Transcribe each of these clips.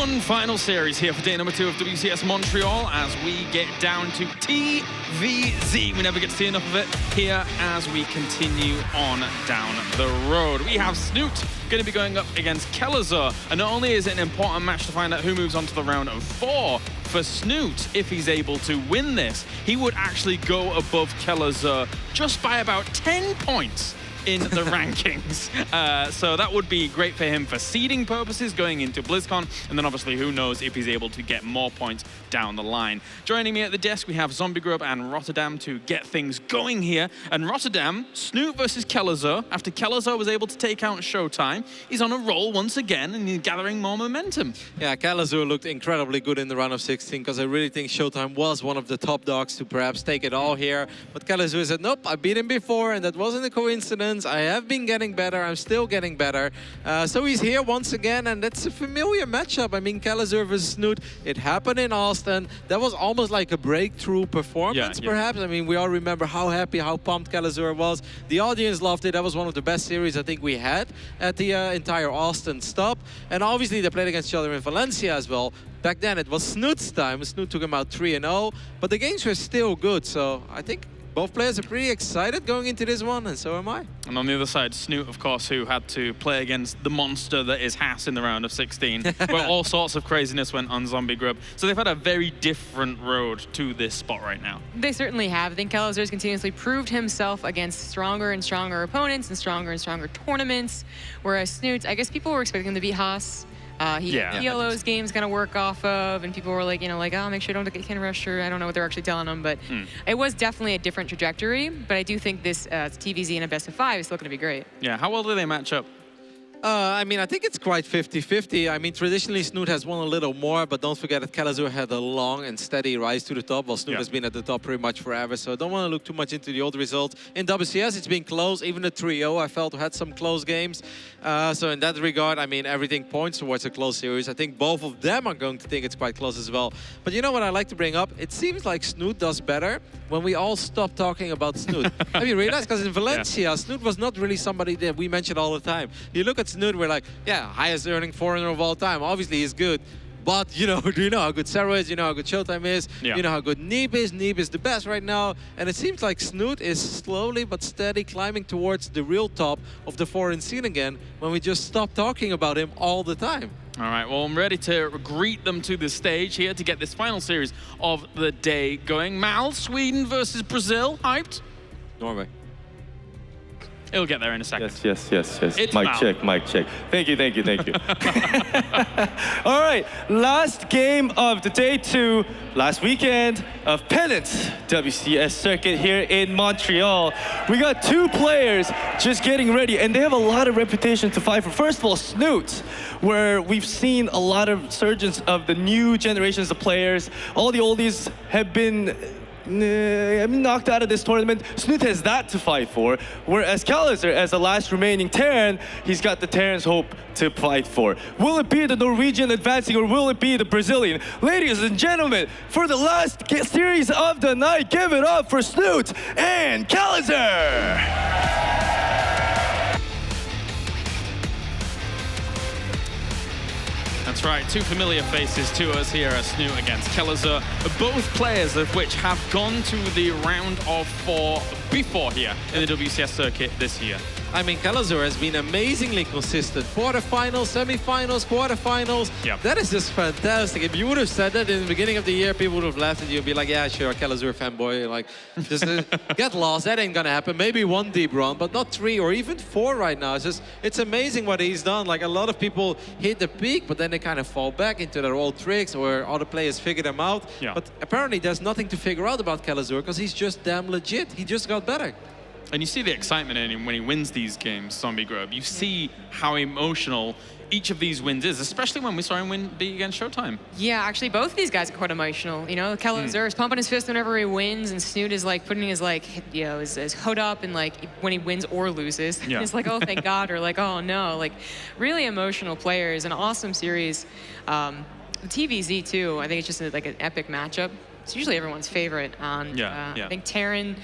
one final series here for day number 2 of WCS Montreal as we get down to TVZ. We never get to see enough of it here as we continue on down the road. We have Snute going to be going up against Kelazhur. And not only is it an important match to find out who moves on to the round of 4, for Snute, if he's able to win this, he would actually go above Kelazhur just by about 10 points in the rankings. So that would be great for him for seeding purposes going into BlizzCon, and then obviously who knows if he's able to get more points down the line. Joining me at the desk, we have Zombie Grub and Rotterdam to get things going here. And Rotterdam, Snute versus Kelazhur. After Kelazhur was able to take out Showtime, he's on a roll once again and he's gathering more momentum. Yeah, Kelazhur looked incredibly good in the round of 16 because I really think Showtime was one of the top dogs to perhaps take it all here. But Kelazhur said, nope, I beat him before and that wasn't a coincidence. I have been getting better. I'm still getting better. So he's here once again, and that's a familiar matchup. I mean, Kelazhur versus Snute. It happened in Austin. That was almost like a breakthrough performance, perhaps. I mean, we all remember how happy, how pumped Kelazhur was. The audience loved it. That was one of the best series I think we had at the entire Austin stop. And obviously, they played against each other in Valencia as well. Back then, it was Snute's time. Snute took him out 3-0, but the games were still good. So I think both players are pretty excited going into this one, and so am I. And on the other side, Snute, of course, who had to play against the monster that is Haas in the round of 16, where all sorts of craziness went on Zombie Grub. So they've had a very different road to this spot right now. They certainly have. I think Kelazhur has continuously proved himself against stronger and stronger opponents and stronger tournaments, whereas Snute, I guess people were expecting him to beat Haas. ELO's game's gonna work off of, and people were like, oh, make sure you don't get Ken Rusher. I don't know what they're actually telling them, but it was definitely a different trajectory. But I do think this TVZ in a best of 5 is still gonna be great. Yeah, how well do they match up? I mean, I think it's quite 50-50. I mean, traditionally, Snute has won a little more, but don't forget that Kelazhur had a long and steady rise to the top, while Snute has been at the top pretty much forever. So I don't want to look too much into the old results. In WCS, it's been close. Even the trio, I felt, had some close games. So in that regard, I mean, everything points towards a close series. I think both of them are going to think it's quite close as well. But you know what I like to bring up? It seems like Snute does better when we all stop talking about Snute. Have you realized? Because in Valencia, Snute was not really somebody that we mentioned all the time. You look at Snute, we're like, yeah, highest earning foreigner of all time. Obviously, he's good. But, do you know how good Sarah is? You know how good Showtime is? Yeah. You know how good Neeb is? Neeb is the best right now. And it seems like Snute is slowly but steady climbing towards the real top of the foreign scene again when we just stop talking about him all the time. All right, well, I'm ready to greet them to the stage here to get this final series of the day going. Mal, Sweden versus Brazil. Hyped? Norway. It'll get there in a second. Yes. It's Mic Mal. check. Thank you. All right, last game of the day 2, last weekend of Pennants WCS Circuit here in Montreal. We got 2 players just getting ready, and they have a lot of reputation to fight for. First of all, Snute, where we've seen a lot of resurgence of the new generations of players. All the oldies have been knocked out of this tournament. Snute has that to fight for, whereas Kelazhur, as the last remaining Terran, he's got the Terran's hope to fight for. Will it be the Norwegian advancing, or will it be the Brazilian? Ladies and gentlemen, for the last series of the night, give it up for Snute and Kelazhur! That's right, 2 familiar faces to us here at Snute against Kelazhur, both players of which have gone to the round of 4 before here in the WCS circuit this year. I mean, Kelazhur has been amazingly consistent. Quarterfinals, semifinals, quarterfinals. Yep. That is just fantastic. If you would have said that in the beginning of the year, people would have laughed at you and be like, yeah, sure, Kelazhur fanboy. Like, just get lost. That ain't going to happen. Maybe 1 deep run, but not 3 or even 4 right now. It's amazing what he's done. Like, a lot of people hit the peak, but then they kind of fall back into their old tricks, or other players figure them out. Yeah. But apparently, there's nothing to figure out about Kelazhur because he's just damn legit. He just got better. And you see the excitement in him when he wins these games, Zombie Grub. You see how emotional each of these wins is, especially when we saw him be against Showtime. Yeah, actually, both of these guys are quite emotional. Kelazhur is pumping his fist whenever he wins, and Snute is like putting his his hood up, and like when he wins or loses, it's like, oh, thank God, or like, oh no, like really emotional players. An awesome series. The TVZ too. I think it's just like an epic matchup. It's usually everyone's favorite. I think Terran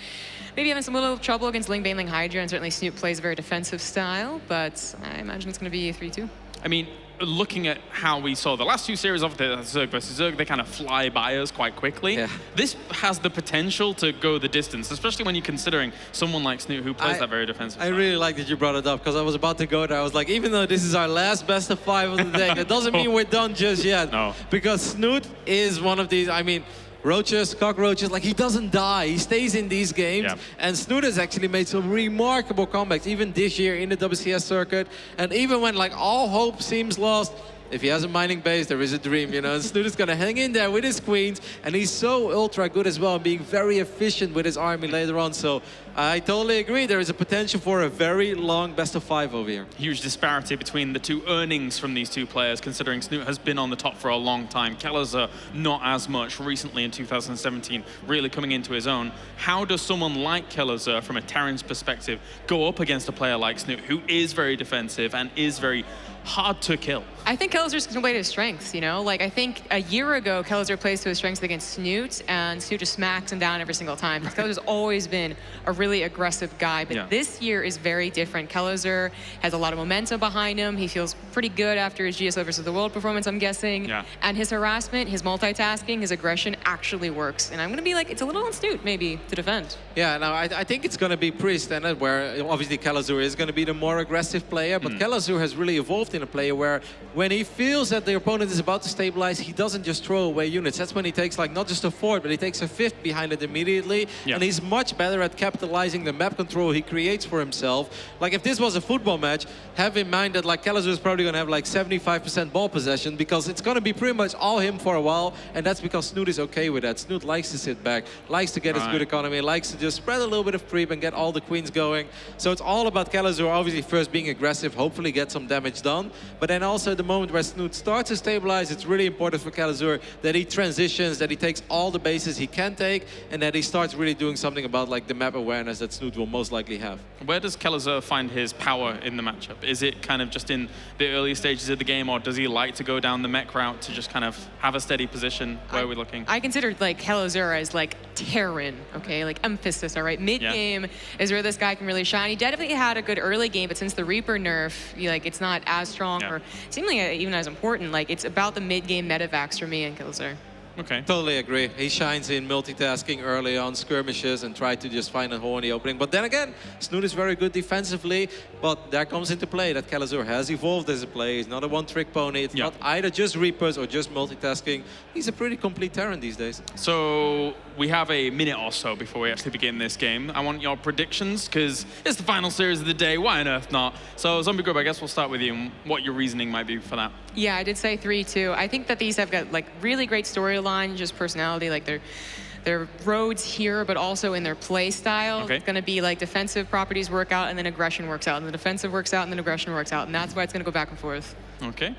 maybe having some little trouble against Ling Bane, Ling Hydra, and certainly Snute plays a very defensive style, but I imagine it's going to be a 3-2. I mean, looking at how we saw the last 2 series of the Zerg versus Zerg, they kind of fly by us quite quickly. Yeah. This has the potential to go the distance, especially when you're considering someone like Snute who plays that very defensive I side. really like that you brought it up because I was about to go there. I was like, even though this is our last best of 5 of the day, that doesn't mean we're done just yet. No. Because Snute is one of these, I mean, roaches, cockroaches, like he doesn't die. He stays in these games. Yeah. And Snute has actually made some remarkable comebacks, even this year in the WCS circuit. And even when like all hope seems lost, if he has a mining base, there is a dream, you know. And Snute is going to hang in there with his queens. And he's so ultra good as well, being very efficient with his army later on. So I totally agree. There is a potential for a very long best of 5 over here. Huge disparity between the 2 earnings from these 2 players, considering Snute has been on the top for a long time. Kelazhur, not as much recently in 2017, really coming into his own. How does someone like Kelazhur, from a Terran's perspective, go up against a player like Snute, who is very defensive and is very hard to kill? I think Kelazhur's gonna play to his strengths, you know? Like, I think a year ago, Kelazhur plays to his strengths against Snute, and Snute just smacks him down every single time. Kelazhur's always been a really aggressive guy, but this year is very different. Kelazhur has a lot of momentum behind him. He feels pretty good after his GSO versus the World performance, I'm guessing. Yeah. And his harassment, his multitasking, his aggression actually works. And I'm gonna be like, it's a little on Snute, maybe, to defend. Yeah, no, I think it's going to be pretty standard where obviously Kelazhur is going to be the more aggressive player, but Kelazhur has really evolved in a player where when he feels that the opponent is about to stabilize, he doesn't just throw away units. That's when he takes like not just a 4th, but he takes a 5th behind it immediately. Yeah. And he's much better at capitalizing the map control he creates for himself. Like if this was a football match, have in mind that like Kelazhur is probably going to have like 75% ball possession because it's going to be pretty much all him for a while, and that's because Snute is okay with that. Snute likes to sit back, likes to get his good economy, likes to just spread a little bit of creep and get all the queens going. So it's all about Kelazhur obviously first being aggressive, hopefully get some damage done, but then also the moment where Snute starts to stabilize, it's really important for Kelazhur that he transitions, that he takes all the bases he can take, and that he starts really doing something about like the map awareness that Snute will most likely have. Where does Kelazhur find his power in the matchup? Is it kind of just in the early stages of the game, or does he like to go down the mech route to just kind of have a steady position? Where are we looking? I consider like Kelazhur as like Terran, okay, like emphasis, all right? Mid-game is where this guy can really shine. He definitely had a good early game, but since the Reaper nerf, like it's not as strong or seemingly even as important. Like it's about the mid-game metavax for me and Kelazhur. Okay. Totally agree. He shines in multitasking early on skirmishes and try to just find a hole in the opening. But then again, Snute is very good defensively, but that comes into play that Kelazhur has evolved as a player. He's not a one-trick pony. It's not either just Reapers or just multitasking. He's a pretty complete Terran these days. So we have a minute or so before we actually begin this game. I want your predictions, because it's the final series of the day. Why on earth not? So Zombie Grub, I guess we'll start with you and what your reasoning might be for that. Yeah, I did say 3-2. I think that these have got like really great storyline, just personality, like their roads here, but also in their play style. Okay. It's going to be like defensive properties work out and then aggression works out, and the defensive works out and then aggression works out, and that's why it's going to go back and forth. Okay.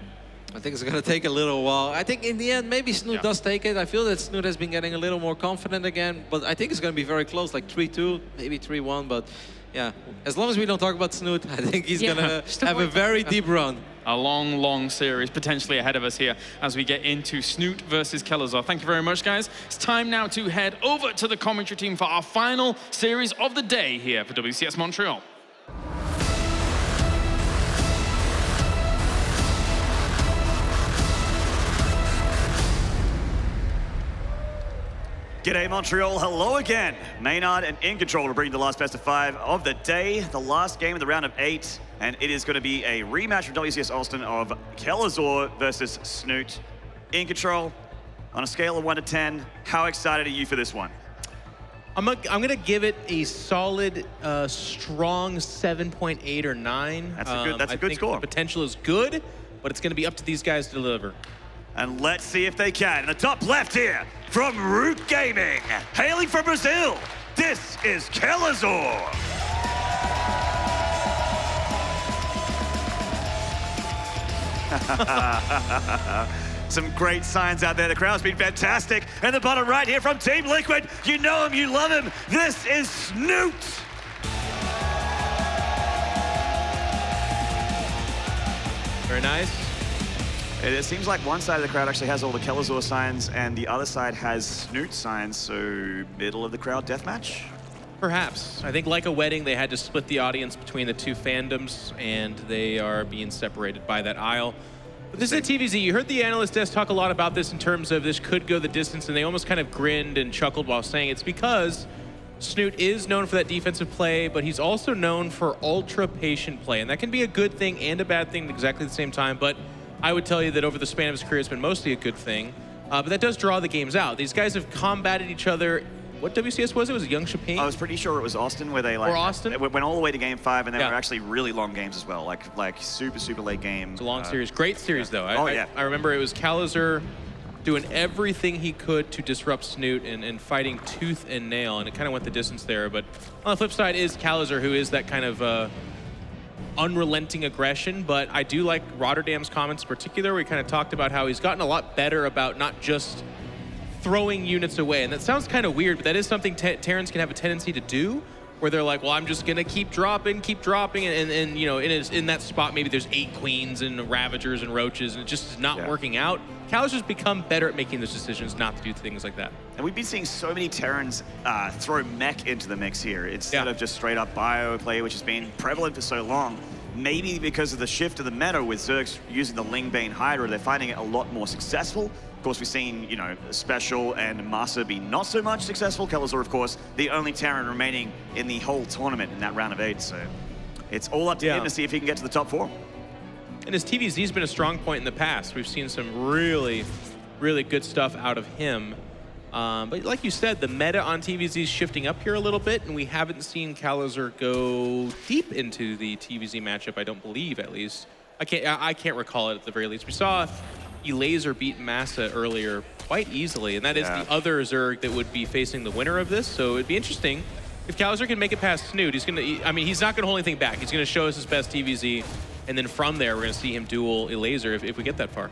I think it's going to take a little while. I think in the end, maybe Snute does take it. I feel that Snute has been getting a little more confident again, but I think it's going to be very close, like 3-2, maybe 3-1, but yeah. As long as we don't talk about Snute, I think he's going to have a very deep run. A long, long series potentially ahead of us here as we get into Snute versus Kelazhur. Thank you very much, guys. It's time now to head over to the commentary team for our final series of the day here for WCS Montreal. G'day Montreal, hello again. Maynard and In Control will bring the last best of 5 of the day, the last game of the round of 8, and it is going to be a rematch from WCS Austin of Kelazhur versus Snute. In Control, on a scale of 1 to 10, how excited are you for this one? I'm going to give it a solid, strong 7.8 or 9. That's a good score. The potential is good, but it's going to be up to these guys to deliver. And let's see if they can. In the top left here, from Root Gaming, hailing from Brazil, this is Kelazhur. Some great signs out there. The crowd's been fantastic. And the bottom right here from Team Liquid, you know him, you love him. This is Snute. Very nice. It seems like one side of the crowd actually has all the Kelazhur signs and the other side has Snute signs, so middle of the crowd deathmatch? Perhaps. I think like a wedding, they had to split the audience between the two fandoms, and they are being separated by that aisle. But this is a TVZ. You heard the analyst desk talk a lot about this in terms of this could go the distance, and they almost kind of grinned and chuckled while saying it's because Snute is known for that defensive play, but he's also known for ultra patient play, and that can be a good thing and a bad thing at exactly the same time. But I would tell you that over the span of his career, it's been mostly a good thing. But that does draw the games out. These guys have combated each other. What WCS was it? Was it Young Chapin? I was pretty sure it was Austin, where they Or Austin? It went all the way to Game 5, and they were actually really long games as well, like super late games. It's a long series. Great series, though. Yeah. I remember it was Kelazhur doing everything he could to disrupt Snute and fighting tooth and nail, and it kind of went the distance there. But on the flip side is Kelazhur, who is that kind of unrelenting aggression. But I do like Rotterdam's comments in particular, where he kind of talked about how he's gotten a lot better about not just throwing units away. And that sounds kind of weird, but that is something Terrans can have a tendency to do, where they're like, well, I'm just going to keep dropping, and you know, in that spot, maybe there's 8 queens and Ravagers and Roaches, and it just is not working out. Kelazhur's become better at making those decisions not to do things like that. And we've been seeing so many Terrans throw mech into the mix here instead of just straight up bio play, which has been prevalent for so long. Maybe because of the shift of the meta with Zerg's using the Lingbane Hydra, they're finding it a lot more successful. Of course, we've seen, you know, Special and Masa be not so much successful. Kelazhur, of course, the only Terran remaining in the whole tournament in that round of 8. So it's all up to him to see if he can get to the top 4. And his TVZ's been a strong point in the past. We've seen some really, really good stuff out of him. But like you said, the meta on TVZ is shifting up here a little bit, and we haven't seen Kelazhur go deep into the TVZ matchup, I don't believe, at least. I can't recall it at the very least. We saw Elazer beat Masa earlier quite easily, and that is the other Zerg that would be facing the winner of this. So it'd be interesting if Kelazhur can make it past Snute. He's not gonna hold anything back. He's gonna show us his best TVZ, and then from there, we're gonna see him duel Elazer if we get that far.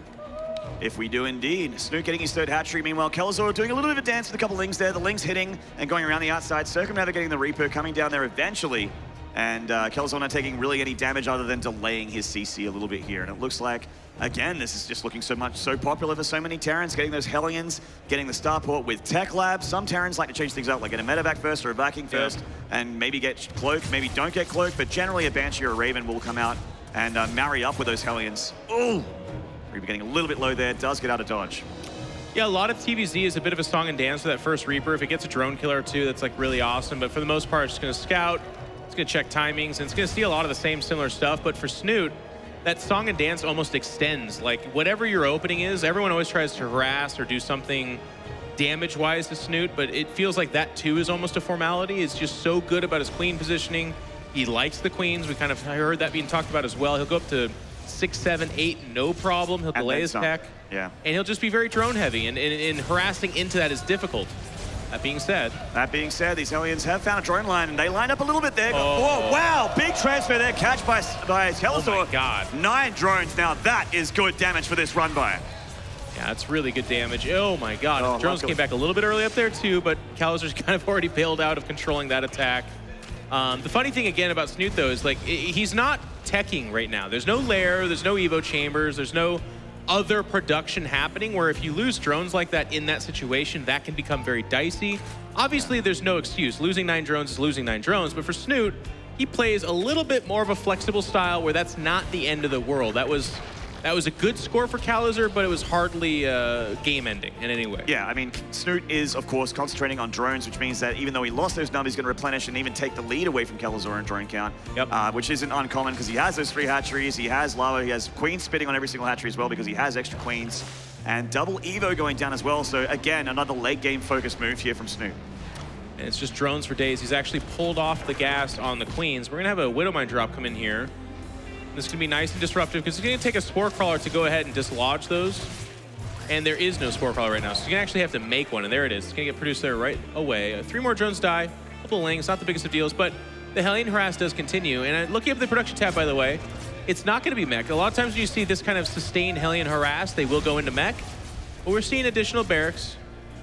If we do indeed. Snute getting his 3rd hat trick. Meanwhile, Kelazhur doing a little bit of a dance with a couple Lings there. The Lings hitting and going around the outside. Circumnavigating the Reaper, coming down there eventually. And Kelazhur not taking really any damage other than delaying his CC a little bit here. And it looks like, again, this is just looking so popular for so many Terrans, getting those Hellions, getting the Starport with Tech Lab. Some Terrans like to change things up, like get a medevac first or a Viking first, and maybe get Cloak, maybe don't get Cloak, but generally a Banshee or a Raven will come out and marry up with those Hellions. Ooh! Reaper getting a little bit low there, does get out of dodge. Yeah, a lot of TVZ is a bit of a song and dance for that first Reaper. If it gets a drone killer or 2, that's like really awesome. But for the most part, it's going to scout, it's going to check timings, and it's going to see a lot of the same similar stuff. But for Snute, that song and dance almost extends. Like, whatever your opening is, everyone always tries to harass or do something damage-wise to Snute, but it feels like that too is almost a formality. It's just so good about his queen positioning. He likes the queens. We kind of heard that being talked about as well. He'll go up to 6, 7, 8, no problem. He'll delay his tech. Yeah. And he'll just be very drone heavy, and harassing into that is difficult. That being said, these Hellions have found a drone line, and they line up a little bit there. Whoa, wow, big transfer there. Catch by Kelazhur. Oh my God. 9 drones. Now that is good damage for this run by. Yeah, it's really good damage. Oh my God. The drones came back a little bit early up there too, but Kelazhur's kind of already bailed out of controlling that attack. The funny thing again about Snute though is like, he's not teching right now. There's no lair, there's no Evo chambers, there's no other production happening, where if you lose drones like that in that situation, that can become very dicey. Obviously, there's no excuse. Losing 9 drones is losing 9 drones, but for Snute, he plays a little bit more of a flexible style where that's not the end of the world. That was a good score for Kelazhur, but it was hardly game-ending in any way. Yeah, I mean, Snute is, of course, concentrating on drones, which means that even though he lost those numbers, he's going to replenish and even take the lead away from Kelazhur in drone count, which isn't uncommon because he has those 3 hatcheries, he has lava, he has queens spitting on every single hatchery as well because he has extra queens, and double Evo going down as well. So again, another late game focused move here from Snute. And it's just drones for days. He's actually pulled off the gas on the queens. We're going to have a Widowmine drop come in here. This is going to be nice and disruptive because it's going to take a Spore Crawler to go ahead and dislodge those. And there is no Spore Crawler right now, so you're going to actually have to make one, and there it is. It's going to get produced there right away. 3 more drones die, a couple of Lings, not the biggest of deals, but the Hellion Harass does continue. And looking up the production tab, by the way, it's not going to be mech. A lot of times when you see this kind of sustained Hellion Harass, they will go into mech. But we're seeing additional barracks.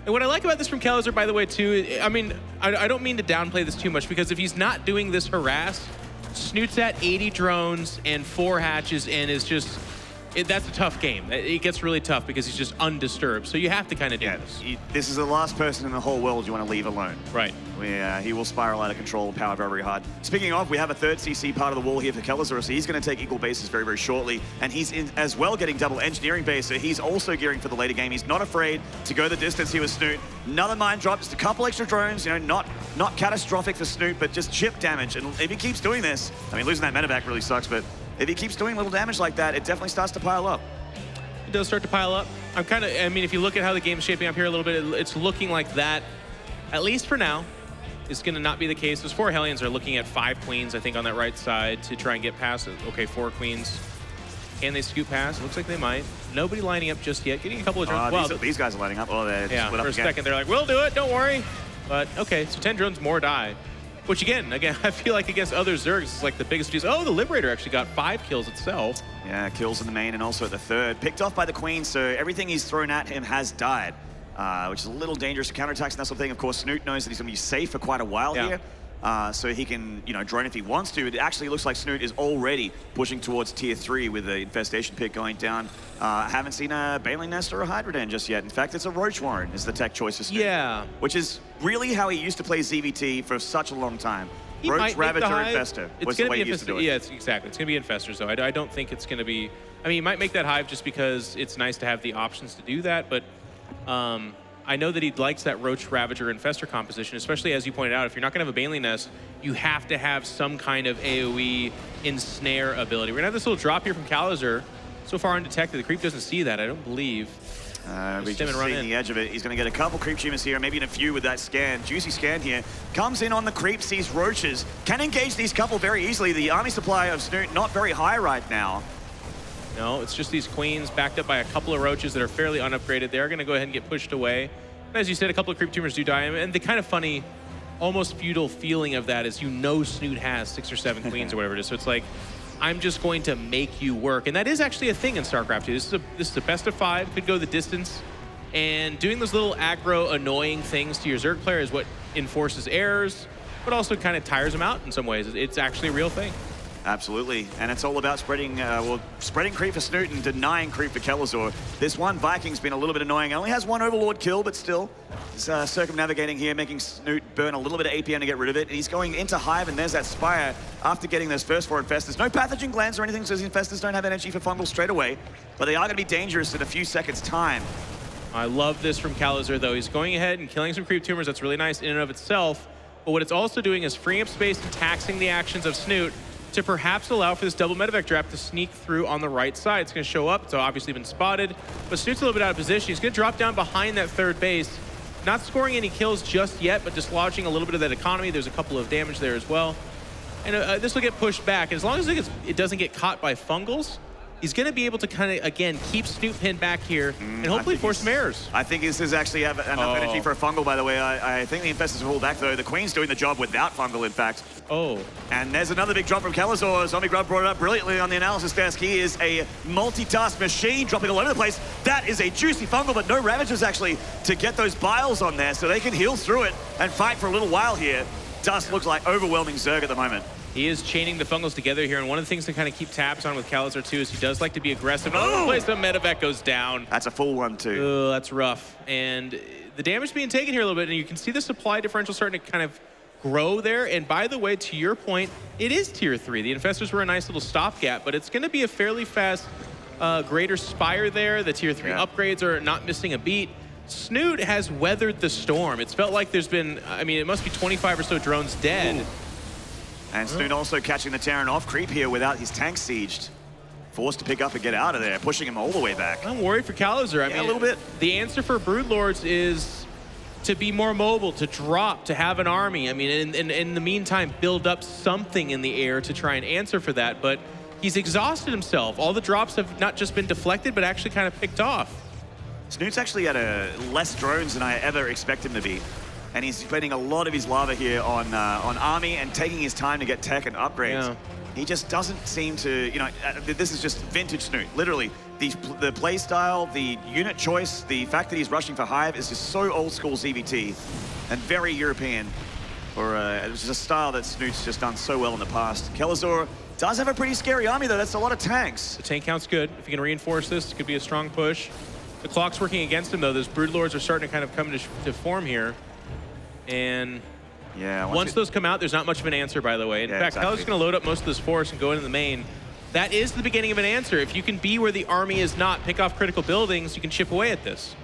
And what I like about this from Kelazhur, by the way, too, I mean, I don't mean to downplay this too much, because if he's not doing this harass, Snute's at 80 drones and 4 hatches and is just that's a tough game. It gets really tough because he's just undisturbed. So you have to kind of do this. This is the last person in the whole world you want to leave alone. Right. He will spiral out of control and power very, very hard. Speaking of, we have a third CC part of the wall here for Kelazhur, so he's going to take equal bases very, very shortly. And he's as well getting double engineering base, so he's also gearing for the later game. He's not afraid to go the distance here with Snute. Another mine drop, just a couple extra drones, not catastrophic for Snute, but just chip damage. And if he keeps doing this, I mean, losing that medevac really sucks, but if he keeps doing little damage like that, it definitely starts to pile up. It does start to pile up. I mean, if you look at how the game's shaping up here a little bit, it's looking like that, at least for now, is going to not be the case. Those 4 Hellions are looking at 5 queens, I think, on that right side to try and get past it. Okay, 4 queens. Can they scoot past? Looks like they might. Nobody lining up just yet. Getting a couple of drones. These guys are lining up. Oh, they're yeah, split up for a again. second, they're like, we'll do it, don't worry. But, okay, so 10 drones more die. Which, again, I feel like against other Zergs, it's like the biggest piece. Oh, the Liberator actually got 5 kills itself. Yeah, kills in the main and also at the third. Picked off by the Queen, so everything he's thrown at him has died. Which is a little dangerous for counterattacks and that sort of thing. Of course, Snute knows that he's going to be safe for quite a while here. So he can, drone if he wants to. It actually looks like Snute is already pushing towards tier 3 with the infestation pick going down. Haven't seen a Baneling Nest or a Hydra Den just yet. In fact, it's a Roach Warren is the tech choice for Snute. Yeah. Which is really how he used to play ZvT for such a long time. He Roach, Ravager, Infestor was the way he used to do it. Yeah, exactly. It's going to be Infestors, though. I don't think it's going to be... I mean, he might make that Hive just because it's nice to have the options to do that, but I know that he likes that Roach, Ravager, Infestor composition, especially as you pointed out, if you're not going to have a Baneling Nest, you have to have some kind of AoE ensnare ability. We're going to have this little drop here from Kelazhur. So far undetected. The creep doesn't see that, I don't believe. We just seeing the edge of it. He's going to get a couple creep tumors here, maybe in a few with that scan. Juicy scan here. Comes in on the creep, sees roaches. Can engage these couple very easily. The army supply of Snute not very high right now. No, it's just these queens backed up by a couple of roaches that are fairly unupgraded. They're going to go ahead and get pushed away. And as you said, a couple of creep tumors do die. And the kind of funny, almost feudal feeling of that is Snute has 6 or 7 queens or whatever it is. So it's like, I'm just going to make you work. And that is actually a thing in StarCraft 2. This is a best of 5, could go the distance. And doing those little aggro, annoying things to your Zerg player is what enforces errors, but also kind of tires them out in some ways. It's actually a real thing. Absolutely, and it's all about spreading creep for Snute and denying creep for Kelazhur. This one Viking's been a little bit annoying. Only has 1 Overlord kill, but still, he's circumnavigating here, making Snute burn a little bit of APM to get rid of it. And he's going into Hive, and there's that Spire after getting those first 4 Infestors. No pathogen glands or anything, so these Infestors don't have energy for fungal straight away, but they are going to be dangerous in a few seconds' time. I love this from Kelazhur, though. He's going ahead and killing some creep tumors. That's really nice in and of itself. But what it's also doing is freeing up space and taxing the actions of Snute to perhaps allow for this double medevac trap to sneak through on the right side. It's going to show up. It's obviously been spotted, but Snute's a little bit out of position. He's going to drop down behind that third base, not scoring any kills just yet, but dislodging a little bit of that economy. There's a couple of damage there as well. And this will get pushed back. And as long as it doesn't get caught by fungals, he's going to be able to kind of, again, keep Snute pinned back here and hopefully force some errors. I think this is actually have enough energy for a fungal, by the way. I think the Infestors will pull back, though. The Queen's doing the job without fungal, in fact. Oh. And there's another big drop from Kelazhur. Zombie Grub brought it up brilliantly on the analysis desk. He is a multitask machine, dropping all over the place. That is a juicy fungal, but no Ravagers, actually, to get those biles on there so they can heal through it and fight for a little while here. Dust looks like overwhelming Zerg at the moment. He is chaining the fungals together here, and one of the things to kind of keep tabs on with Kelazhur too is he does like to be aggressive. Oh, place the medevac goes down. That's a full one too. Oh, that's rough. And the damage being taken here a little bit, and you can see the supply differential starting to kind of grow there. And by the way, to your point, it is tier 3. The Infestors were a nice little stopgap, but it's going to be a fairly fast greater Spire there. The tier 3 upgrades are not missing a beat. Snute has weathered the storm. It's felt like there's been, I mean, it must be 25 or so drones dead. Ooh. And Snute also catching the Terran off creep here without his tank sieged. Forced to pick up and get out of there, pushing him all the way back. I'm worried for Kelazhur. I mean, a little bit. The answer for Broodlords is to be more mobile, to drop, to have an army. I mean, in the meantime, build up something in the air to try and answer for that. But he's exhausted himself. All the drops have not just been deflected, but actually kind of picked off. Snute's actually at less drones than I ever expect him to be. And he's spending a lot of his lava here on army and taking his time to get tech and upgrades. Yeah. He just doesn't seem to, this is just vintage Snute. Literally, the play style, the unit choice, the fact that he's rushing for Hive is just so old school ZvT and very European. for it's just a style that Snute's just done so well in the past. Kelazhur does have a pretty scary army, though. That's a lot of tanks. The tank count's good. If you can reinforce this, it could be a strong push. The clock's working against him, though. Those Broodlords are starting to kind of come to form here. And yeah, once those come out, there's not much of an answer, by the way. In fact, exactly. Kelazhur's going to load up most of this force and go into the main. That is the beginning of an answer. If you can be where the army is not, pick off critical buildings, you can chip away at this.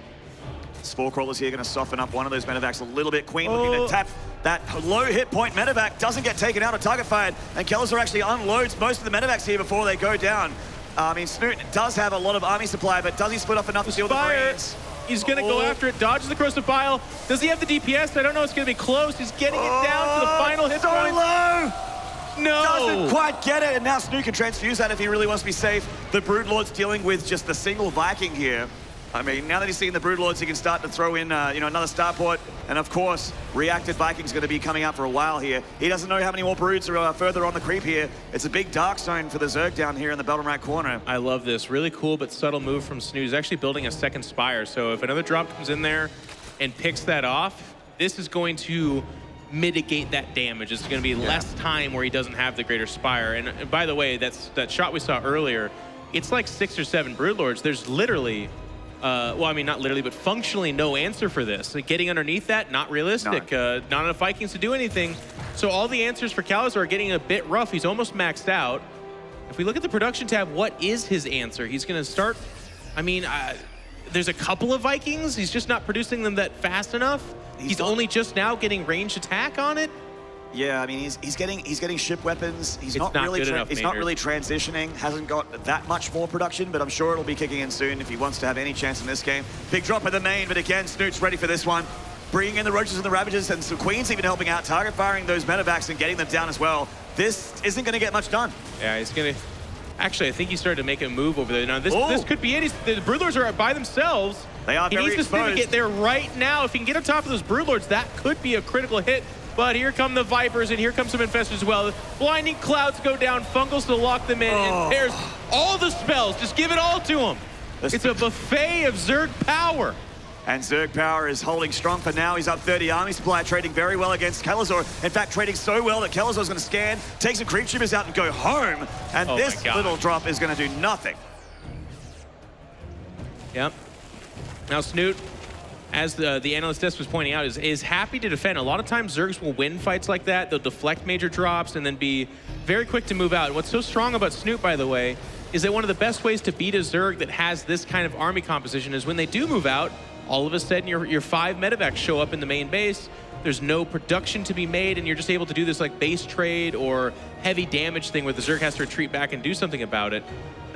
Spore Crawlers here going to soften up one of those medevacs a little bit. Queen looking to tap that low hit point medevac, doesn't get taken out or target fired, and Kelazhur actually unloads most of the medevacs here before they go down. I mean, Snute does have a lot of army supply, but does he split off enough to deal with the Marines? He's going to go after it, dodges the Corrosive Bile. Does he have the DPS? I don't know, it's going to be close. He's getting it down to the final hit so point. Low! No! Doesn't quite get it, and now Snute can transfuse that if he really wants to be safe. The Broodlord's dealing with just the single Viking here. I mean, now that he's seen the Broodlords, he can start to throw in, you know, another starport. And of course, reacted Viking's going to be coming out for a while here. He doesn't know how many more Broods are further on the creep here. It's a big dark zone for the Zerg down here in the bottom right corner. I love this. Really cool but subtle move from Snute. He's actually building a second Spire. So if another drop comes in there and picks that off, this is going to mitigate that damage. It's going to be less time where he doesn't have the greater Spire. And by the way, that shot we saw earlier, it's like 6 or 7 Broodlords. There's literally... well, I mean, not literally, but functionally no answer for this. Like, getting underneath that, not realistic. No. Not enough Vikings to do anything. So all the answers for Kelazhur are getting a bit rough. He's almost maxed out. If we look at the production tab, what is his answer? He's going to start, I mean, there's a couple of Vikings. He's just not producing them that fast enough. He's only just now getting ranged attack on it. Yeah, I mean, he's getting ship weapons. He's not really good enough, he's not really transitioning. Hasn't got that much more production, but I'm sure it'll be kicking in soon if he wants to have any chance in this game. Big drop in the main, but again, Snute's ready for this one. Bringing in the Roaches and the Ravages, and some Queens even helping out, target firing those medevacs and getting them down as well. This isn't going to get much done. Yeah, he's going to... Actually, I think he started to make a move over there. Now, this could be it. The Broodlords are by themselves. They are very exposed. He needs to get there right now. If he can get on top of those Broodlords, that could be a critical hit. But here come the Vipers, and here come some Infestors as well. Blinding Clouds go down, Fungals to lock them in, and there's all the spells. Just give it all to him. It's a buffet of Zerg power. And Zerg power is holding strong for now. He's up 30 army supply, trading very well against Kelazhur. In fact, trading so well that Kelazhur's going to scan, take some creep tubers out and go home. And this little drop is going to do nothing. Yep. Now Snute, as the analyst desk was pointing out, is happy to defend. A lot of times Zergs will win fights like that. They'll deflect major drops and then be very quick to move out. And what's so strong about Snute, by the way, is that one of the best ways to beat a Zerg that has this kind of army composition is when they do move out, all of a sudden your 5 medevacs show up in the main base. There's no production to be made, and you're just able to do this like base trade or heavy damage thing where the Zerg has to retreat back and do something about it.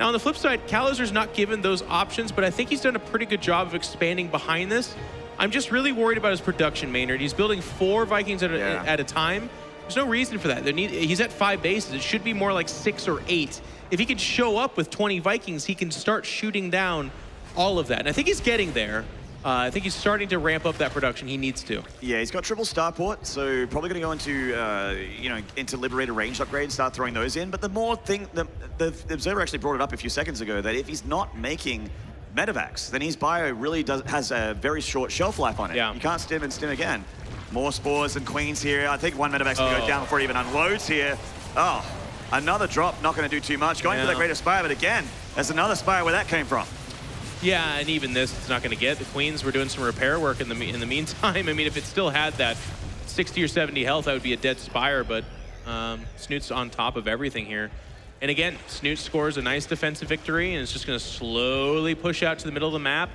Now on the flip side, Kelazhur's not given those options, but I think he's done a pretty good job of expanding behind this. I'm just really worried about his production, Maynard. He's building 4 Vikings at a time. There's no reason for that. He's at 5 bases. It should be more like 6 or 8. If he can show up with 20 Vikings, he can start shooting down all of that. And I think he's getting there. I think he's starting to ramp up that production. He needs to. Yeah, he's got triple starport, so probably going to go into, into Liberator range upgrades, start throwing those in. But the more thing, the Observer actually brought it up a few seconds ago, that if he's not making medevacs, then his bio really has a very short shelf life on it. Yeah. You can't stim and stim again. More spores and queens here. I think one medevac's going to go down before it even unloads here. Oh, another drop, not going to do too much. Going for the greater spire, but again, there's another spire where that came from. Yeah, and even this, it's not going to get. The Queens were doing some repair work in the meantime. I mean, if it still had that 60 or 70 health, that would be a dead spire, but Snute's on top of everything here. And again, Snute scores a nice defensive victory, and it's just going to slowly push out to the middle of the map.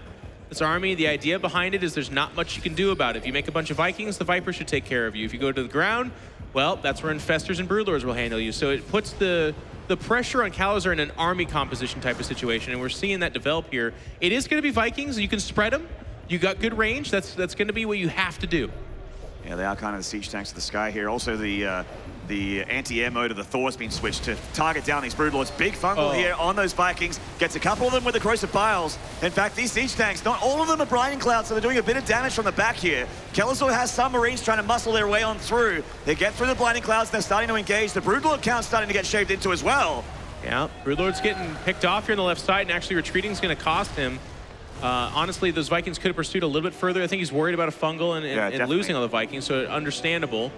This army, the idea behind it is there's not much you can do about it. If you make a bunch of Vikings, the Vipers should take care of you. If you go to the ground, well, that's where Infestors and Broodlords will handle you. So it puts the pressure on Kelazhur in an army composition type of situation, and we're seeing that develop here. It is going to be Vikings. You can spread them. You got good range. That's going to be what you have to do. Yeah, they are kind of the siege tanks of the sky here. Also, the anti-air mode of the Thor's been switched to target down these Broodlords. Big fungal here on those Vikings. Gets a couple of them with the Corrosive Biles. In fact, these siege tanks, not all of them are Blinding Clouds, so they're doing a bit of damage from the back here. Kelazhur has some Marines trying to muscle their way on through. They get through the Blinding Clouds, they're starting to engage. The Broodlord count's starting to get shaved into as well. Yeah, Broodlord's getting picked off here on the left side, and actually retreating is going to cost him. Honestly, those Vikings could have pursued a little bit further. I think he's worried about a fungal and losing all the Vikings, so understandable.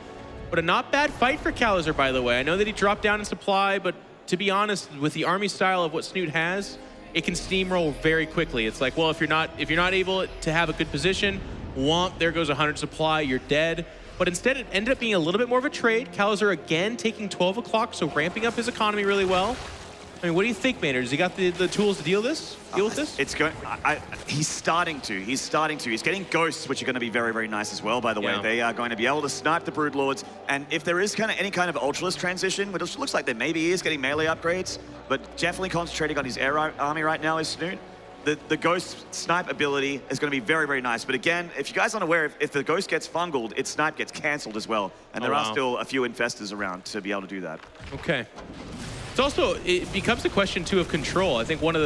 But a not bad fight for Kelazhur, by the way. I know that he dropped down in supply, but to be honest, with the army style of what Snute has, it can steamroll very quickly. It's like, well, if you're not able to have a good position, womp, there goes 100 supply, you're dead. But instead, it ended up being a little bit more of a trade. Kelazhur again taking 12 o'clock, so ramping up his economy really well. I mean, what do you think, Maynard? Has he got the tools to deal with this? It's going. He's starting to. He's getting ghosts, which are going to be very, very nice as well. By the way, they are going to be able to snipe the Broodlords. And if there is any kind of Ultralist transition, which looks like there maybe is getting melee upgrades, but definitely concentrating on his air army right now is Snute. The Ghost Snipe ability is going to be very, very nice. But again, if you guys aren't aware, if the Ghost gets fungled, its Snipe gets cancelled as well. And there are still a few Infestors around to be able to do that. Okay. It's also, it becomes a question, too, of control. I think one of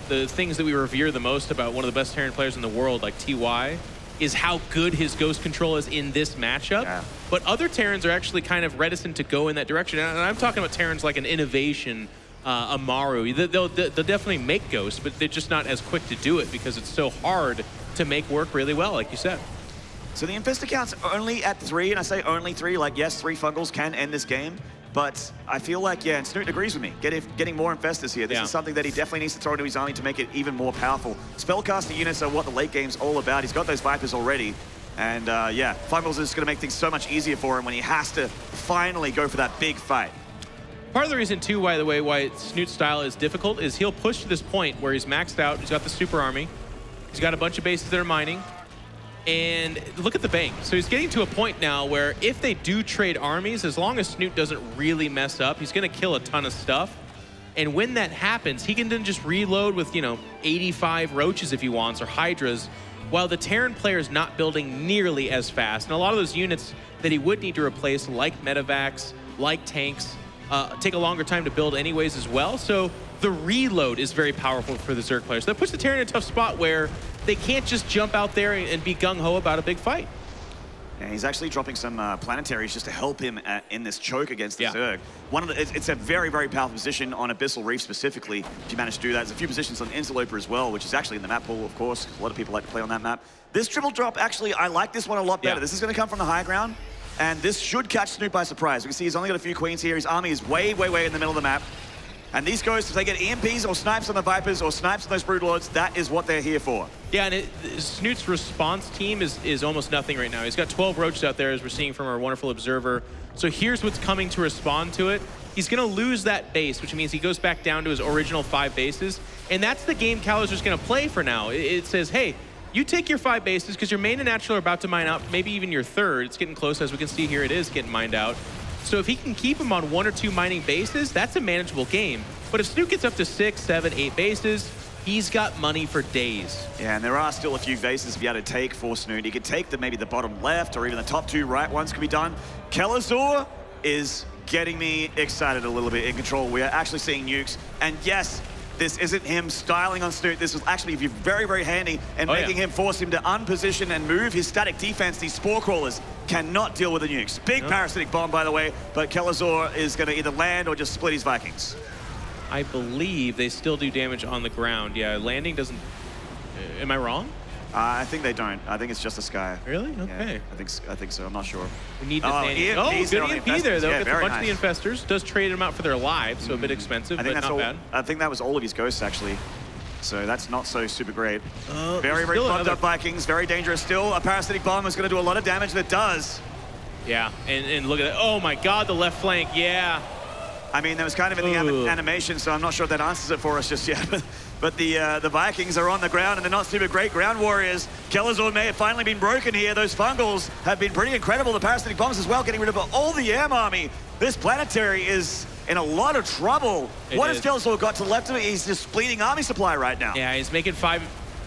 the things that we revere the most about one of the best Terran players in the world, like TY, is how good his Ghost control is in this matchup. Yeah. But other Terrans are actually kind of reticent to go in that direction. And I'm talking about Terrans like an Innovation, Amaru. They'll definitely make Ghosts, but they're just not as quick to do it because it's so hard to make work really well, like you said. So the Infestor count's only at 3, and I say only 3, like yes, 3 Fungals can end this game. But I feel like, yeah, and Snute agrees with me. Getting more Infestors here. This is something that he definitely needs to throw into his army to make it even more powerful. Spellcaster units are what the late game's all about. He's got those Vipers already. And yeah, Fungals is going to make things so much easier for him when he has to finally go for that big fight. Part of the reason, too, by the way, why Snute's style is difficult is he'll push to this point where he's maxed out. He's got the super army. He's got a bunch of bases that are mining. And look at the bank. So he's getting to a point now where if they do trade armies, as long as Snute doesn't really mess up, he's going to kill a ton of stuff. And when that happens, he can then just reload with, 85 Roaches if he wants, or Hydras, while the Terran player is not building nearly as fast. And a lot of those units that he would need to replace, like Medivacs, like tanks, take a longer time to build anyways as well. So the reload is very powerful for the Zerg players. So that puts the Terran in a tough spot where they can't just jump out there and be gung-ho about a big fight. Yeah, he's actually dropping some planetaries just to help him in this choke against the Zerg. It's a very, very powerful position on Abyssal Reef specifically, if you manage to do that. There's a few positions on Interloper as well, which is actually in the map pool, of course. A lot of people like to play on that map. This triple drop, actually, I like this one a lot better. This is going to come from the high ground, and this should catch Snute by surprise. We can see he's only got a few Queens here. His army is way, way, way in the middle of the map. And these Ghosts, if they get EMPs or snipes on the Vipers or snipes on those Broodlords, that is what they're here for. Yeah, and Snute's response team is almost nothing right now. He's got 12 Roaches out there, as we're seeing from our wonderful observer. So here's what's coming to respond to it. He's going to lose that base, which means he goes back down to his original 5 bases. And that's the game Kelazhur's going to play for now. It says, hey, you take your 5 bases because your main and natural are about to mine out, maybe even your 3rd. It's getting close, as we can see here, it is getting mined out. So if he can keep him on 1 or 2 mining bases, that's a manageable game. But if Snute gets up to 6, 7, 8 bases, he's got money for days. Yeah, and there are still a few bases to be able to take for Snute. He could take maybe the bottom left or even the top 2 right ones could be done. Kelazhur is getting me excited a little bit in control. We are actually seeing nukes. And yes, this isn't him styling on Snute. This was actually very, very handy and making him force him to unposition and move his static defense. These Spore Crawlers cannot deal with the nukes. Big parasitic bomb, by the way, but Kelazhur is going to either land or just split his Vikings. I believe they still do damage on the ground. Yeah, landing doesn't... Am I wrong? I think they don't. I think it's just a Sky. Really? Okay. Yeah, I think so. I'm not sure. We need this landing. Oh, good EMP there, though. Gets a bunch of the Infestors. Does trade them out for their lives, so a bit expensive, but not bad. I think that was all of his Ghosts, actually. So that's not so super great. Very, very plugged up Vikings. Very dangerous still. A Parasitic Bomb is going to do a lot of damage. That does. Yeah, and look at that. Oh, my God, the left flank. Yeah. I mean, that was kind of in the animation, so I'm not sure if that answers it for us just yet. But the Vikings are on the ground, and they're not super great ground warriors. Kelazhur may have finally been broken here. Those Fungals have been pretty incredible. The Parasitic Bombs as well, getting rid of all the Air Army. This Planetary is in a lot of trouble. What has Kelazhur got to the left of it? He's just bleeding army supply right now. Yeah, he's making 5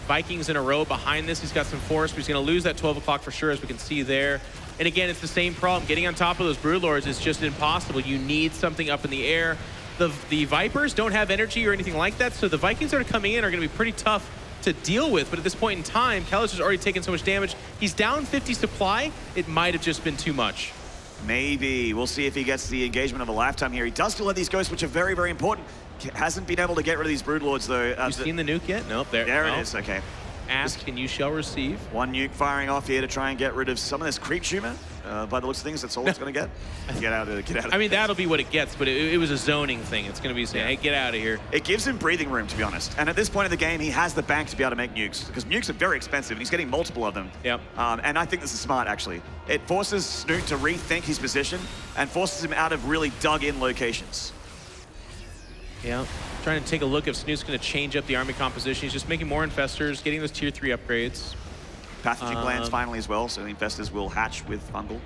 Vikings in a row behind this. He's got some force, but he's going to lose that 12 o'clock for sure, as we can see there. And again, it's the same problem. Getting on top of those Broodlords is just impossible. You need something up in the air. The Vipers don't have energy or anything like that, so the Vikings that are coming in are going to be pretty tough to deal with. But at this point in time, Kelazhur's already taken so much damage. He's down 50 supply. It might have just been too much. Maybe. We'll see if he gets the engagement of a lifetime here. He does still have these Ghosts, which are very, very important. Hasn't been able to get rid of these Broodlords, though. You seen the nuke yet? Nope. There it is. Okay. Ask and you shall receive. 1 nuke firing off here to try and get rid of some of this creep tumor. by the looks of things, that's all it's going to get. Get out of I mean, that'll be what it gets, but it was a zoning thing. It's going to be saying, hey, get out of here. It gives him breathing room, to be honest. And at this point in the game, he has the bank to be able to make nukes, because nukes are very expensive, and he's getting multiple of them. Yep. And I think this is smart, actually. It forces Snute to rethink his position and forces him out of really dug-in locations. Yeah. Trying to take a look if Snoot's going to change up the army composition. He's just making more infestors, getting those tier 3 upgrades. Pathogen glands finally as well, so the infestors will hatch with fungal.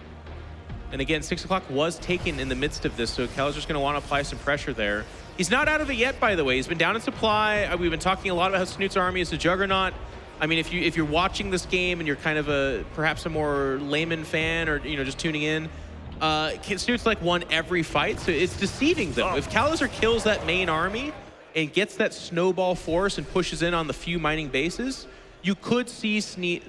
And again, 6 o'clock was taken in the midst of this, so Kelazhur's going to want to apply some pressure there. He's not out of it yet, by the way. He's been down in supply. We've been talking a lot about how Snoot's army is a juggernaut. I mean, if you're watching this game and you're kind of perhaps a more layman fan or just tuning in, Snoot's like won every fight, so it's deceiving them. If Kelazhur kills that main army and gets that snowball force and pushes in on the few mining bases, you could see Snute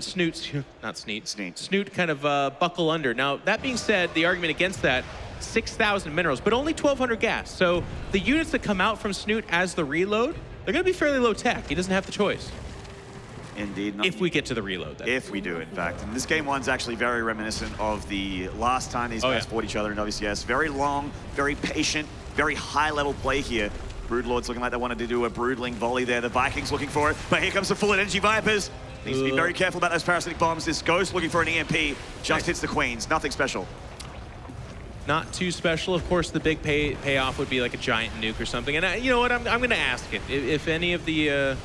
kind of buckle under. Now, that being said, the argument against that, 6,000 minerals, but only 1,200 gas. So the units that come out from Snute as the reload, they're going to be fairly low tech. He doesn't have the choice. Indeed. If we get to the reload, then. If we do, in fact. And this game one's actually very reminiscent of the last time these guys fought each other in WCS. Very long, very patient, very high-level play here. Broodlord's looking like they wanted to do a Broodling volley there. The Vikings looking for it, but here comes the full energy Vipers. Needs to be very careful about those parasitic bombs. This Ghost looking for an EMP, just hits the Queens. Nothing special. Not too special. Of course, the big payoff would be like a giant nuke or something. And you know what? I'm going to ask it. If any of the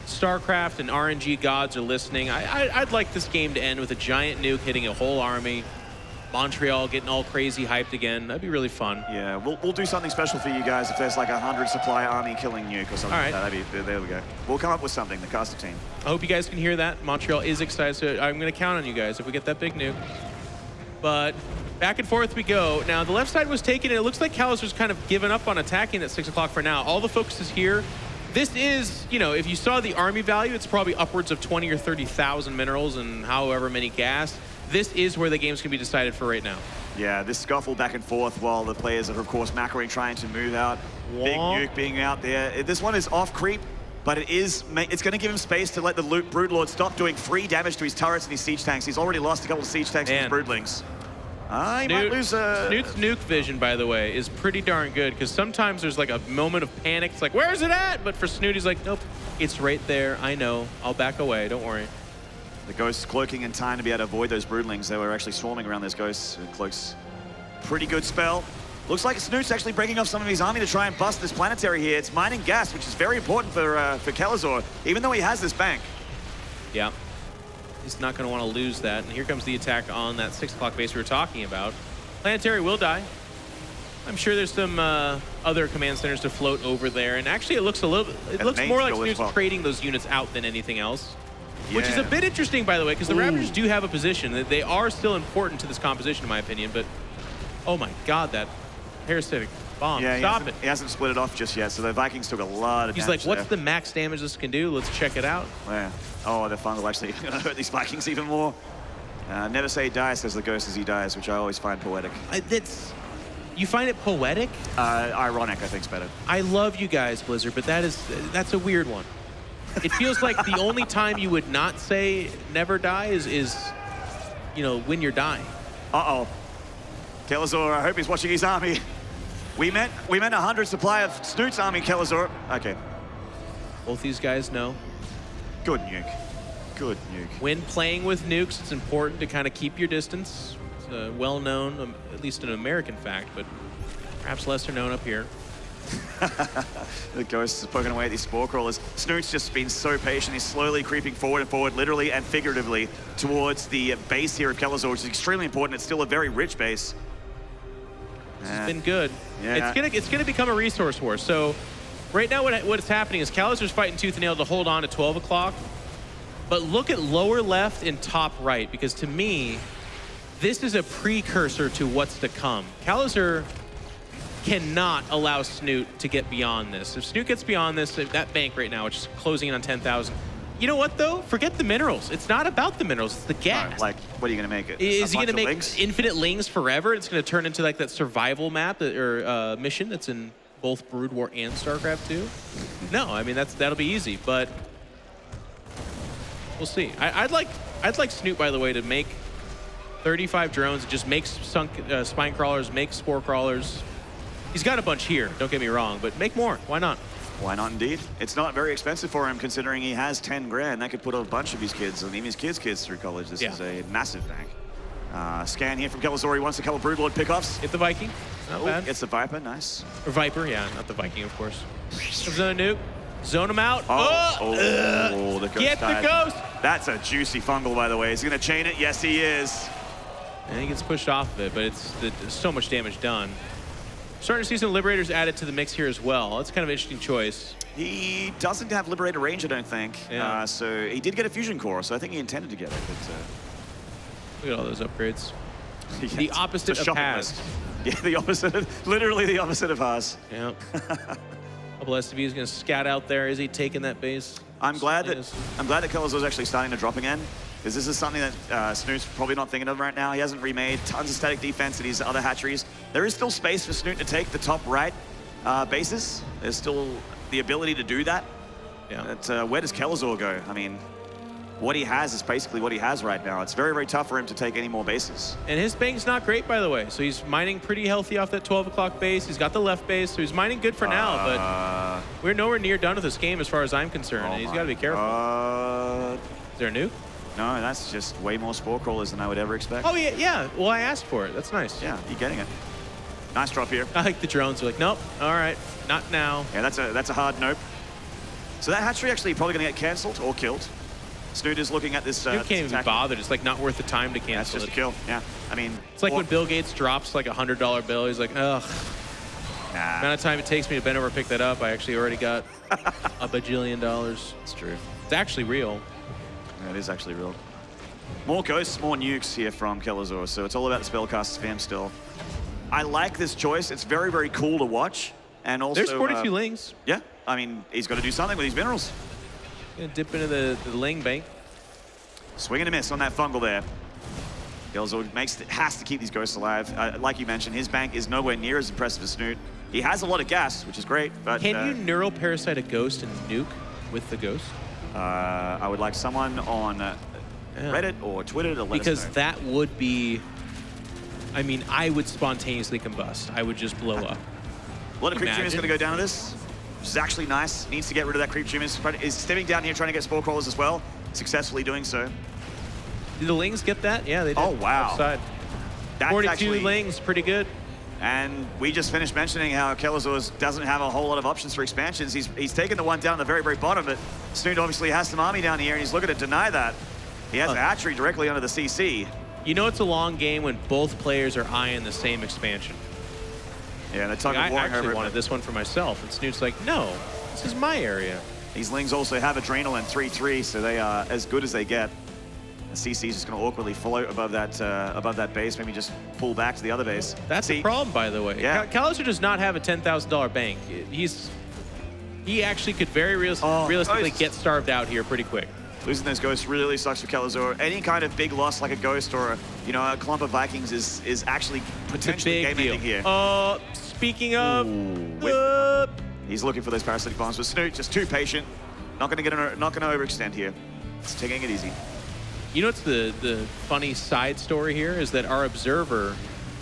StarCraft and RNG gods are listening, I'd like this game to end with a giant nuke hitting a whole army. Montreal getting all crazy hyped again. That'd be really fun. Yeah, we'll do something special for you guys if there's like 100 supply army killing nuke or something like that. There we go. We'll come up with something, the caster team. I hope you guys can hear that. Montreal is excited, so I'm going to count on you guys if we get that big nuke. But back and forth we go. Now, the left side was taken, and it looks like Kelazhur's kind of given up on attacking at 6 o'clock for now. All the focus is here. This is, if you saw the army value, it's probably upwards of 20 or 30,000 minerals and however many gas. This is where the game's going to be decided for right now. Yeah, this scuffle back and forth while the players are, of course, macroing, trying to move out. Big nuke being out there. This one is off creep, but it's going to give him space to let the Broodlord stop doing free damage to his turrets and his siege tanks. He's already lost a couple of siege tanks and his Broodlings. He might lose Snoot's nuke vision, by the way, is pretty darn good, because sometimes there's like a moment of panic. It's like, where's it at? But for Snute, he's like, nope, it's right there. I know. I'll back away. Don't worry. The Ghosts cloaking in time to be able to avoid those Broodlings. They were actually swarming around those Ghosts. Cloaks, pretty good spell. Looks like Snoot's actually breaking off some of his army to try and bust this planetary here. It's mining gas, which is very important for Kelazhur, even though he has this bank. Yeah. He's not going to want to lose that. And here comes the attack on that 6 o'clock base we were talking about. Planetary will die. I'm sure there's some other command centers to float over there. And actually, it looks more like Snoot's trading those units out than anything else. Yeah. Which is a bit interesting, by the way, because the Ravagers do have a position. They are still important to this composition, in my opinion. But, oh my God, that parasitic bomb. Yeah, Stop it. He hasn't split it off just yet, so the Vikings took a lot of damage. He's like, what's the max damage this can do? Let's check it out. Yeah. Oh, the fungal actually going to hurt these Vikings even more. Never say he dies, says the Ghost as he dies, which I always find poetic. You find it poetic? Ironic, I think, is better. I love you guys, Blizzard, but that's a weird one. It feels like the only time you would not say never die is when you're dying. Uh-oh. Kelazhur, I hope he's watching his army. We meant 100 supply of Snoot's army, Kelazhur. Okay. Both these guys know. Good nuke. Good nuke. When playing with nukes, it's important to kind of keep your distance. It's a well-known, at least an American fact, but perhaps lesser known up here. The Ghosts are poking away at these spore crawlers. Snoot's just been so patient. He's slowly creeping forward and forward, literally and figuratively, towards the base here of Kelazhur, which is extremely important. It's still a very rich base. It's been good. Yeah. It's gonna become a resource war. So right now what's happening is Kelazhur's fighting tooth and nail to hold on to 12 o'clock. But look at lower left and top right, because to me, this is a precursor to what's to come. Kelazhur cannot allow Snute to get beyond this. If Snute gets beyond this, that bank right now, which is closing in on 10,000, you know what though? Forget the minerals. It's not about the minerals, it's the gas. Right, like, what are you gonna make it? Is he gonna make infinite lings forever? It's gonna turn into like that survival map or mission that's in both Brood War and StarCraft 2? No, I mean that'll be easy, but we'll see. I'd like Snute, by the way, to make 35 drones, just makes sunk spine crawlers, makes spore crawlers. He's got a bunch here, don't get me wrong, but make more. Why not? Why not indeed? It's not very expensive for him considering he has 10 grand. That could put a bunch of his kids, and even his kids' kids through college. This is a massive bank. Scan here from Kelazhur. He wants a couple of Broodlord pickoffs. Hit the Viking. Not bad. Gets the Viper. Nice. Or Viper, yeah, not the Viking, of course. Comes on a nuke. Zone him out. The ghost Get died. the ghost! That's a juicy fungal, by the way. Is he going to chain it? Yes, he is. And he gets pushed off of it, but it's so much damage done. Starting to see some Liberators added to the mix here as well. That's kind of an interesting choice. He doesn't have Liberator range, I don't think. Yeah. So he did get a Fusion Core, so I think he intended to get it. But, Look at all those upgrades. yeah, The opposite it's a of shopping Paz. list. Yeah, the opposite. Literally the opposite of Haas. Yeah. Couple SCVs going to scat out there. Is he taking that base? I'm glad that Yes. Kelazhur is actually starting to drop again, because this is something that Snoot's probably not thinking of right now. He hasn't remade tons of static defense at his other hatcheries. There is still space for Snute to take the top right bases. There's still the ability to do that. Yeah. But where does Kelazhur go? I mean, what he has is basically what he has right now. It's very, very tough for him to take any more bases. And his bank's not great, by the way. So he's mining pretty healthy off that 12 o'clock base. He's got the left base, so he's mining good for now. But we're nowhere near done with this game as far as I'm concerned. And he's got to be careful. Is there a nuke? No, that's just way more spore crawlers than I would ever expect. Oh, yeah. Well, I asked for it. That's nice. Yeah, you're getting it. Nice drop here. I like the drones. They're like, nope, all right, not now. Yeah, that's a hard nope. So that hatchery actually probably going to get cancelled or killed. Snoot is looking at this. You can't even be bothered. It's like not worth the time to That's cancel just it. a kill. Yeah, I mean, It's like when Bill Gates drops like $100 bill. He's like, ugh. Nah, Amount of time it takes me to bend over and pick that up, I actually already got a bajillion dollars. it's true. It's actually real. Yeah, it is actually real. More ghosts, more nukes here from Kelazhur, so it's all about the spellcast spam still. I like this choice. It's very, very cool to watch. And also, There's 42 lings. Yeah, I mean, he's got to do something with these minerals. Gonna dip into the ling bank. Swing and a miss on that fungal there. Kelazhur has to keep these ghosts alive. Like you mentioned, his bank is nowhere near as impressive as Snute. He has a lot of gas, which is great, but... Can you neural parasite a ghost and nuke with the ghost? I would like someone on Reddit or Twitter to let us know. Because that would be... I mean, I would spontaneously combust. I would just blow up. A lot of creep tumors Imagine. going to go down to this, which is actually nice. Needs to get rid of that creep tumors. Is stepping down here trying to get spore crawlers as well. Successfully doing so. Did the lings get that? Yeah, they did. Oh, wow. Offside. That's 42 actually, lings, pretty good. And we just finished mentioning how Kelazhur doesn't have a whole lot of options for expansions. He's taken the one down at the very, very bottom, but Snute obviously has some army down here, and he's looking to deny that. He has a hatchery directly under the CC. You know it's a long game when both players are eyeing the same expansion. Yeah, they're talking I warring actually over it. wanted this one for myself, and Snoot's like, no, this is my area. These lings also have adrenal and 3-3, so they are as good as they get. The CC is just going to awkwardly float above that base, maybe just pull back to the other base. That's the problem, by the way. Yeah. Kelazhur does not have a $10,000 bank. He actually could very realistically get starved out here pretty quick. Losing those ghosts really sucks for Kelazhur. Any kind of big loss like a ghost or a clump of Vikings is actually potentially game-ending here. Speaking of, He's looking for those parasitic bombs, but Snute just too patient. Not going to overextend here. It's taking it easy. you know what's the funny side story here is that our observer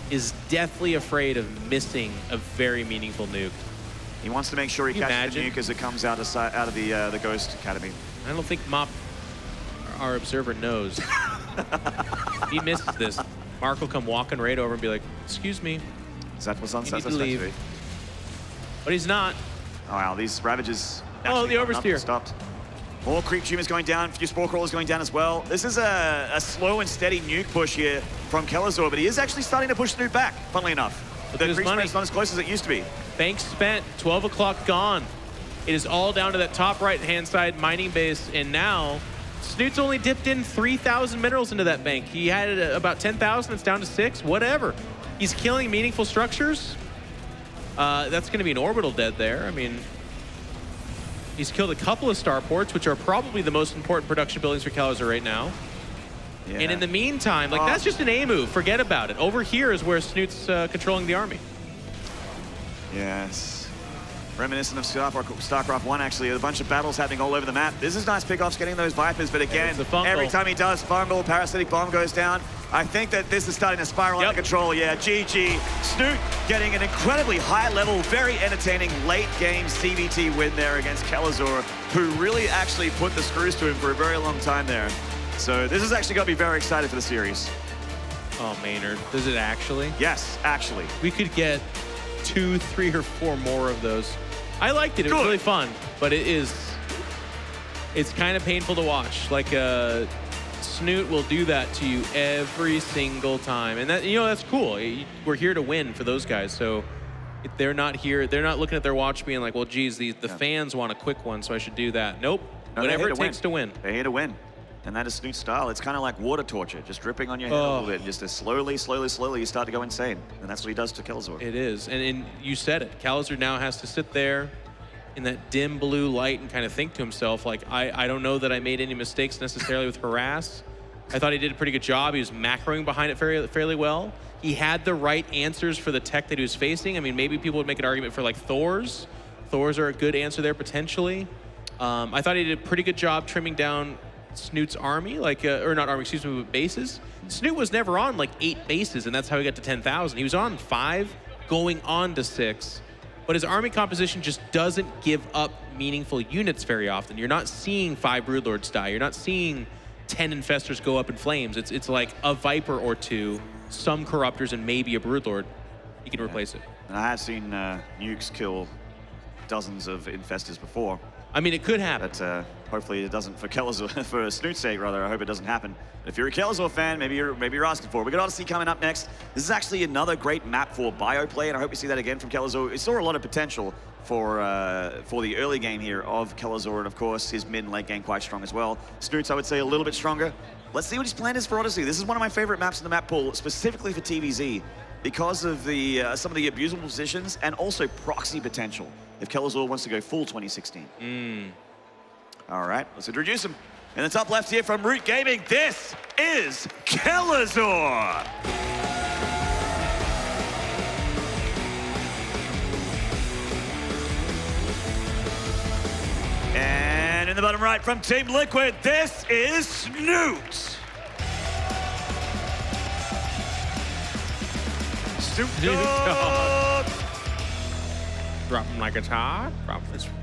is deathly afraid of missing a very meaningful nuke. He wants to make sure he catches the nuke as it comes out of the Ghost Academy. I don't think our observer knows. He misses this. Mark will come walking right over and be like, "Excuse me." Is that what's on You set? need to leave. But he's not. Oh wow, these Ravages. Oh, the oversteer. Stopped. More creep tumors going down, a few spore crawlers going down as well. This is a slow and steady nuke push here from Kelazhur, but he is actually starting to push Snute back, funnily enough. But The there's creep money. is not as close as it used to be. Bank spent, 12 o'clock gone. It is all down to that top right-hand side mining base, and now Snoot's only dipped in 3,000 minerals into that bank. He had about 10,000, it's down to 6, whatever. He's killing meaningful structures. That's gonna be an orbital dead there. I mean, he's killed a couple of starports, which are probably the most important production buildings for Kelazhur right now. Yeah. And in the meantime, like that's just an A move, forget about it. Over here is where Snoot's controlling the army. Yes. Reminiscent of StarCraft 1, actually. A bunch of battles happening all over the map. This is nice pickoffs getting those Vipers, but again, it's a fungal. every time he does, fungal, parasitic bomb goes down. I think that this is starting to spiral out of control. Yeah, GG. Snute getting an incredibly high-level, very entertaining late-game ZvT win there against Kelazhur, who really actually put the screws to him for a very long time there. So this is actually going to be very exciting for the series. Oh, Maynard, does it actually? Yes, actually. We could get 2, 3, or 4 more of those. I liked it. It was really fun, but it's kind of painful to watch. Like, Snute will do that to you every single time. And that, you know, that's cool. We're here to win for those guys. So if they're not here, they're not looking at their watch being like, well, geez, the fans want a quick one, so I should do that. Nope. No, whatever it takes to win. They're here to win. And that is Snute's style. It's kind of like water torture, just dripping on your head a little bit. Just slowly, you start to go insane. And that's what he does to Kelazhur. It is. And you said it. Kelazhur now has to sit there in that dim blue light and kind of think to himself, like, I don't know that I made any mistakes necessarily with Harass. I thought he did a pretty good job. He was macroing behind it fairly well. He had the right answers for the tech that he was facing. I mean, maybe people would make an argument for like Thors. Thors are a good answer there potentially. I thought he did a pretty good job trimming down Snute's army, like, or not army, excuse me, but bases. Snute was never on like 8 bases, and that's how he got to 10,000. He was on 5, going on to 6. But his army composition just doesn't give up meaningful units very often. You're not seeing 5 Broodlords die. You're not seeing 10 Infestors go up in flames. It's like a Viper or 2, some Corruptors, and maybe a Broodlord. He can replace it. And I have seen nukes kill dozens of Infestors before. I mean, it could happen. But hopefully it doesn't for Kelazhur, for Snute's sake, rather. I hope it doesn't happen. But if you're a Kelazhur fan, maybe you're asking for it. We got Odyssey coming up next. This is actually another great map for Bioplay, and I hope we see that again from Kelazhur. We saw a lot of potential for the early game here of Kelazhur, and of course his mid and late game quite strong as well. Snute's, I would say, a little bit stronger. Let's see what his plan is for Odyssey. This is one of my favorite maps in the map pool, specifically for TVZ, because of the some of the abusable positions and also proxy potential. If Kelazhur wants to go full 2016. All right, let's introduce him. In the top left here from Root Gaming, this is Kelazhur. And in the bottom right from Team Liquid, this is Snute. Snute. Drop him like a top.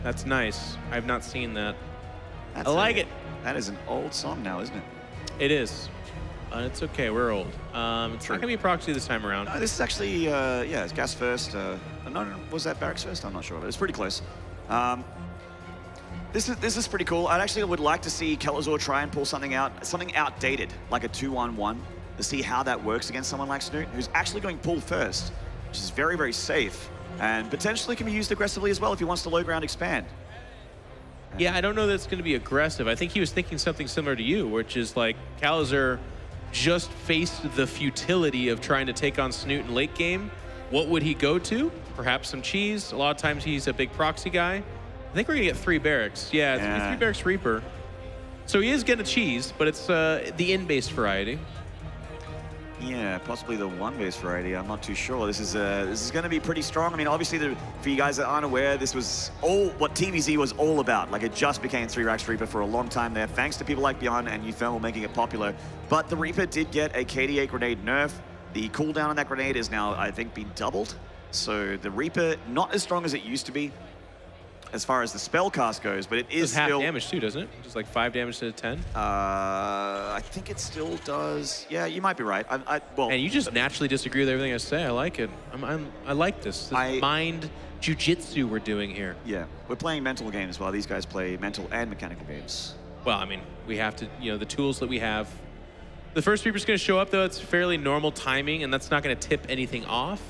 That's nice. I've not seen that. I like it. That is an old song now, isn't it? It is. It's okay. We're old. It's not going to be proxy this time around. No, this is actually, yeah, it's gas first. No, was that barracks first? I'm not sure, but it's pretty close. This is pretty cool. I actually would like to see Kelazhur try and pull something outdated, like a 2-on-1, to see how that works against someone like Snute, who's actually going pull first, which is very, very safe, and potentially can be used aggressively as well if he wants to low ground expand. Yeah, I don't know that it's going to be aggressive. I think he was thinking something similar to you, which is like Kelazhur just faced the futility of trying to take on Snute in late game. What would he go to? Perhaps some cheese. A lot of times he's a big proxy guy. I think we're going to get 3 barracks. Yeah, it's going to be 3 barracks Reaper. So he is getting a cheese, but it's the in-base variety. Yeah, possibly the 1-base variety. I'm not too sure. This is going to be pretty strong. I mean, obviously, for you guys that aren't aware, this was all what TVZ was all about. Like, it just became 3 racks Reaper for a long time there, thanks to people like Beyond and Ufel making it popular. But the Reaper did get a KD8 grenade nerf. The cooldown on that grenade is now, I think, been doubled. So the Reaper, not as strong as it used to be as far as the spell cast goes, but it is half still damage too, doesn't it? Just like 5 damage to 10. I think it still does. Yeah, you might be right. Well, and you just naturally disagree with everything I say. I like it. I like this. Mind jujitsu we're doing here. Yeah, we're playing mental games while these guys play mental and mechanical games. Well, I mean, we have to, the tools that we have. The first Reaper's going to show up though. It's fairly normal timing, and that's not going to tip anything off.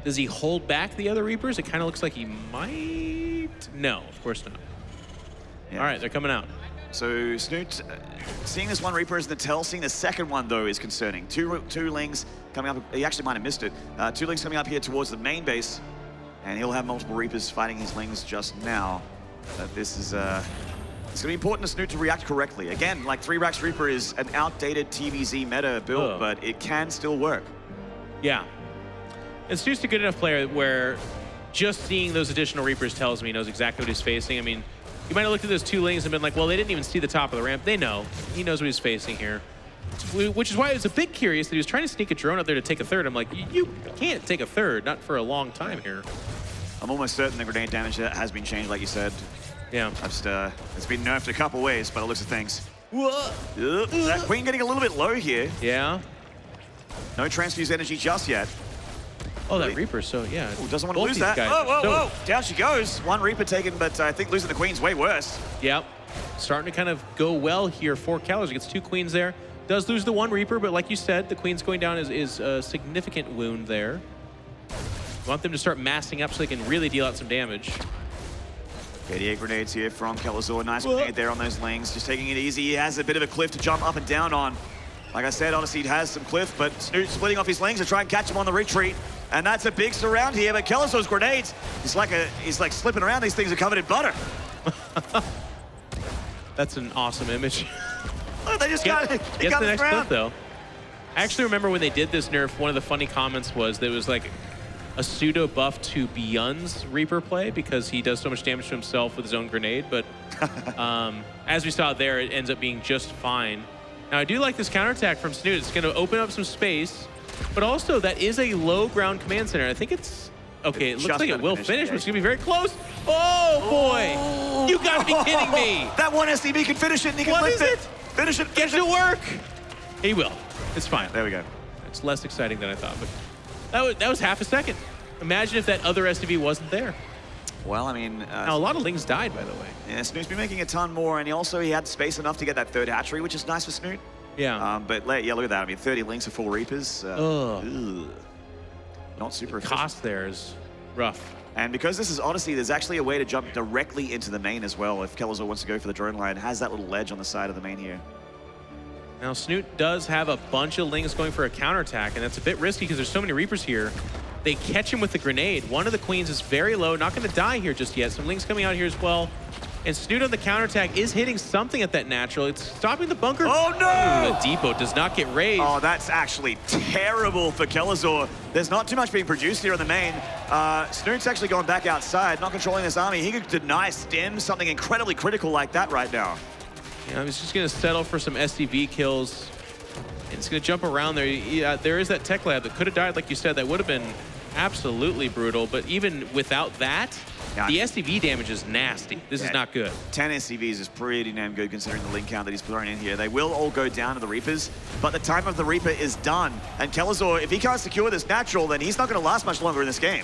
Does he hold back the other Reapers? It kind of looks like he might. No, of course not. Yeah. All right, they're coming out. So Snute, seeing this one Reaper is the tell. Seeing the second one, though, is concerning. Two Lings coming up. He actually might have missed it. 2 Lings coming up here towards the main base. And he'll have multiple Reapers fighting his Lings just now. But this is... it's going to be important to Snute to react correctly. Again, like 3 racks Reaper is an outdated TVZ meta build, but it can still work. Yeah. And Snute's a good enough player where just seeing those additional Reapers tells me he knows exactly what he's facing. I mean, you might have looked at those 2 Lings and been like, well, they didn't even see the top of the ramp. They know. He knows what he's facing here. which is why I was a bit curious that he was trying to sneak a drone up there to take a third. I'm like, you can't take a third, not for a long time here. I'm almost certain the grenade damage has been changed, like you said. Yeah. It's been nerfed a couple ways by the looks of things. That Queen getting a little bit low here. Yeah. No transfuse energy just yet. Oh, that Reaper, so yeah. Ooh, doesn't want to Both lose these that. guys Oh, whoa, are whoa. Down she goes. One Reaper taken, but I think losing the Queen's way worse. Yep. Starting to kind of go well here for Kelazhur. Gets 2 Queens there. Does lose the 1 Reaper, but like you said, the Queen's going down is a significant wound there. You want them to start massing up so they can really deal out some damage. 88 grenades here from Kelazhur. Nice grenade there on those lings. Just taking it easy. He has a bit of a cliff to jump up and down on. Like I said, Odyssey has some cliff, but Snute splitting off his lings to try and catch him on the retreat. And that's a big surround here, but Kelazhur's grenades, he's like slipping around. These things are covered in butter. That's an awesome image. Oh, they just got the next clip, though. I actually remember when they did this nerf, one of the funny comments was that it was like a pseudo buff to Beyond's Reaper play because he does so much damage to himself with his own grenade, but as we saw there, it ends up being just fine. Now, I do like this counterattack from Snute. It's going to open up some space, but also that is a low ground command center. I think it's, okay, it looks like it will finish, but it's going to be very close. Oh, boy. You got to be kidding me. That one SDB can finish it, and he can lift it. Finish it. Get to work. He will. It's fine. There we go. It's less exciting than I thought, but that was half a second. Imagine if that other SDV wasn't there. Well, I mean... now, a lot of lings died, by the way. Yeah, Snoot's been making a ton more, and he had space enough to get that 3rd hatchery, which is nice for Snute. Yeah. But yeah, look at that. I mean, 30 lings for 4 Reapers. Not super efficient. Cost there is rough. And because this is Odyssey, there's actually a way to jump directly into the main as well. If Kelazhur wants to go for the drone line, has that little ledge on the side of the main here. Now, Snute does have a bunch of lings going for a counterattack, and that's a bit risky because there's so many Reapers here. They catch him with the grenade. One of the Queens is very low, not going to die here just yet. Some lings coming out here as well. And Snute on the counterattack is hitting something at that natural. It's stopping the bunker. Oh, no! Ooh, the depot does not get raised. Oh, that's actually terrible for Kelazhur. There's not too much being produced here on the main. Snoot's actually gone back outside, not controlling this army. He could deny Stim something incredibly critical like that right now. Yeah, I was just going to settle for some SDV kills. And it's going to jump around there. Yeah, there is that tech lab that could have died, like you said. That would have been absolutely brutal. But even without that, yeah, the SDV damage is nasty. This is not good. 10 SCVs is pretty damn good considering the link count that he's thrown in here. They will all go down to the Reapers, but the time of the Reaper is done. And Kelazhur, if he can't secure this natural, then he's not going to last much longer in this game.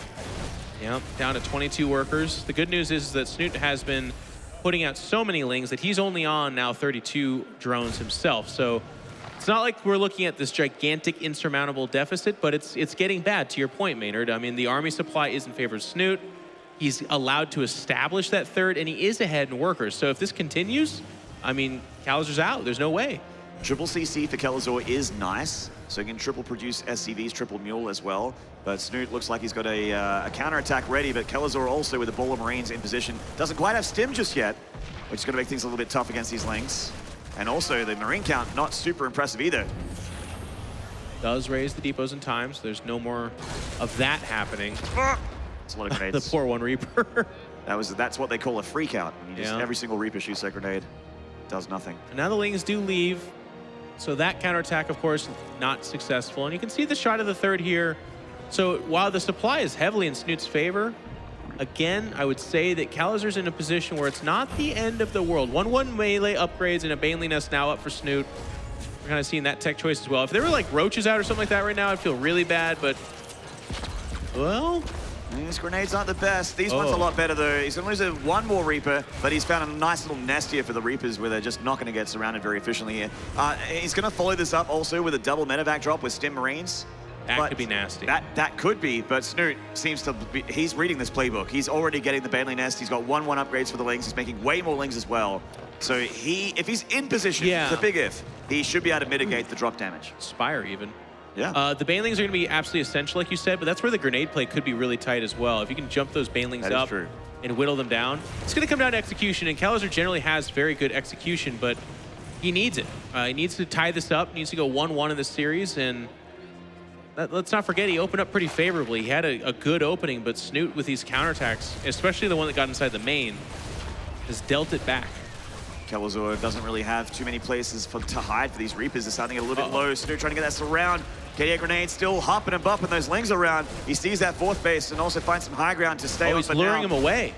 Yep, down to 22 workers. The good news is that Snute has been putting out so many lings that he's only on now 32 drones himself. So it's not like we're looking at this gigantic insurmountable deficit, but it's getting bad, to your point, Maynard. I mean, the army supply is in favor of Snute. He's allowed to establish that 3rd, and he is ahead in workers. So if this continues, I mean, Kelazhur's out. There's no way. Triple CC for Kelazhur is nice, so he can triple produce SCVs, triple mule as well. But Snute looks like he's got a counterattack ready, but Kelazhur also with the Ball of Marines in position. Doesn't quite have Stim just yet, which is going to make things a little bit tough against these lings. And also the Marine count, not super impressive either. Does raise the depots in time, so there's no more of that happening. It's a lot of grenades. The poor one Reaper. That's what they call a freak out. I mean, every single Reaper shoots that grenade. Does nothing. And now the lings do leave. So that counterattack, of course, not successful. And you can see the shot of the 3rd here. So while the supply is heavily in Snute's favor, again, I would say that Kelazhur's in a position where it's not the end of the world. 1-1 melee upgrades and a Baneley Nest now up for Snute. We're kind of seeing that tech choice as well. If there were like roaches out or something like that right now, I'd feel really bad, but, well... These grenades aren't the best. These ones are a lot better, though. He's going to lose one more Reaper, but he's found a nice little nest here for the Reapers where they're just not going to get surrounded very efficiently here. He's going to follow this up also with a double medevac drop with Stim Marines. That could be nasty. That could be, but Snute seems to be, he's reading this playbook. He's already getting the Baneley Nest. He's got 1-1 upgrades for the lings. He's making way more lings as well. So if he's in position, it's a big if, he should be able to mitigate the drop damage. Spire even. Yeah. The Banelings are going to be absolutely essential, like you said, but that's where the grenade play could be really tight as well. If you can jump those Banelings up and whittle them down, it's going to come down to execution, and Kelazhur generally has very good execution, but he needs it. He needs to tie this up, needs to go 1-1 in this series, and let's not forget, he opened up pretty favorably. He had a good opening, but Snute with these counterattacks, especially the one that got inside the main, has dealt it back. Kelazhur doesn't really have too many places to hide for these Reapers. They're starting to get a little bit low. Snute trying to get that surround. KDA Grenade still hopping and bumping those Lings around. He sees that fourth base and also finds some high ground to stay on. He's luring him away.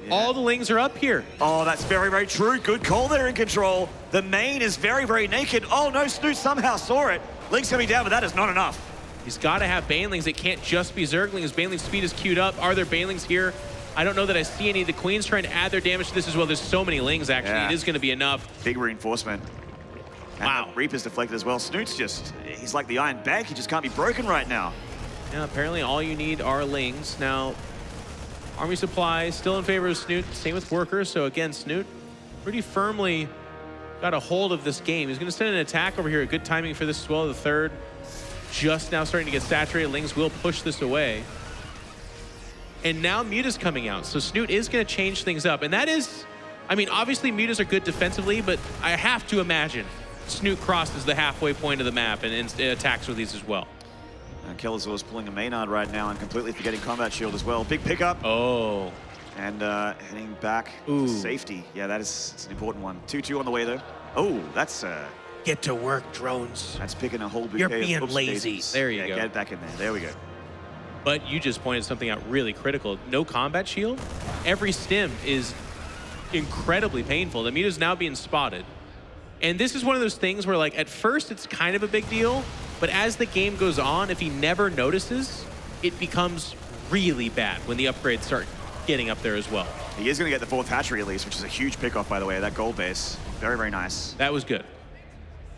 Yeah. All the Lings are up here. Oh, that's very, very true. Good call there in control. The main is very, very naked. Oh no, Snute somehow saw it. Link's coming down, but that is not enough. He's got to have Banelings. It can't just be Zerglings. Baneling's speed is queued up. Are there Banelings here? I don't know that I see any. The Queen's trying to add their damage to this as well. There's so many Lings, actually. Yeah. It is going to be enough. Big reinforcement. And wow. Reaper's deflected as well. Snute's just, he's like the Iron Bank. He just can't be broken right now. Yeah, apparently all you need are Lings. Now, Army Supply still in favor of Snute. Same with Workers. So again, Snute pretty firmly got a hold of this game. He's going to send an attack over here. Good timing for this as well. The third just now starting to get saturated. Lings will push this away. And now Muta's coming out. So Snute is going to change things up. And that is, I mean, obviously Mutas are good defensively, but I have to imagine Snute crosses the halfway point of the map and attacks with these as well. Kelazhur is pulling a Maynard right now and completely forgetting Combat Shield as well. Big pickup. Oh. And heading back to safety. Yeah, it's an important one. 2-2 on the way though. Oh, that's... Get to work, drones. That's picking a whole bouquet. You're being of lazy. Daisies. There you go. Get it back in there. There we go. But you just pointed something out really critical. No combat shield. Every stim is incredibly painful. The Muta's now being spotted. And this is one of those things where, like, at first it's kind of a big deal, but as the game goes on, if he never notices, it becomes really bad when the upgrades start getting up there as well. He is going to get the fourth hatchery at least, which is a huge pickoff, by the way, that gold base. Very, very nice. That was good.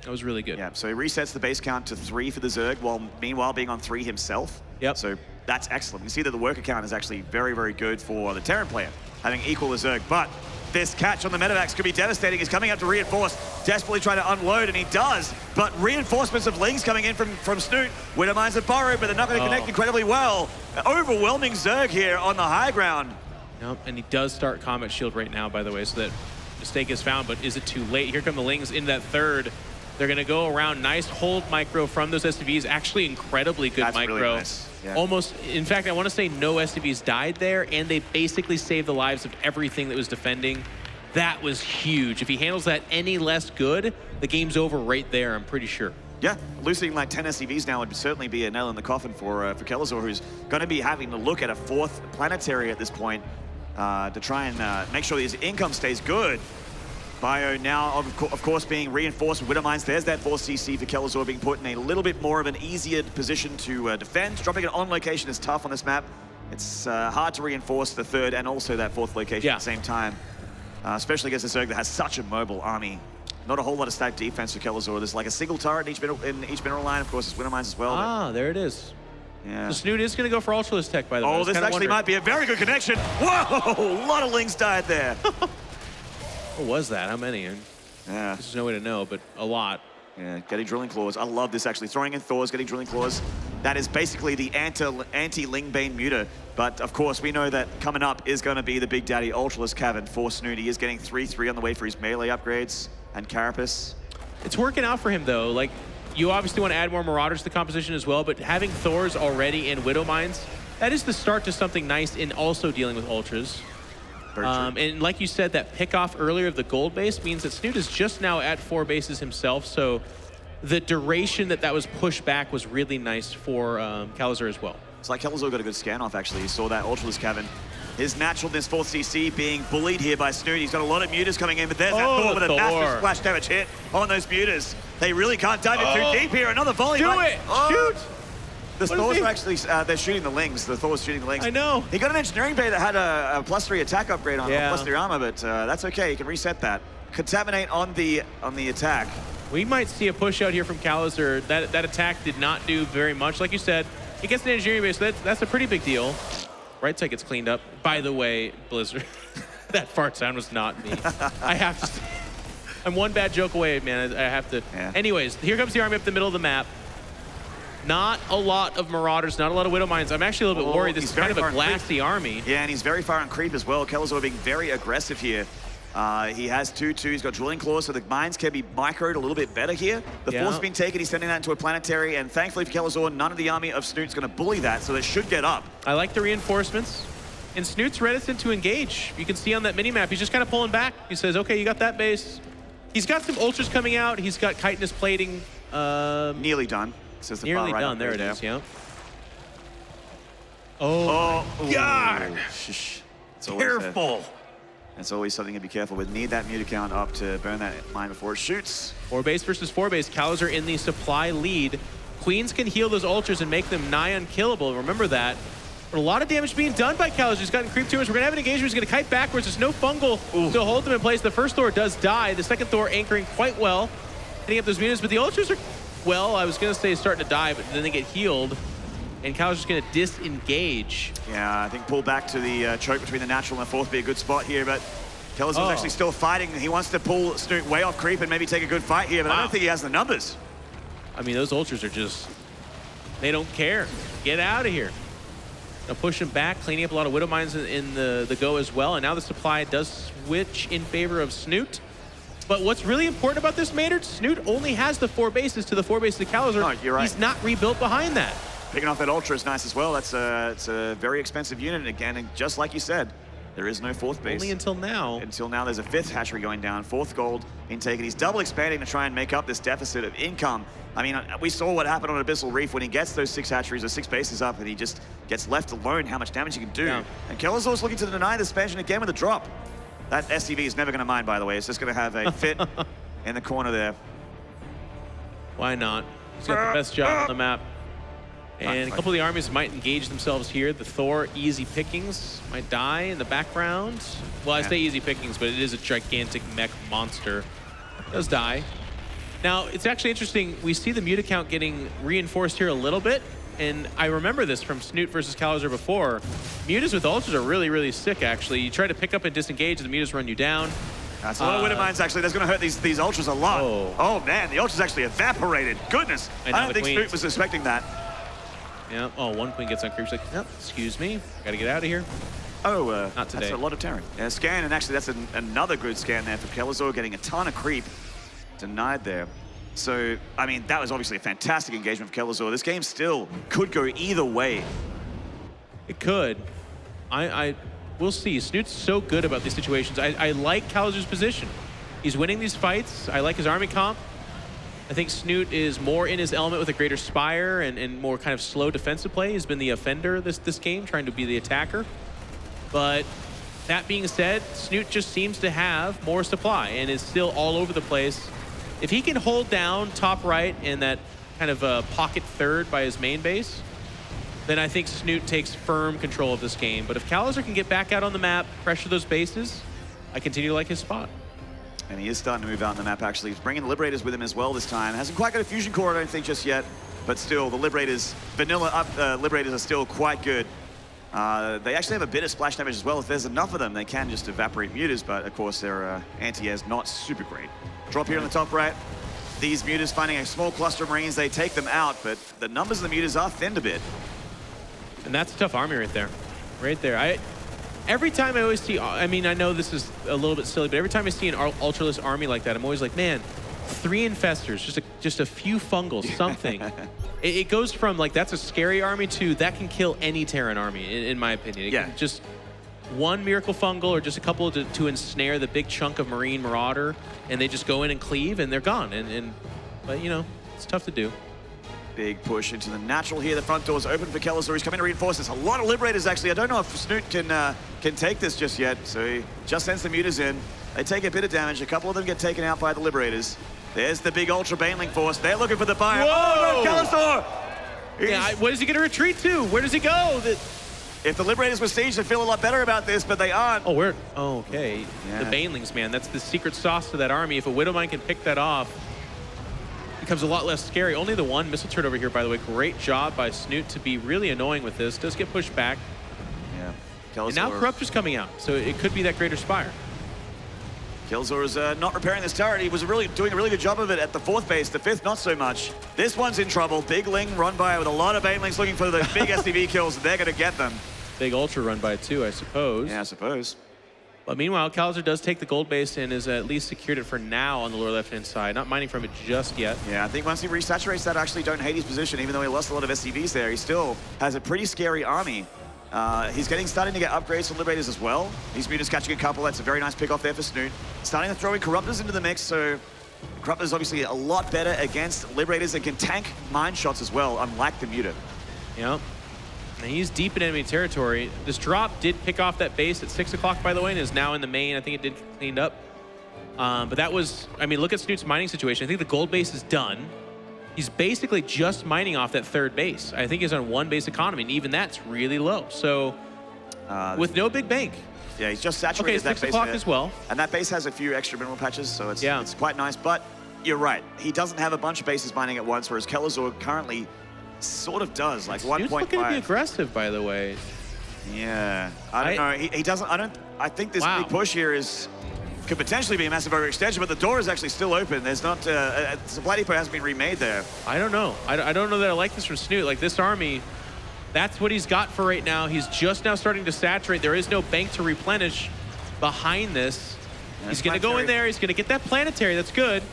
That was really good. Yeah, so he resets the base count to 3 for the Zerg, while meanwhile being on 3 himself. Yep. So that's excellent. You see that the worker count is actually very, very good for the Terran player, having equal the Zerg. But this catch on the Medivacs could be devastating. He's coming up to reinforce, desperately trying to unload, and he does. But reinforcements of Lings coming in from Snute. Widowmines are borrowed, but they're not going to connect incredibly well. Overwhelming Zerg here on the high ground. Nope, and he does start Combat Shield right now, by the way, so that mistake is found, but is it too late? Here come the Lings in that third. They're going to go around. Nice hold micro from those SCVs. Actually, incredibly good micro. Really nice. Yeah. Almost, in fact, I want to say no SCVs died there, and they basically saved the lives of everything that was defending. That was huge. If he handles that any less good, the game's over right there, I'm pretty sure. Yeah, losing like 10 SCVs now would certainly be a nail in the coffin for Kelazhur, who's going to be having to look at a 4th planetary at this point to try and make sure his income stays good. Bio now, of course, being reinforced with Widowmines. There's that 4 CC for Kelazhur being put in a little bit more of an easier position to defend. Dropping it on location is tough on this map. It's hard to reinforce the 3rd and also that 4th location at the same time, especially against a Zerg that has such a mobile army. Not a whole lot of stacked defense for Kelazhur. There's like a single turret in each middle line. Of course, there's Widowmines as well. Ah, there it is. Yeah. So Snute is going to go for Ultralist Tech, by the way. Oh, this actually might be a very good connection. Whoa, a lot of Lings died there. What was that? How many? Yeah. There's no way to know, but a lot. Yeah, getting Drilling Claws. I love this, actually. Throwing in Thors, getting Drilling Claws. That is basically the anti-Lingbane Muta. But, of course, we know that coming up is going to be the Big Daddy Ultralist Cavern for Snute. He is getting 3-3 on the way for his melee upgrades and Carapace. It's working out for him, though. Like, you obviously want to add more Marauders to the composition as well, but having Thors already in Widowmines, that is the start to something nice in also dealing with Ultras. And like you said, that pick-off earlier of the gold base means that Snute is just now at 4 bases himself, so the duration that was pushed back was really nice for Kelazhur as well. It's like Kelazhur got a good scan off, actually. He saw that Ultralist Cavern. His naturalness 4th CC being bullied here by Snute. He's got a lot of Mutas coming in, but there's that Thor with a massive splash damage hit on those Mutas. They really can't dive in too deep here. Another volley. Do it! Shoot! The Thors are actually, they're shooting the Lings. The Thor's shooting the Lings. I know. He got an engineering bay that had a +3 attack upgrade on +3 armor, but that's okay. He can reset that. Contaminate on the attack. We might see a push out here from Kelazhur. That attack did not do very much. Like you said, he gets an engineering base, so that's a pretty big deal. Right side gets cleaned up. By the way, Blizzard, that fart sound was not me. I have to. I'm one bad joke away, man. I have to. Yeah. Anyways, here comes the army up the middle of the map. Not a lot of Marauders, not a lot of Widowmines. I'm actually a little bit worried. This is kind of a glassy army. Yeah, and he's very far on creep as well. Kelazhur being very aggressive here. He has 2-2. He's got Drilling Claws, so the mines can be microed a little bit better here. The force has been taken. He's sending that into a planetary, and thankfully for Kelazhur, none of the army of Snute's going to bully that, so they should get up. I like the reinforcements. And Snute's reticent to engage. You can see on that mini-map, he's just kind of pulling back. He says, okay, you got that base. He's got some ultras coming out. He's got chitinous plating. Nearly done. Says the Nearly far right done. There it there. is, yeah. Oh, God. Careful. That's always something to be careful with. Need that mute account up to burn that mine before it shoots. 4 base versus 4 base. Kelazhur in the supply lead. Queens can heal those ultras and make them nigh unkillable. Remember that. But a lot of damage being done by Kelazhur. He's gotten creep too much. We're going to have an engagement. He's going to kite backwards. There's no fungal to hold them in place. The first Thor does die. The second Thor anchoring quite well, hitting up those mutas. But the ultras are, well, I was going to say starting to die, but then they get healed. And Kelazhur's going to disengage. Yeah, I think pull back to the choke between the natural and the fourth would be a good spot here, but Kelazhur's actually still fighting. He wants to pull Snute way off creep and maybe take a good fight here, but I don't think he has the numbers. I mean, those ultras are just, they don't care. Get out of here. Now push him back, cleaning up a lot of Widow Mines in the go as well. And now the supply does switch in favor of Snute. But what's really important about this, Maynard, Snute only has the 4 bases to the 4 bases of Kelazhur. Oh, you're right. He's not rebuilt behind that. Picking off that Ultra is nice as well. It's a very expensive unit. And again, and just like you said, there is no 4th base. Only until now. Until now, there's a 5th hatchery going down, 4th gold intake, and he's double expanding to try and make up this deficit of income. I mean, we saw what happened on Abyssal Reef when he gets those 6 hatcheries or 6 bases up and he just gets left alone how much damage he can do. Yeah. And Kelazhur's looking to deny the expansion again with a drop. That SCV is never going to mine, by the way. It's just going to have a fit in the corner there. Why not? He's got the best job on the map. And a couple of the armies might engage themselves here. The Thor easy pickings might die in the background. Well, I say easy pickings, but it is a gigantic mech monster. It does die. Now, it's actually interesting. We see the mute account getting reinforced here a little bit. And I remember this from Snute versus Kelazhur before. Mutas with ultras are really, really sick, actually. You try to pick up and disengage, and the mutas run you down. That's a lot of Widow Mines, actually. That's going to hurt these ultras a lot. Oh, man, the ultras actually evaporated. Goodness. I don't think Snute was expecting that. Yeah. Oh, one queen gets on creep. She's like, yep, excuse me. Got to get out of here. Oh, not today. That's a lot of Terran. Yeah, scan, and actually that's another good scan there for Kelazhur, getting a ton of creep denied there. So, I mean, that was obviously a fantastic engagement for Kelazhur. This game still could go either way. It could. We'll see. Snoot's so good about these situations. I like Kelazhur's position. He's winning these fights. I like his army comp. I think Snute is more in his element with a greater spire and more kind of slow defensive play. He's been the offender this game, trying to be the attacker. But that being said, Snute just seems to have more supply and is still all over the place. If he can hold down top right and that kind of pocket third by his main base, then I think Snute takes firm control of this game. But if Kelazhur can get back out on the map, pressure those bases, I continue to like his spot. And he is starting to move out on the map, actually. He's bringing the Liberators with him as well this time. Hasn't quite got a Fusion Core, I don't think, just yet. But still, the Liberators, vanilla Liberators are still quite good. They actually have a bit of splash damage as well. If there's enough of them, they can just evaporate mutas, but of course their anti-air's not super great. Drop here on the top right. These mutas finding a small cluster of Marines, they take them out, but the numbers of the mutas are thinned a bit. And that's a tough army right there. Right there. Every time I always see, I mean, I know this is a little bit silly, but every time I see an ultraless army like that, I'm always like, man, 3 infestors, just a few fungals, something. It goes from like, that's a scary army to that can kill any Terran army, in my opinion. It can just one miracle fungal or just a couple to ensnare the big chunk of Marine Marauder, and they just go in and cleave and they're gone. But you know, it's tough to do. Big push into the natural here. The front door's open for Kelazhur. He's coming to reinforce this. A lot of Liberators, actually. I don't know if Snute can take this just yet, so he just sends the mutas in. They take a bit of damage. A couple of them get taken out by the Liberators. There's the big Ultra Baneling force. They're looking for the buyer. Whoa! Oh, no, Kelazhur! Yeah, what is he going to retreat to? Where does he go? If the Liberators were sieged, I'd feel a lot better about this, but they aren't. Oh, okay. Yeah. The Banelings, man. That's the secret sauce to that army. If a Widowmine can pick that off, it becomes a lot less scary. Only the one missile turret over here, by the way. Great job by Snute to be really annoying with this. Does get pushed back. Yeah. Kelazhur. And now Corruptor's coming out, so it could be that greater spire. Kelazhur is not repairing this turret. He was doing a really good job of it at the 4th base. The 5th, not so much. This one's in trouble. Big Ling run by with a lot of Banelings looking for the big SCV kills. They're going to get them. Big Ultra run by too, I suppose. Yeah, I suppose. But meanwhile, Kelazhur does take the gold base and is at least secured it for now on the lower left-hand side. Not mining from it just yet. Yeah, I think once he resaturates that, I actually don't hate his position. Even though he lost a lot of SCVs there, he still has a pretty scary army. He's starting to get upgrades from Liberators as well. He's Muta's catching a couple. That's a very nice pick off there for Snute. Starting to throw in Corruptors into the mix, so Corruptors obviously a lot better against Liberators and can tank mine shots as well, unlike the Muta. Yep. And he's deep in enemy territory. This drop did pick off that base at 6 o'clock, by the way, and is now in the main. I think it did cleaned up. But that was, I mean, look at Snute's mining situation. I think the gold base is done. He's basically just mining off that third base. I think he's on 1 base economy, and even that's really low. So, with no big bank. Yeah, he's just saturated okay, that 6 base o'clock there. as well. And that base has a few extra mineral patches, so it's quite nice. But you're right, he doesn't have a bunch of bases mining at once, whereas Kelazhur currently sort of does, like 1.5. He's looking to be aggressive, by the way. Yeah, I don't know. He doesn't. I think this big push here could potentially be a massive overextension, but the door is actually still open. There's not supply depot hasn't been remade there. I don't know. I don't know that I like this from Snute. Like this army, that's what he's got for right now. He's just now starting to saturate. There is no bank to replenish behind this. He's going to go in there. He's going to get that planetary. That's good.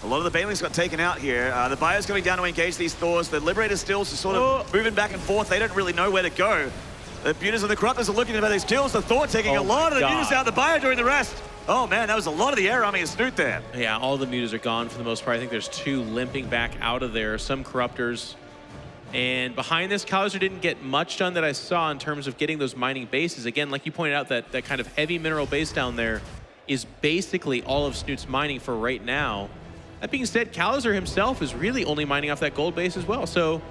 A lot of the Banelings got taken out here. The Bio's coming down to engage these Thors. The Liberators still just sort of moving back and forth. They don't really know where to go. The Mutas and the Corruptors are looking at these kills. The Thor taking a lot of the Mutas out. The Bio doing the rest. Oh man, that was a lot of the air army of Snute there. Yeah, all the Mutas are gone for the most part. I think there's 2 limping back out of there. Some Corruptors. And behind this, Kelazhur didn't get much done that I saw in terms of getting those mining bases. Again, like you pointed out, that kind of heavy mineral base down there is basically all of Snute's mining for right now. That being said, Kelazhur himself is really only mining off that gold base as well. So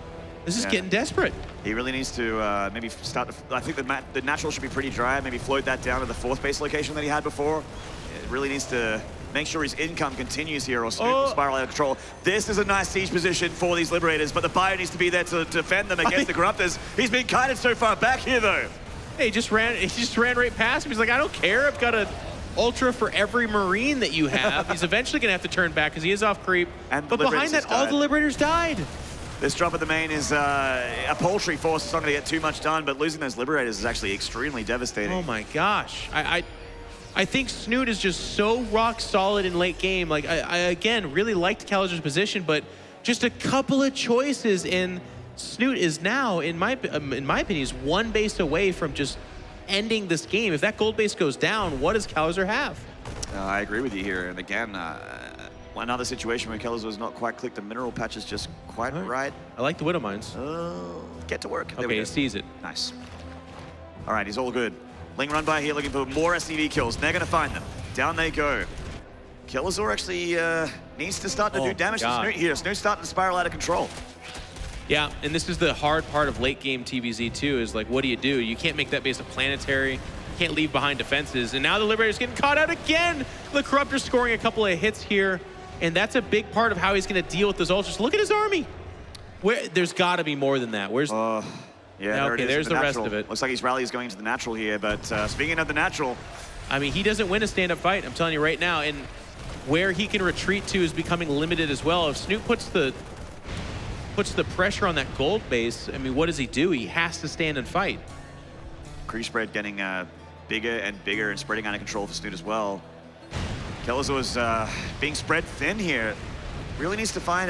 this is getting desperate. He really needs to maybe start to, I think the natural should be pretty dry. Maybe float that down to the 4th base location that he had before. It really needs to make sure his income continues here or Snute spiral out of control. This is a nice siege position for these Liberators, but the Bio needs to be there to defend them against the Corruptors. He's been kited so far back here though. Hey, he just ran right past him. He's like, I don't care. I've got a Ultra for every Marine that you have. He's eventually going to have to turn back because he is off creep. And but behind that, all the Liberators died. This drop at the main is a paltry force. It's not going to get too much done, but losing those Liberators is actually extremely devastating. Oh my gosh. I think Snute is just so rock solid in late game. Like, I again, really liked Kelazhur's position, but just a couple of choices, and Snute is now, in my opinion, is 1 base away from just ending this game. If that gold base goes down, what does Kelazhur have? I agree with you here. And again, another situation where Kelazhur has not quite clicked the mineral patches just quite right. I like the Widow Mines. Get to work. Okay, he sees it. Nice. All right, he's all good. Ling run by here looking for more SCV kills. They're going to find them. Down they go. Kelazhur actually needs to start to do damage to Snute here. Snute's starting to spiral out of control. Yeah, and this is the hard part of late game TVZ too, is like, what do? You can't make that base a planetary, you can't leave behind defenses, and now the Liberator's getting caught out again. The Corruptor's scoring a couple of hits here, and that's a big part of how he's gonna deal with those ultras. Look at his army. There's gotta be more than that. Where's... yeah, there it is. There's the rest of it. Looks like his rally is going to the natural here, but speaking of the natural... I mean, he doesn't win a stand-up fight, I'm telling you right now, and where he can retreat to is becoming limited as well. If Snute puts the pressure on that gold base, I mean, what does he do? He has to stand and fight. Creep spread getting bigger and bigger and spreading out of control for Snute as well. Kelazhur's being spread thin here. Really needs to find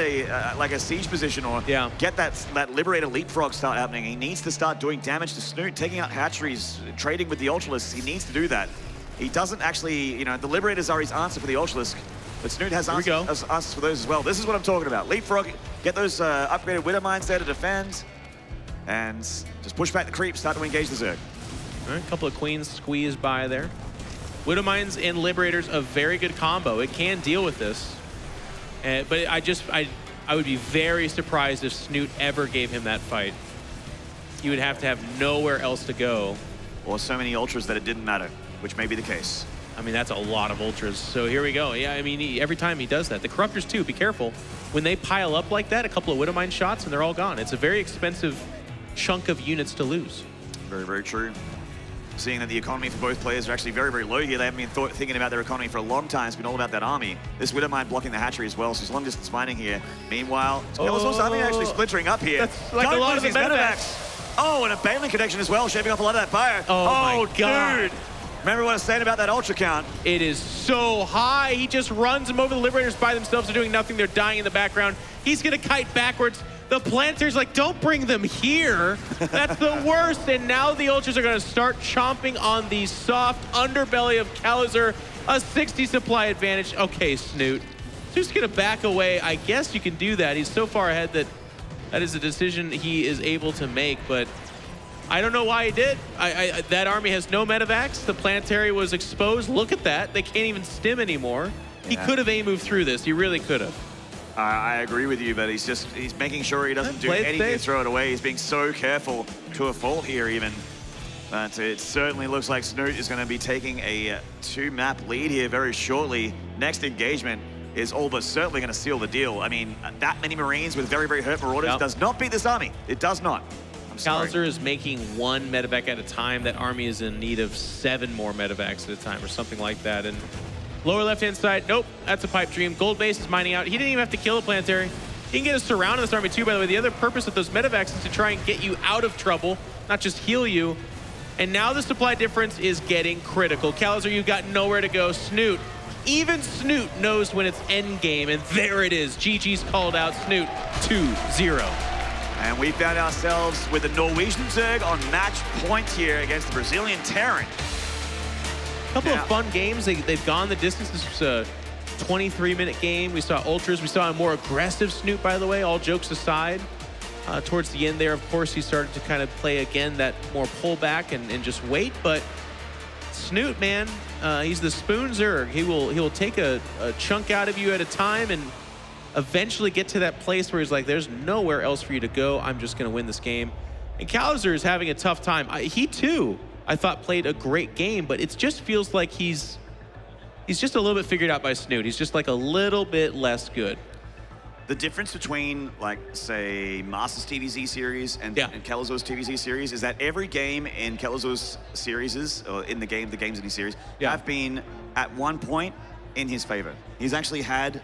like a siege position or get that Liberator leapfrog start happening. He needs to start doing damage to Snute, taking out hatcheries, trading with the Ultralisks. He needs to do that. He doesn't actually, the Liberators are his answer for the Ultralisk. But Snute has answers for those as well. This is what I'm talking about. Leapfrog, get those upgraded Widow Mines there to defend, and just push back the creep, start to engage the Zerg. All right, a couple of Queens squeezed by there. Widow Mines and Liberators, a very good combo. It can deal with this. But I would be very surprised if Snute ever gave him that fight. He would have to have nowhere else to go. Or so many Ultras that it didn't matter, which may be the case. I mean, that's a lot of Ultras. So here we go. Yeah, I mean, every time he does that. The Corruptors, too, be careful. When they pile up like that, a couple of Widow Mine shots, and they're all gone. It's a very expensive chunk of units to lose. Very, very true. Seeing that the economy for both players are actually very, very low here. They haven't been thinking about their economy for a long time. It's been all about that army. This Widow Mine blocking the hatchery as well, so he's long distance mining here. Meanwhile, Kelazhur's army actually splintering up here. That's like a lot of the medevacs. Oh, and a Baneling connection as well, shaving off a lot of that fire. Oh my God. Dude. Remember what I was saying about that Ultra count? It is so high. He just runs them over. The Liberators by themselves are doing nothing. They're dying in the background. He's going to kite backwards. The Planter's like, don't bring them here. That's the worst. And now the Ultras are going to start chomping on the soft underbelly of Kelazhur. A 60 supply advantage. Okay, Snute. Just going to back away. I guess you can do that. He's so far ahead that that is a decision he is able to make, but I don't know why he did. That army has no medevacs. The planetary was exposed. Look at that. They can't even stim anymore. Yeah. He could have A-moved through this. He really could have. I agree with you, but he's making sure he doesn't do anything to throw it away. He's being so careful to a fault here even. But it certainly looks like Snute is going to be taking a 2-map lead here very shortly. Next engagement is almost certainly going to seal the deal. I mean, that many Marines with very, very hurt Marauders does not beat this army. It does not. Kelazhur is making 1 medevac at a time. That army is in need of 7 more medevacs at a time or something like that. And lower left-hand side, nope, that's a pipe dream. Gold base is mining out. He didn't even have to kill the planetary. He can get a surround on this army too, by the way. The other purpose of those medevacs is to try and get you out of trouble, not just heal you. And now the supply difference is getting critical. Kelazhur, you've got nowhere to go. Snute, even Snute knows when it's end game, and there it is. GG's called out. Snute 2-0. And we found ourselves with the Norwegian Zerg on match point here against the Brazilian Terran. Couple of fun games. They've gone the distance. This was a 23-minute game. We saw Ultras. We saw a more aggressive Snute, by the way, all jokes aside. Towards the end there, of course, he started to kind of play again that more pullback and just wait. But Snute, man, he's the spoon Zerg. He will take a chunk out of you at a time and eventually get to that place where he's like, there's nowhere else for you to go. I'm just going to win this game. And Kelazhur is having a tough time. He, too, I thought played a great game, but it just feels like he's just a little bit figured out by Snute. He's just like a little bit less good. The difference between, like, say, Masters TVZ series and Kelazhur's TVZ series is that every game in Kelazhur's series, or in the games in his series, have been at one point in his favor. He's actually had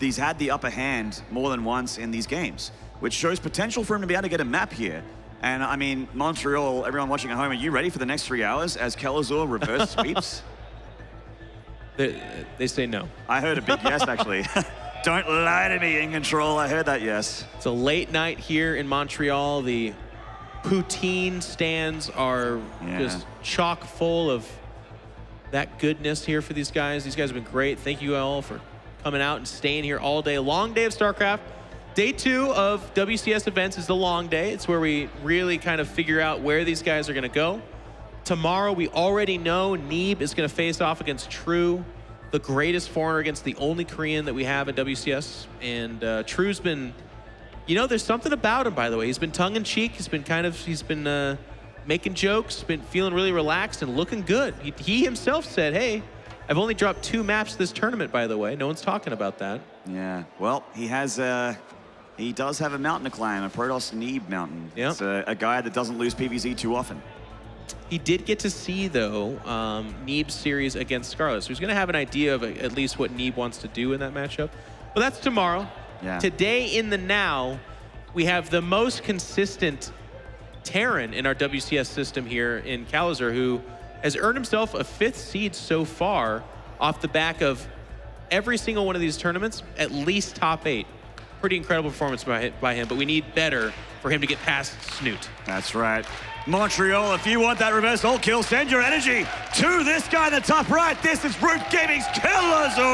he's had the upper hand more than once in these games, which shows potential for him to be able to get a map here. And I mean, Montreal, everyone watching at home, are you ready for the next 3 hours as Kelazhur reverse sweeps? They say no. I heard a big yes, actually. Don't lie to me, in control. I heard that yes. It's a late night here in Montreal. The poutine stands are just chock full of that goodness here for these guys. These guys have been great. Thank you all for coming out and staying here all day. Long day of StarCraft. Day 2 of WCS events is the long day. It's where we really kind of figure out where these guys are going to go. Tomorrow, we already know Neeb is going to face off against True, the greatest foreigner against the only Korean that we have at WCS. And True's been, you know, there's something about him, by the way. He's been tongue-in-cheek. He's been making jokes, been feeling really relaxed and looking good. He himself said, hey, I've only dropped 2 maps this tournament, by the way. No one's talking about that. Yeah, well, he does have a mountain to climb, a Protoss Neeb mountain. Yep. It's a guy that doesn't lose PvZ too often. He did get to see, though, Neeb's series against Scarlet. So he's going to have an idea of at least what Neeb wants to do in that matchup. But that's tomorrow. Yeah. Today in the now, we have the most consistent Terran in our WCS system here in Kelazhur, who has earned himself a 5th seed so far off the back of every single one of these tournaments, at least top 8. Pretty incredible performance by him, but we need better for him to get past Snute. That's right. Montreal, if you want that reverse ult kill, send your energy to this guy in the top right. This is Root Gaming's Kelazhur.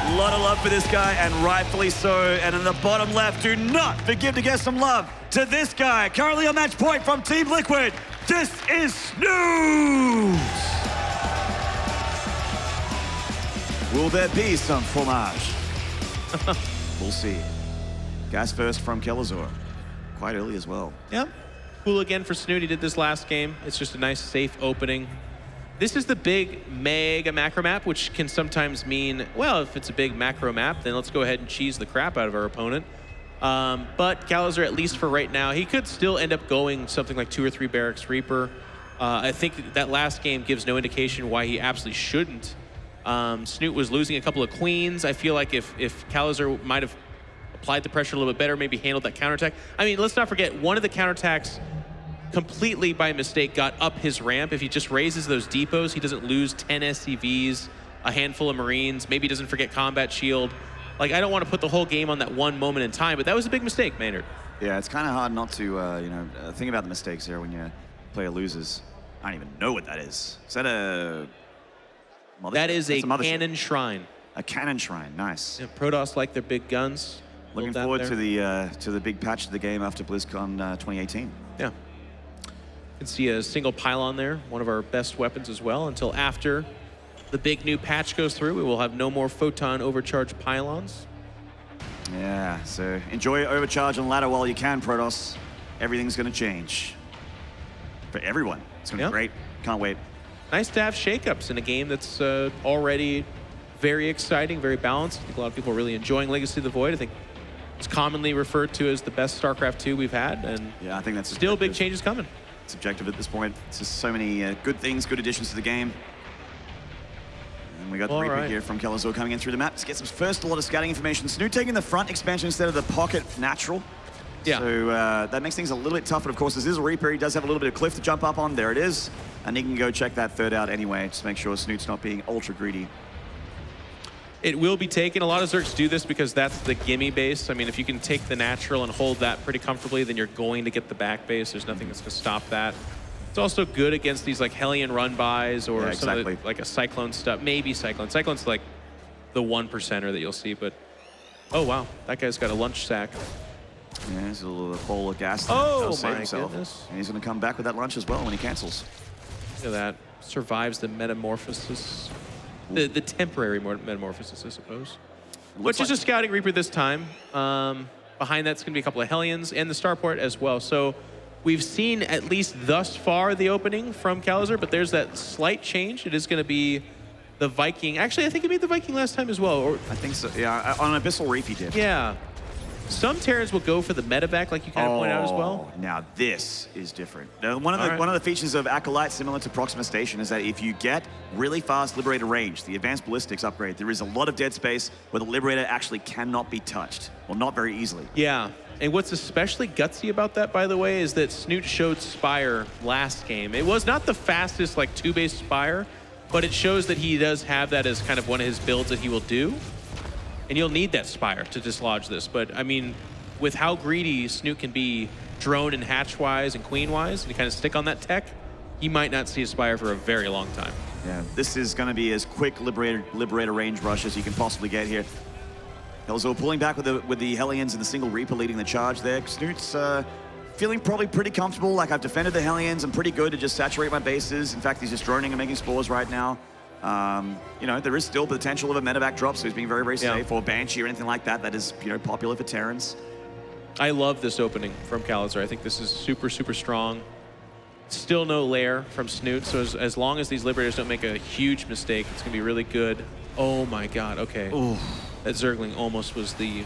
A lot of love for this guy, and rightfully so. And in the bottom left, do not forget to get some love to this guy, currently on match point from Team Liquid. This is Snute. Will there be some fromage? We'll see. Gas first from Kelazhur. Quite early as well. Yeah. Cool again for Snute. He did this last game. It's just a nice, safe opening. This is the big mega macro map, which can sometimes mean, well, if it's a big macro map, then let's go ahead and cheese the crap out of our opponent. But Kelazhur, at least for right now, he could still end up going something like 2 or 3 Barracks Reaper. I think that last game gives no indication why he absolutely shouldn't. Snute was losing a couple of queens. I feel like if Kelazhur might have applied the pressure a little bit better, maybe handled that counterattack. I mean, let's not forget, one of the counterattacks completely by mistake got up his ramp. If he just raises those depots, he doesn't lose 10 SCVs a handful of Marines. Maybe doesn't forget combat shield. Like, I don't want to put the whole game on that one moment in time, but that was a big mistake, Maynard. Yeah, it's kind of hard not to, think about the mistakes here when your player loses. I don't even know what that is. Is that a... That is a cannon shrine. A cannon shrine, nice. Yeah, Protoss like their big guns. Looking forward to the big patch of the game after BlizzCon 2018. Yeah. You can see a single pylon there, one of our best weapons as well, until after the big new patch goes through. We will have no more photon overcharge pylons. Yeah, so enjoy overcharge on ladder while you can, Protoss. Everything's going to change. For everyone. It's going to be great. Can't wait. Nice to have shakeups in a game that's already very exciting, very balanced. I think a lot of people are really enjoying Legacy of the Void. I think it's commonly referred to as the best StarCraft 2 we've had, and yeah, I think that's still big changes coming. Subjective at this point. It's just so many good things, good additions to the game. And we got the Reaper here from Kelazhur coming in through the map to get some first a lot of scouting information. Snute taking the front expansion instead of the pocket natural. Yeah. So that makes things a little bit tougher. Of course, this is a Reaper. He does have a little bit of cliff to jump up on. There it is. And he can go check that third out anyway, just make sure Snute's not being ultra greedy. It will be taken. A lot of Zergs do this because that's the gimme base. I mean, if you can take the natural and hold that pretty comfortably, then you're going to get the back base. There's nothing that's going to stop that. It's also good against these like Hellion run-bys or some of the, like a Cyclone stuff. Maybe Cyclone. Cyclone's like the 1%er that you'll see, but oh wow, that guy's got a lunch sack. Yeah, there's a little bowl of gas. Oh my goodness. And he's going to come back with that lunch as well when he cancels. Look at that. Survives the metamorphosis. The temporary metamorphosis, I suppose. Which is a Scouting Reaper this time. Behind that's going to be a couple of Hellions and the Starport as well. So we've seen at least thus far the opening from Kelazhur, but there's that slight change. It is going to be the Viking. Actually, I think it made the Viking last time as well. Or, I think so. Yeah, on Abyssal Reef he did. Yeah. Some Terrans will go for the medevac, like you kind of point out as well. Now this is different. Now, one of the features of Acolyte, similar to Proxima Station, is that if you get really fast Liberator range, the Advanced Ballistics upgrade, there is a lot of dead space where the Liberator actually cannot be touched, well, not very easily. Yeah, and what's especially gutsy about that, by the way, is that Snute showed Spire last game. It was not the fastest, like, 2-base Spire, but it shows that he does have that as kind of one of his builds that he will do. And you'll need that Spire to dislodge this. But, I mean, with how greedy Snute can be drone and hatch-wise and queen-wise, and you kind of stick on that tech, he might not see a Spire for a very long time. Yeah, this is going to be as quick Liberator range rush as you can possibly get here. Kelazhur pulling back with the Hellions and the single Reaper leading the charge there. Snute's feeling probably pretty comfortable. Like, I've defended the Hellions. I'm pretty good to just saturate my bases. In fact, he's just droning and making spores right now. You know, there is still potential of a medevac drop, so he's being very, very safe, or Banshee or anything like that. That is, you know, popular for Terrans. I love this opening from Kelazhur. I think this is super, super strong. Still no lair from Snute, so as long as these Liberators don't make a huge mistake, it's going to be really good. Oh my god, okay. Ooh. That Zergling almost was the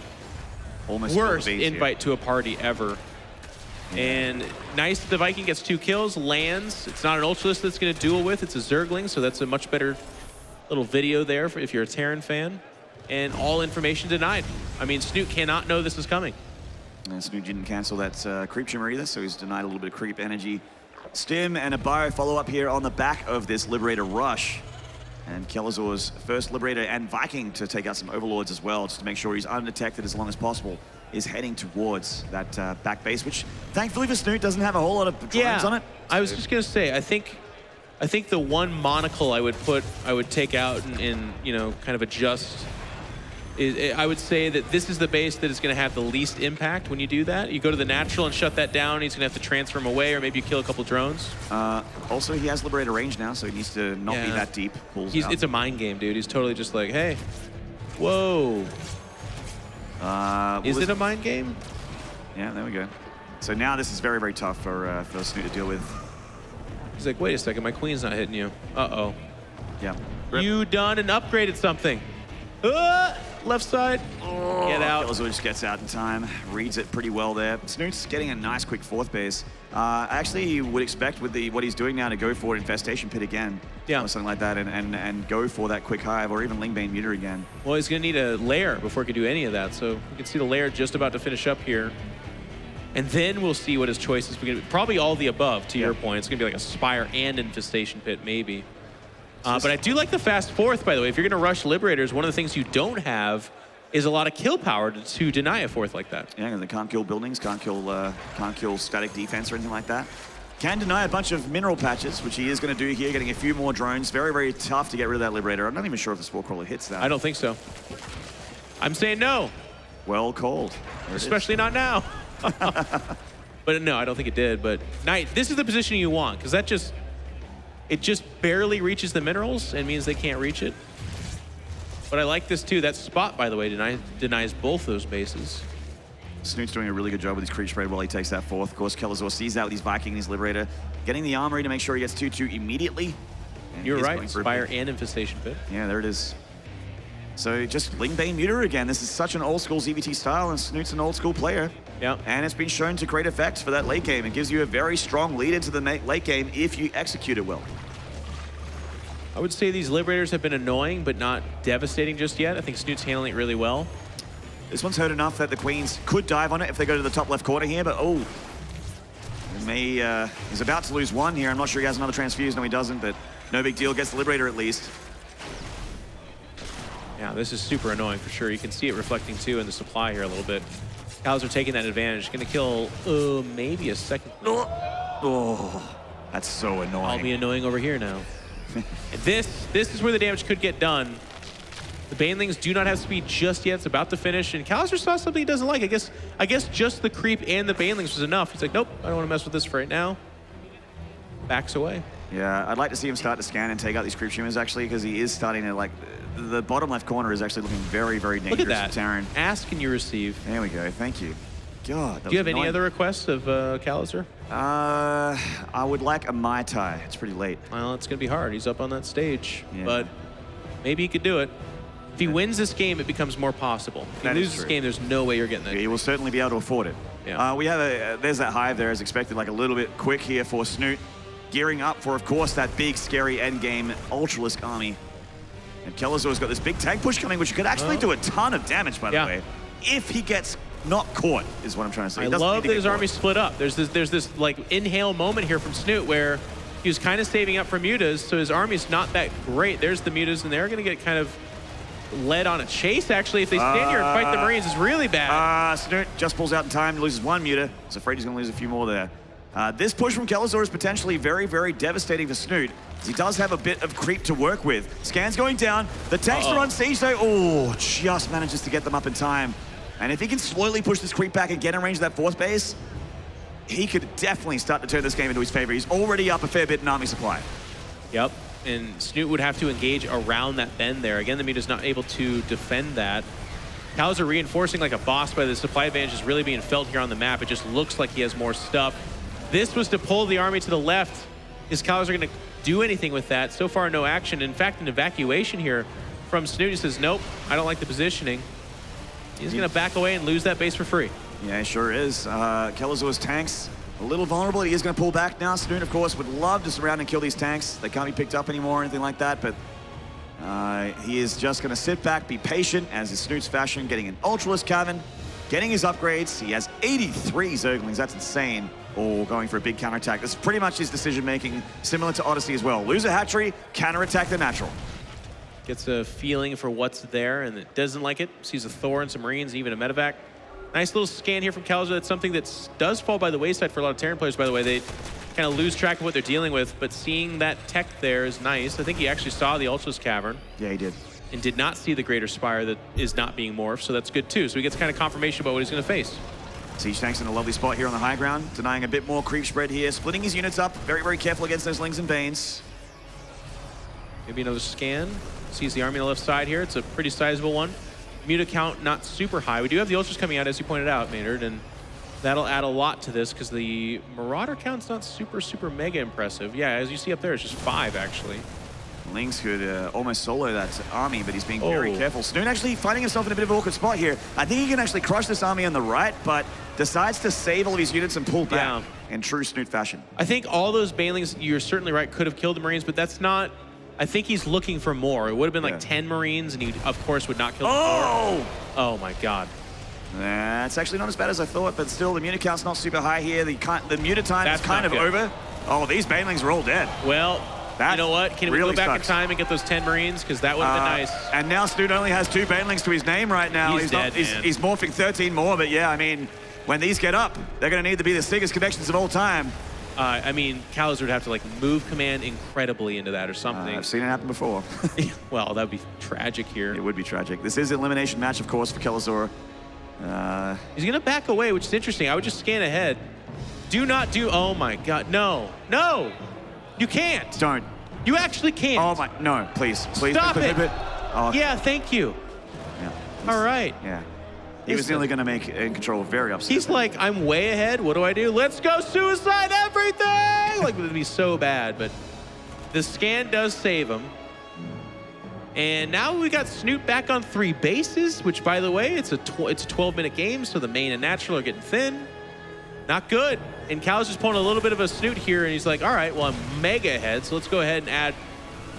worst invite to a party ever. Yeah. And nice that the Viking gets 2 kills, lands. It's not an Ultralisk that's going to duel with, it's a Zergling, so that's a much better little video there for if you're a Terran fan. And all information denied. I mean, Snute cannot know this is coming. And Snute didn't cancel that creep shimmer either, so he's denied a little bit of creep energy. Stim and a bio follow up here on the back of this Liberator rush. And Kelazhur's first Liberator and Viking to take out some Overlords as well, just to make sure he's undetected as long as possible, is heading towards that back base, which thankfully for Snute doesn't have a whole lot of drones on it. I was just gonna say, I think the one monocle I would take out and you know, kind of adjust. I would say that this is the base that is going to have the least impact when you do that. You go to the natural and shut that down, he's going to have to transfer him away, or maybe you kill a couple drones. Also, he has Liberator range now, so he needs to not be that deep. It's a mind game, dude. He's totally just like, hey, whoa. Is it a mind game? Yeah, there we go. So now this is very, very tough for Snute to deal with. He's like, wait a second, my queen's not hitting you. Uh-oh. Yeah. You done and upgraded something. Left side. Get out. Kelazhur just gets out in time. Reads it pretty well there. Snute's getting a nice quick 4th base. I actually would expect with what he's doing now to go for Infestation Pit again. Yeah. Or something like that and go for that quick hive or even Lingbane Muter again. Well, he's going to need a lair before he can do any of that. So you can see the lair just about to finish up here. And then we'll see what his choice is. Probably all the above, to your point. It's going to be like a Spire and Infestation Pit, maybe. But I do like the fast fourth, by the way. If you're going to rush Liberators, one of the things you don't have is a lot of kill power to deny a fourth like that. Yeah, because they can't kill buildings, can't kill static defense or anything like that. Can deny a bunch of mineral patches, which he is going to do here, getting a few more drones. Very, very tough to get rid of that Liberator. I'm not even sure if the Spore Crawler hits that. I don't think so. I'm saying no. Well called. Especially not now. But no, I don't think it did. But Knight, this is the position you want, because it just barely reaches the minerals and means they can't reach it. But I like this too. That spot, by the way, denies both those bases. Snoot's doing a really good job with his creep spread while he takes that fourth. Of course, Kelazhur sees that with his Viking and his Liberator, getting the armory to make sure he gets 2-2 immediately. And you're right, Spire and Infestation Pit. Yeah, there it is. So just Lingbane Muter again. This is such an old school ZvT style, and Snoot's an old school player. Yeah. And it's been shown to great effect for that late game. It gives you a very strong lead into the late game if you execute it well. I would say these Liberators have been annoying, but not devastating just yet. I think Snoot's handling it really well. This one's hurt enough that the Queens could dive on it if they go to the top left corner here, but oh. He's about to lose one here. I'm not sure he has another transfuse. No, he doesn't, but no big deal. Gets the Liberator at least. Yeah, this is super annoying for sure. You can see it reflecting too in the supply here a little bit. Kelazhur taking that advantage. Going to kill maybe a second. Oh, that's so annoying. I'll be annoying over here now. This is where the damage could get done. The Banelings do not have speed just yet. It's about to finish, and Kelazhur saw something he doesn't like. I guess just the creep and the Banelings was enough. He's like, nope, I don't want to mess with this for right now. Backs away. Yeah, I'd like to see him start to scan and take out these creep shimmers actually, because he is starting to the bottom left corner is actually looking very, very dangerous. Look at that. For Terran. Ask and you receive. There we go. Thank you. God. Do you have any other requests of Kelazhur? I would like a Mai Tai. It's pretty late. Well, it's going to be hard. He's up on that stage, yeah. But maybe he could do it. If he wins this game, it becomes more possible. If he loses this game, there's no way you're getting that. He will certainly be able to afford it. Yeah. We have there's that hive there as expected, like a little bit quick here for Snute. Gearing up for, of course, that big, scary endgame Ultralisk army. And Kelazhur's got this big tank push coming, which could actually do a ton of damage, by the way. If he gets not caught, is what I'm trying to say. I love that his army split up. There's this like inhale moment here from Snute where he was kind of saving up for mutas, so his army's not that great. There's the mutas, and they're going to get kind of led on a chase, actually. If they stand here and fight the Marines, it's really bad. Snute just pulls out in time, loses one muta. He's afraid he's going to lose a few more there. This push from Kelazhur is potentially very, very devastating for Snute. He does have a bit of creep to work with. Scans going down. The tanks are on siege, though. Just manages to get them up in time. And if he can slowly push this creep back and get in range of that fourth base, he could definitely start to turn this game into his favor. He's already up a fair bit in army supply. Yep. And Snute would have to engage around that bend there. Again, the muta's not able to defend that. Kelazhur reinforcing like a boss, but the supply advantage is really being felt here on the map. It just looks like he has more stuff. This was to pull the army to the left. Is Kelazhur going to do anything with that? So far, no action. In fact, an evacuation here from Snute. He says, nope, I don't like the positioning. He's going to back away and lose that base for free. Yeah, he sure is. Kelazhur's tanks a little vulnerable. He is going to pull back now. Snute, of course, would love to surround and kill these tanks. They can't be picked up anymore or anything like that, but he is just going to sit back, be patient, as is Snute's fashion, getting an Ultralisk Cavern, getting his upgrades. He has 83 Zerglings. That's insane. Or going for a big counterattack. This is pretty much his decision-making, similar to Odyssey as well. Lose a hatchery, counterattack the natural. Gets a feeling for what's there, and it doesn't like it. Sees a Thor and some Marines, even a medevac. Nice little scan here from Kelazhur. That's something that does fall by the wayside for a lot of Terran players, by the way. They kind of lose track of what they're dealing with, but seeing that tech there is nice. I think he actually saw the Ultralisk Cavern. Yeah, he did. And did not see the Greater Spire that is not being morphed, so that's good too. So he gets kind of confirmation about what he's going to face. Siege Tank's in a lovely spot here on the high ground, denying a bit more creep spread here, splitting his units up, very, very careful against those Lings and Banes. Maybe another scan. Sees the army on the left side here. It's a pretty sizable one. Muta count not super high. We do have the Ultras coming out, as you pointed out, Maynard, and that'll add a lot to this because the Marauder count's not super, super mega impressive. Yeah, as you see up there, it's just 5, actually. Lings could almost solo that army, but he's being very careful. Snute actually finding himself in a bit of an awkward spot here. I think he can actually crush this army on the right, but decides to save all of his units and pull back in true Snute fashion. I think all those Banelings, you're certainly right, could have killed the Marines, but that's not... I think he's looking for more. It would have been like 10 Marines, and he, of course, would not kill the Thor. Oh, my God. That's actually not as bad as I thought, but still, the Muta count's not super high here. The Muta time is kind of over. Oh, these Banelings are all dead. Well, That You know what? Can we really go back sucks. in time and get those 10 Marines? Because that would have been nice. And now Snute only has 2 banelings to his name right now. He's dead, man. He's morphing 13 more, but yeah, I mean, when these get up, they're going to need to be the sickest connections of all time. I mean, Kelazhur would have to like move command incredibly into that or something. I've seen it happen before. Well, that would be tragic here. It would be tragic. This is an elimination match, of course, for Kelazhur. He's going to back away, which is interesting. I would just scan ahead. Do not do... Oh, my God. No. No. You can't. Don't. You actually can't. Oh, my... No, please. Please. Stop please, it. please, please. Oh, Yeah, thank you. yeah. All right. Yeah. He was nearly going to make In Control very upset. He's like, I'm way ahead. What do I do? Let's go suicide everything! Like, it would be so bad, but the scan does save him. And now we got Snute back on 3 bases, which, by the way, it's a 12-minute game, so the main and natural are getting thin. Not good. And Kelazhur's pulling a little bit of a Snute here, and he's like, all right, well, I'm mega ahead, so let's go ahead and add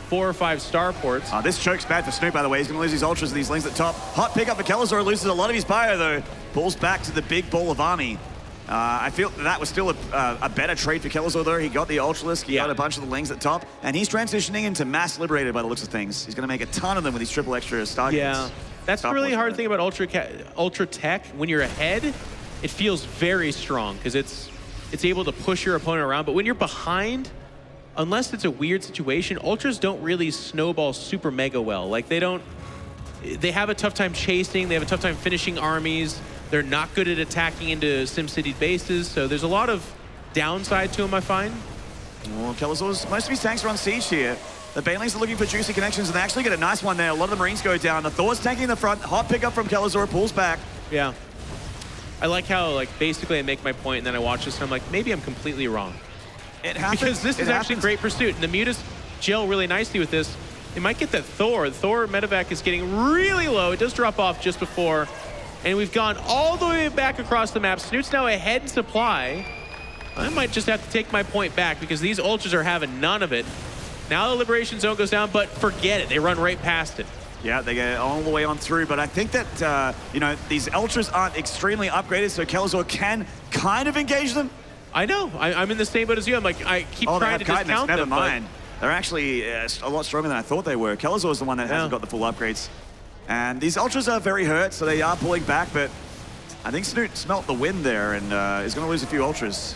4 or 5 starports. This choke's bad for Snute, by the way. He's going to lose his ultras and these lings at top. Hot pickup for Kelazhur, loses a lot of his bio, though. Pulls back to the big ball of army. I feel that was still a better trade for Kelazhur, though. He got the Ultralisk, he got a bunch of the lings at top, and he's transitioning into Mass Liberated by the looks of things. He's going to make a ton of them with these triple extra star gates. Yeah, that's the really hard thing about Ultra Tech. When you're ahead, it feels very strong because it's able to push your opponent around. But when you're behind, unless it's a weird situation, Ultras don't really snowball super mega well. Like they have a tough time chasing, they have a tough time finishing armies. They're not good at attacking into SimCity bases, so there's a lot of downside to them, I find. Well, Kelazhur's, most of his tanks are on siege here. The Banelings are looking for juicy connections, and they actually get a nice one there. A lot of the Marines go down. The Thor's tanking in the front. Hot pickup from Kelazhur, pulls back. Yeah. I like how, like, basically I make my point, and then I watch this, and I'm like, maybe I'm completely wrong. It happens. Because this is actually great pursuit, and the Mutas gel really nicely with this. They might get that Thor. The Thor medevac is getting really low. It does drop off just before. And we've gone all the way back across the map. Snute's now ahead in supply. I might just have to take my point back because these Ultras are having none of it. Now the Liberation Zone goes down, but forget it. They run right past it. Yeah, they get all the way on through, but I think that, you know, these Ultras aren't extremely upgraded, so Kelazhur can kind of engage them. I know. I'm in the same boat as you. I'm like, I keep trying to discount them. Never mind. They're actually a lot stronger than I thought they were. Kelazhur is the one that hasn't got the full upgrades. And these Ultras are very hurt, so they are pulling back, but I think Snute smelt the win there and is going to lose a few Ultras.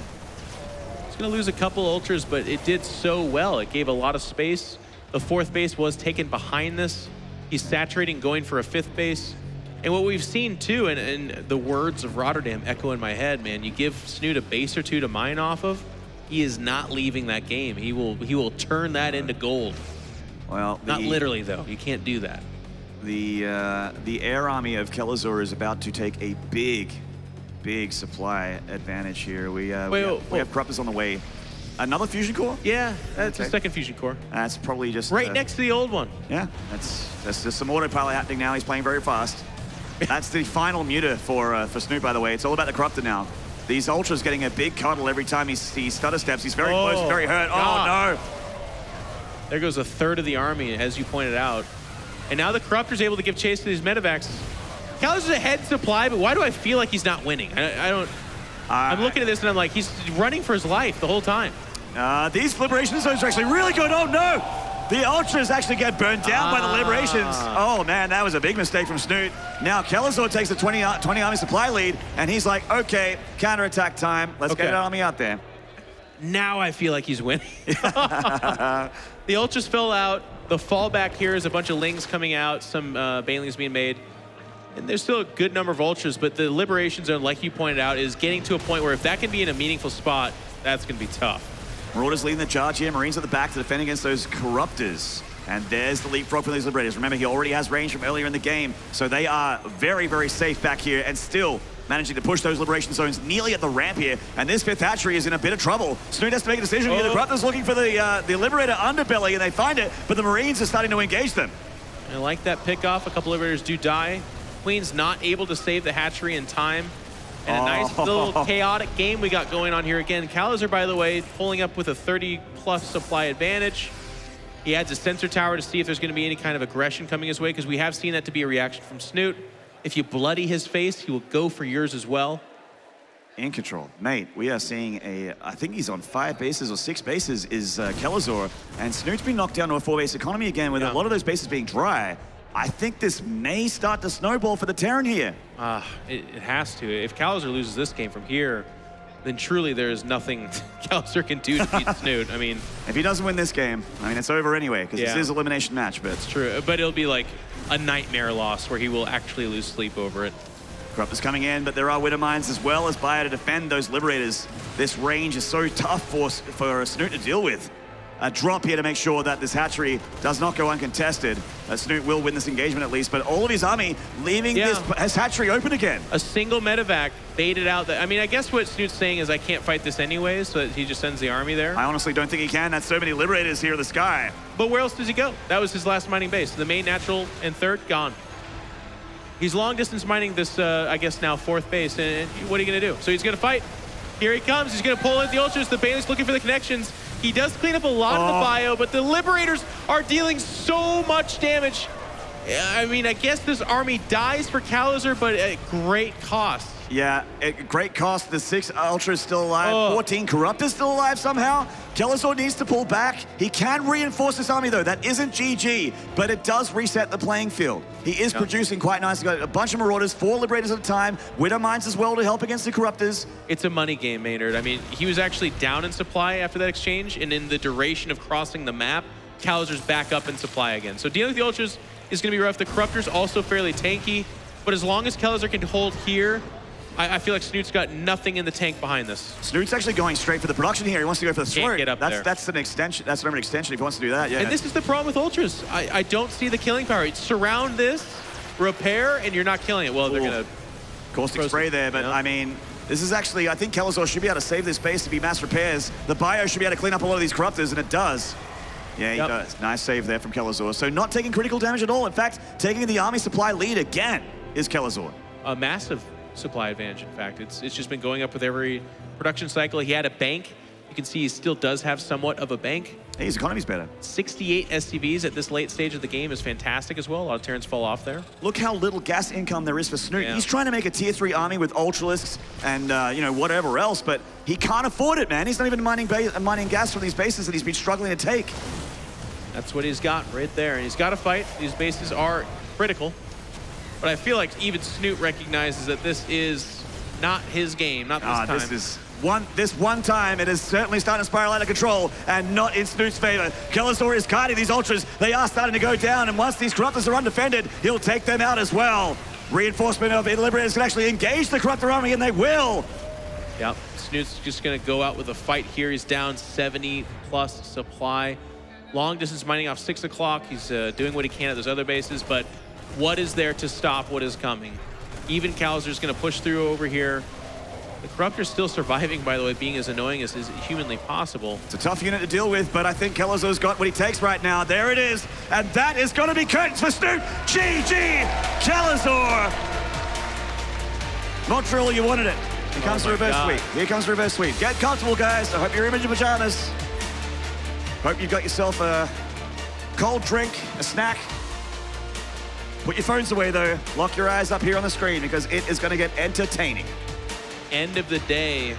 He's going to lose a couple Ultras, but it did so well. It gave a lot of space. The 4th base was taken behind this. He's saturating, going for a 5th base. And what we've seen, too, and the words of Rotterdam echo in my head, man, you give Snute a base or 2 to mine off of, he is not leaving that game. He will turn that into gold. Well, not literally, though. You can't do that. The air army of Kelazhur is about to take a big supply advantage here. We have Corruptors on the way. Another fusion core? Yeah, that's the 2nd fusion core. That's probably just right next to the old one. Yeah, that's just some autopilot happening now. He's playing very fast. That's the final muta for Snute, by the way. It's all about the Corruptor now. These Ultras getting a big cuddle every time he stutter steps. He's very close, very hurt. God. Oh no! There goes a third of the army, as you pointed out. And now the Corruptor's able to give chase to these medevacs. Kelazhur's ahead supply, but why do I feel like he's not winning? I don't... I'm looking at this and I'm like, he's running for his life the whole time. These Liberation Zones are actually really good. Oh no! The Ultras actually get burned down by the Liberations. Oh man, that was a big mistake from Snute. Now Kelazhur takes the 20 army supply lead, and he's like, okay, counterattack time. Let's get an army out there. Now I feel like he's winning. The Ultras fell out. The fallback here is a bunch of Lings coming out, some Banelings being made. And there's still a good number of Ultras, but the Liberation Zone, like you pointed out, is getting to a point where if that can be in a meaningful spot, that's going to be tough. Marauders leading the charge here. Marines at the back to defend against those Corruptors. And there's the leapfrog from these Liberators. Remember, he already has range from earlier in the game, so they are very, very safe back here and still managing to push those Liberation Zones nearly at the ramp here. And this 5th hatchery is in a bit of trouble. Snute has to make a decision here. The Corruptors looking for the Liberator underbelly, and they find it, but the Marines are starting to engage them. I like that pickoff. A couple Liberators do die. Queen's not able to save the hatchery in time. And a nice little chaotic game we got going on here again. Kelazhur, by the way, pulling up with a 30+ supply advantage. He adds a sensor tower to see if there's going to be any kind of aggression coming his way, because we have seen that to be a reaction from Snute. If you bloody his face, he will go for yours as well. In control. Mate, we are seeing I think he's on 5 bases or 6 bases is Kelazhur, and Snute's been knocked down to a 4-base economy again with a lot of those bases being dry. I think this may start to snowball for the Terran here. It has to. If Kelazhur loses this game from here, then truly there is nothing Kelazhur can do to beat Snute. I mean, if he doesn't win this game, I mean, it's over anyway, because this is elimination match, but... It's true, but it'll be like a nightmare loss where he will actually lose sleep over it. Corruptor's coming in, but there are Widow Mines as well as Bio to defend those Liberators. This range is so tough for Snute to deal with. A drop here to make sure that this hatchery does not go uncontested. Snute will win this engagement at least, but all of his army leaving this hatchery open again. A single medevac baited out that. I mean, I guess what Snute's saying is I can't fight this anyways, so he just sends the army there. I honestly don't think he can. That's so many Liberators here in the sky. But where else does he go? That was his last mining base. The main, natural, and third, gone. He's long distance mining this, I guess now 4th base, and what are you gonna do? So he's gonna fight. Here he comes, he's gonna pull in the ultras. The Bailey's looking for the connections. He does clean up a lot of the bio, but the Liberators are dealing so much damage. I mean, I guess this army dies for Kelazhur, but at great cost. Yeah, at great cost. The 6 Ultras still alive. 14 Corruptors still alive somehow. Kelazhur needs to pull back. He can reinforce this army, though. That isn't GG, but it does reset the playing field. He is producing quite nicely. Got a bunch of Marauders, 4 Liberators at a time. Widow Mines as well to help against the Corruptors. It's a money game, Maynard. I mean, he was actually down in supply after that exchange, and in the duration of crossing the map, Kelazhur's back up in supply again. So dealing with the Ultras is going to be rough. The Corruptors also fairly tanky, but as long as Kelazhur can hold here, I feel like Snute's got nothing in the tank behind this. Snute's actually going straight for the production here. He wants to go for the throat. Can't get up there. That's an extension. That's an extension if he wants to do that, yeah. And this is the problem with Ultras. I don't see the killing power. Surround this, repair, and you're not killing it. Well, they're going to... Caustic spray there, but I mean, this is actually, I think Kelazhur should be able to save this base to be mass repairs. The bio should be able to clean up a lot of these Corruptors, and it does. Yeah, he does. Nice save there from Kelazhur. So not taking critical damage at all. In fact, taking the army supply lead again is Kelazhur. A massive supply advantage, in fact. It's just been going up with every production cycle. He had a bank. You can see he still does have somewhat of a bank. Hey, his economy's better. 68 SCVs at this late stage of the game is fantastic as well. A lot of Terrans fall off there. Look how little gas income there is for Snute. Yeah. He's trying to make a tier 3 army with Ultralisks and, you know, whatever else, but he can't afford it, man. He's not even mining gas from these bases that he's been struggling to take. That's what he's got right there, and he's got to fight. These bases are critical. But I feel like even Snute recognizes that this is not his game, not this time. This one time, it is certainly starting to spiral out of control and not in Snute's favor. Kelazhur is guiding these Ultras. They are starting to go down, and once these Corruptors are undefended, he'll take them out as well. Reinforcement of Liberators can actually engage the Corruptor army, and they will. Yep, Snute's just going to go out with a fight here. He's down 70+ supply. Long distance mining off 6 o'clock. He's doing what he can at those other bases, but what is there to stop what is coming? Even Kelazhur's going to push through over here. The Corruptor's still surviving, by the way, being as annoying as is humanly possible. It's a tough unit to deal with, but I think Kelazhur's got what he takes right now. There it is, and that is going to be curtains for Snute. GG, Kelazhur. Montreal, you wanted it. Here comes the reverse sweep. Here comes the reverse sweep. Get comfortable, guys. I hope you're in your pajamas. Hope you've got yourself a cold drink, a snack. Put your phones away, though. Lock your eyes up here on the screen because it is going to get entertaining. End of the day,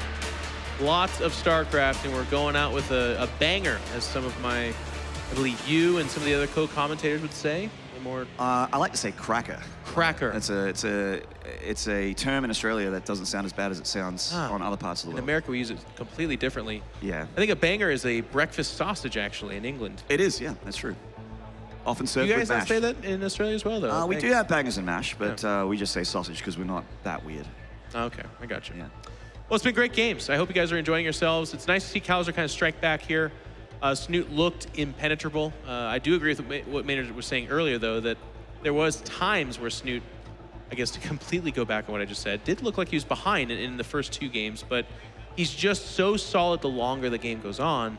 lots of StarCraft, and we're going out with a banger, as some of my, I believe you and some of the other co-commentators would say. More. I like to say cracker. Cracker. It's a term in Australia that doesn't sound as bad as it sounds on other parts of the world. In America, we use it completely differently. Yeah. I think a banger is a breakfast sausage, actually, in England. It is, yeah, that's true. Often served with mash. You guys say that in Australia as well, though? We do have bangers and mash, but we just say sausage because we're not that weird. Okay, I got you. Yeah. Well, it's been great games. I hope you guys are enjoying yourselves. It's nice to see Kelazhur kind of strike back here. Snute looked impenetrable. I do agree with what Maynard was saying earlier, though, that there was times where Snute, I guess to completely go back on what I just said, did look like he was behind in the first 2 games, but he's just so solid the longer the game goes on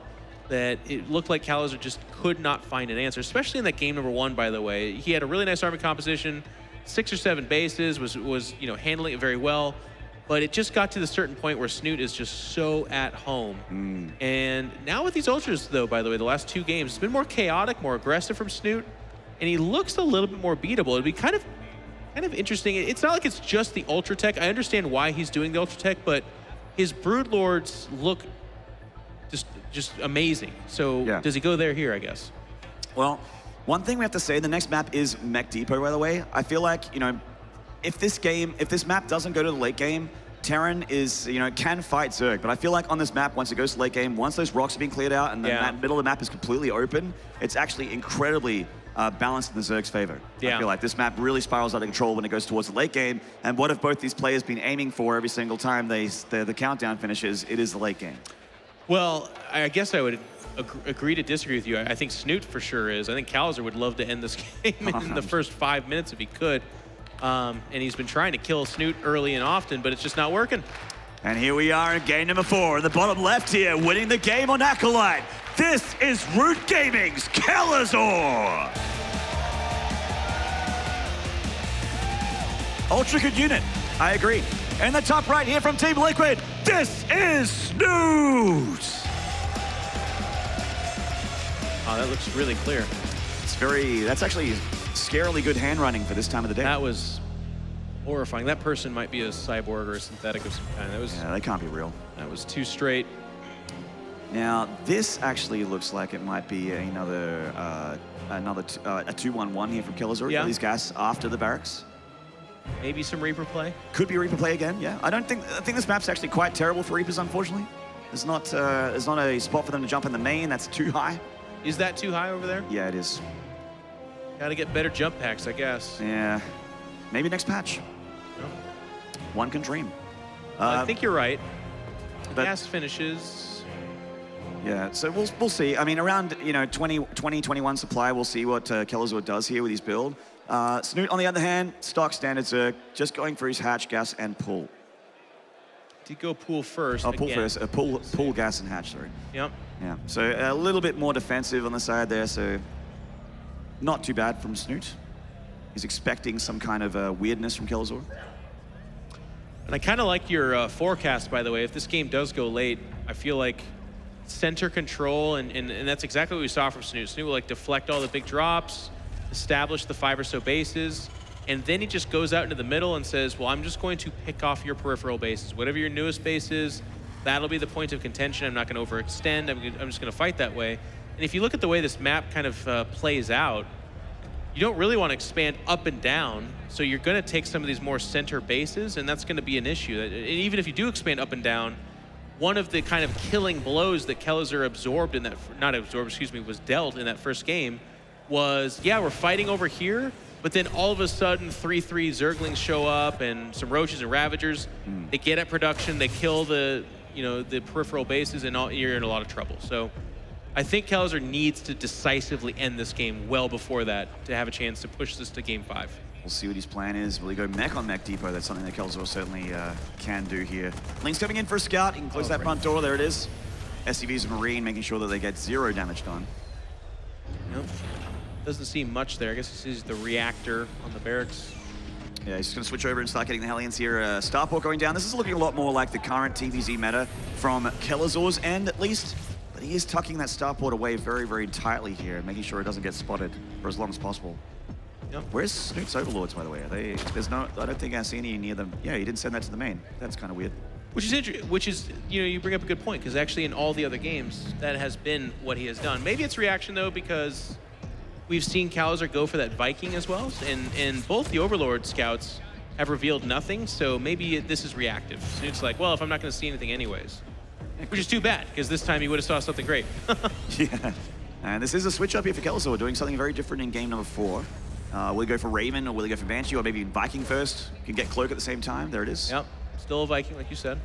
that it looked like Kelazhur just could not find an answer, especially in that game number 1, by the way. He had a really nice army composition, 6 or 7 bases, was you know, handling it very well. But it just got to the certain point where Snute is just so at home. And now with these Ultras, though, by the way, the last 2 games, it's been more chaotic, more aggressive from Snute, and he looks a little bit more beatable. It'd be kind of interesting. It's not like it's just the Ultra Tech. I understand why he's doing the Ultra Tech, but his Broodlords look just amazing. So Yeah. does he go there here, I guess? Well, one thing we have to say, the next map is Mech Depot, by the way. I feel like, you know, if this map doesn't go to the late game, Terran is, you know, can fight Zerg, but I feel like on this map, once it goes to late game, once those rocks are being cleared out and the middle of the map is completely open, it's actually incredibly balanced in the Zerg's favor. Yeah. I feel like this map really spirals out of control when it goes towards the late game, and what have both these players been aiming for every single time the countdown finishes? It is the late game. Well, I guess I would agree to disagree with you. I think Snute for sure is. I think Kelazhur would love to end this game in the first 5 minutes if he could. And he's been trying to kill Snute early and often, but it's just not working. And here we are in game number 4, in the bottom left here, winning the game on Acolyte. This is Root Gaming's Kelazhur. Ultra good unit, I agree. In the top right here from Team Liquid, this is Snute. Oh, that looks really clear. That's actually scarily good hand running for this time of the day. That was horrifying. That person might be a cyborg or a synthetic of some kind. Yeah, they can't be real. That was too straight. Now, this actually looks like it might be another a 2-1-1 here from Kelazhur. Yeah. These guys after the barracks. Maybe some Reaper play. Could be Reaper play again, yeah. I think this map's actually quite terrible for Reapers, unfortunately. There's not a spot for them to jump in the main. That's too high. Is that too high over there? Yeah, it is. Gotta get better jump packs, I guess. Yeah. Maybe next patch. No. One can dream. I think you're right. The but- gas finishes. Yeah, so we'll see. I mean, around 21 supply, we'll see what Kelazhur does here with his build. Snute, on the other hand, stock standard Zerg, just going for his hatch, gas, and pull. Did go pool first. Oh, pull again. first. Pull, gas, and hatch, sorry. Yep. Yeah, so a little bit more defensive on the side there, so not too bad from Snute. He's expecting some kind of weirdness from Kelazhur. And I kind of like your forecast, by the way. If this game does go late, I feel like center control, and that's exactly what we saw from Snute. Snute will like deflect all the big drops, establish the 5 or so bases, and then he just goes out into the middle and says, well, I'm just going to pick off your peripheral bases. Whatever your newest base is, that'll be the point of contention. I'm not going to overextend. I'm just going to fight that way. And if you look at the way this map kind of plays out, you don't really want to expand up and down, so you're going to take some of these more center bases, and that's going to be an issue. And even if you do expand up and down, one of the kind of killing blows that Kelazhur absorbed in that, not absorbed, excuse me, was dealt in that first game was, yeah, we're fighting over here, but then all of a sudden 3-3 Zerglings show up and some Roaches and Ravagers. They get at production, they kill the peripheral bases, and you're in a lot of trouble. So I think Kelazhur needs to decisively end this game well before that to have a chance to push this to game 5. We'll see what his plan is. Will he go mech on Mech Depot? That's something that Kelazhur certainly can do here. Link's coming in for a scout. He can close that front door. There it is. SCV's Marine, making sure that they get 0 damage done. Nope. Doesn't seem much there. I guess this is the reactor on the barracks. Yeah, he's just going to switch over and start getting the Hellions here. Starport going down. This is looking a lot more like the current TVZ meta from Kelazhur's end, at least. But he is tucking that Starport away very, very tightly here, making sure it doesn't get spotted for as long as possible. Yep. Where's Snoot's Overlords, by the way? I don't think I see any near them. Yeah, he didn't send that to the main. That's kind of weird. Which is interesting. Which is, you bring up a good point, because actually in all the other games, that has been what he has done. Maybe it's reaction though, because we've seen Kelazhur go for that Viking as well, and both the Overlord scouts have revealed nothing. So maybe this is reactive. Snoot's like, well, if I'm not going to see anything anyways, which is too bad, because this time he would have saw something great. Yeah, and this is a switch up here for Kelazhur, doing something very different in game number 4. Will he go for Raven, or will he go for Banshee, or maybe Viking first? Can get Cloak at the same time. There it is. Yep, still a Viking, like you said.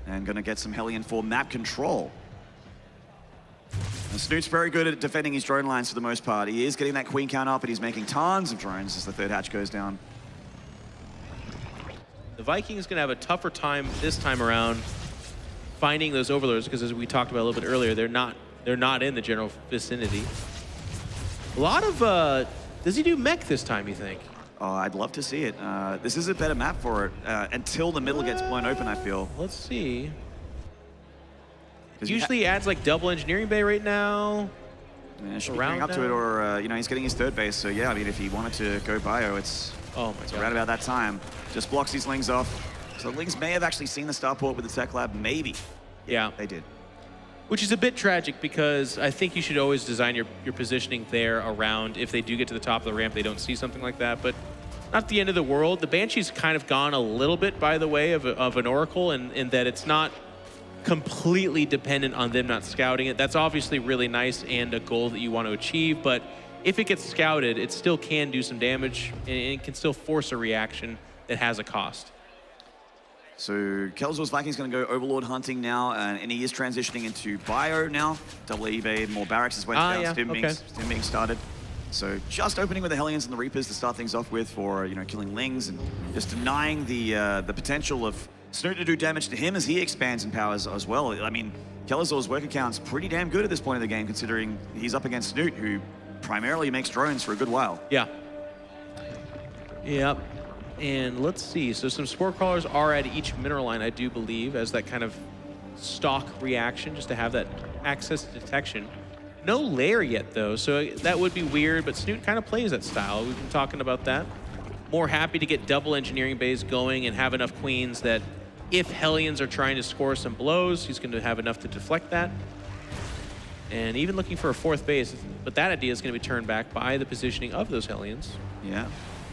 And gonna get some Hellion for map control. And Snoot's very good at defending his drone lines for the most part. He is getting that queen count up, and he's making tons of drones as the 3rd hatch goes down. The Vikings gonna have a tougher time this time around finding those Overlords, because as we talked about a little bit earlier, they're not in the general vicinity. A lot of, does he do mech this time, you think? Oh, I'd love to see it. This is a better map for it until the middle gets blown open, I feel. Let's see. 'Cause Usually he adds like double engineering bay right now. Yeah, should be around going up to now. it, or he's getting his 3rd base. So yeah, I mean, if he wanted to go bio, it's Oh my god. around about that time. Just blocks these lings off. So the Lings may have actually seen the starport with the tech lab, maybe. Yeah. They did. Which is a bit tragic because I think you should always design your positioning there around if they do get to the top of the ramp, they don't see something like that. But not the end of the world. The Banshee's kind of gone a little bit by the way of an Oracle in that it's not completely dependent on them not scouting it. That's obviously really nice and a goal that you want to achieve, but if it gets scouted, it still can do some damage and it can still force a reaction that has a cost. So Kelazhur's Viking's going to go Overlord hunting now, and he is transitioning into Bio now. Double eBay, more barracks as well. Yeah, Stim being started. So just opening with the Hellions and the Reapers to start things off with for, you know, killing Lings and just denying the potential of Snute to do damage to him as he expands in powers as well. I mean, Kelazhur's work account's pretty damn good at this point in the game, considering he's up against Snute, who primarily makes drones for a good while. Yeah. Yep. And let's see. So some Spore Crawlers are at each mineral line, I do believe, as that kind of stock reaction, just to have that access to detection. No lair yet, though, so that would be weird, but Snute kind of plays that style. We've been talking about that. More happy to get double engineering bays going and have enough queens that if Hellions are trying to score some blows, he's going to have enough to deflect that. And even looking for a fourth base, but that idea is going to be turned back by the positioning of those Hellions. Yeah.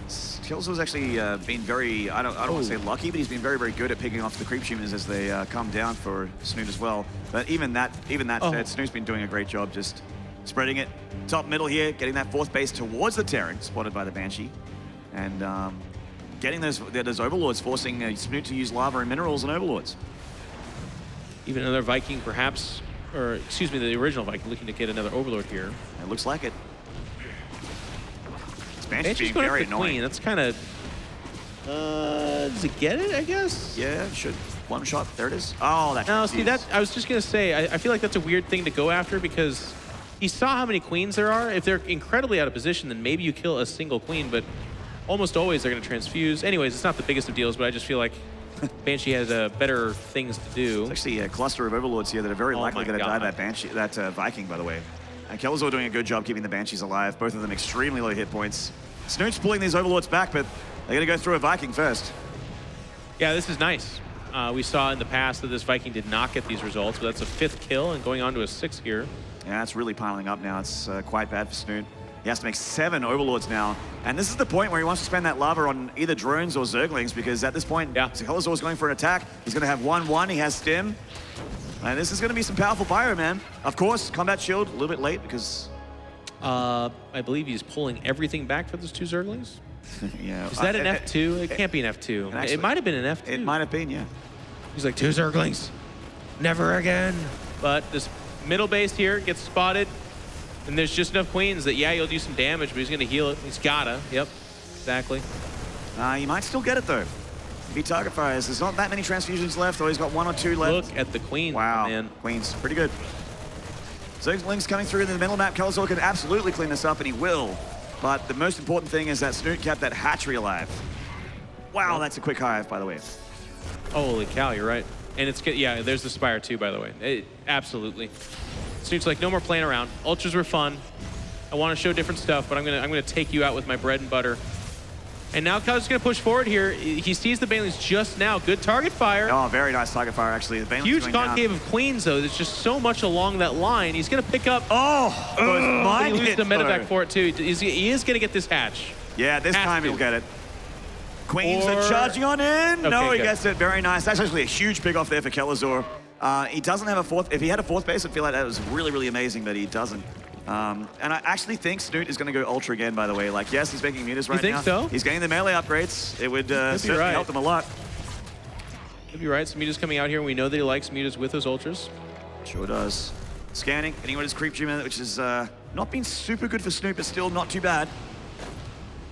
Kelazhur's actually been very, I don't want to say lucky, but he's been very, very good at picking off the creep humans as they come down for Snute as well. But even that said, Snute's been doing a great job just spreading it top middle here, getting that fourth base towards the Terran, spotted by the Banshee. And getting those Overlords, forcing Snute to use lava and minerals and Overlords. Even another Viking perhaps, or excuse me, the original Viking looking to get another Overlord here. It looks like it. Banshee's being going very for the annoying. queen. That's kind of... does it get it, I guess? Yeah, should. One shot. There it is. Oh, that No, confused. see, that I was just going to say, I feel like that's a weird thing to go after because he saw how many queens there are. If they're incredibly out of position, then maybe you kill a single queen, but almost always they're going to transfuse. Anyways, it's not the biggest of deals, but I just feel like Banshee has better things to do. It's actually a cluster of Overlords here that are very likely going to die that Banshee, that Viking, by the way. And Kelazhur doing a good job keeping the Banshees alive. Both of them extremely low hit points. Snute's pulling these Overlords back, but they're going to go through a Viking first. Yeah, this is nice. We saw in the past that this Viking did not get these results, but that's a 5th kill and going on to a 6th here. Yeah, it's really piling up now. It's quite bad for Snute. He has to make 7 Overlords now. And this is the point where he wants to spend that lava on either drones or Zerglings, because at this point, Kelazhur's going for an attack. He's going to have 1-1. He has Stim. And this is going to be some powerful pyro, man. Of course, combat shield a little bit late because... I believe he's pulling everything back for those 2 Zerglings. Yeah. Is that an F2? It can't be an F2. Actually, it might have been an F2. It might have been, yeah. He's like, 2 Zerglings. Never again. But this middle base here gets spotted. And there's just enough queens that, yeah, you'll do some damage, but he's going to heal it. He's gotta. Yep, exactly. You might still get it, though. Be target fires. There's not that many transfusions left, or he's got 1 or 2 left. Look at the queen, wow, man. Queens, pretty good. Zerglings coming through in the middle map. Kelazhur can absolutely clean this up, and he will. But the most important thing is that Snute kept that hatchery alive. Wow, that's a quick hive, by the way. Holy cow, you're right. And it's, yeah, there's the Spire too, by the way. Absolutely. Snute's like, no more playing around. Ultras were fun. I want to show different stuff, but I'm gonna take you out with my bread and butter. And now Kelazhur's gonna push forward here. He sees the Banelings just now. Good target fire. Oh, very nice target fire, actually. The Banelings huge going concave down. of queens, though. There's just so much along that line. He's gonna pick up. Oh, those mind he loses hits, the medevac though. for it too. He is gonna get this hatch. Yeah, this time he'll get it. Queens Or- are charging on in. Okay, no, he good. gets it. Very nice. That's actually a huge pick off there for Kelazhur. He doesn't have a fourth. If he had a fourth base, I'd feel like that was really, really amazing, but he doesn't. And I actually think Snute is going to go Ultra again, by the way. Like, yes, he's making mutas right think now. so? He's getting the melee upgrades. It would certainly right. help them a lot. Could be right. Some mutas coming out here, and we know that he likes mutas with those ultras. Sure does. Scanning, getting rid of his creep tumor, which has not been super good for Snute, but still not too bad.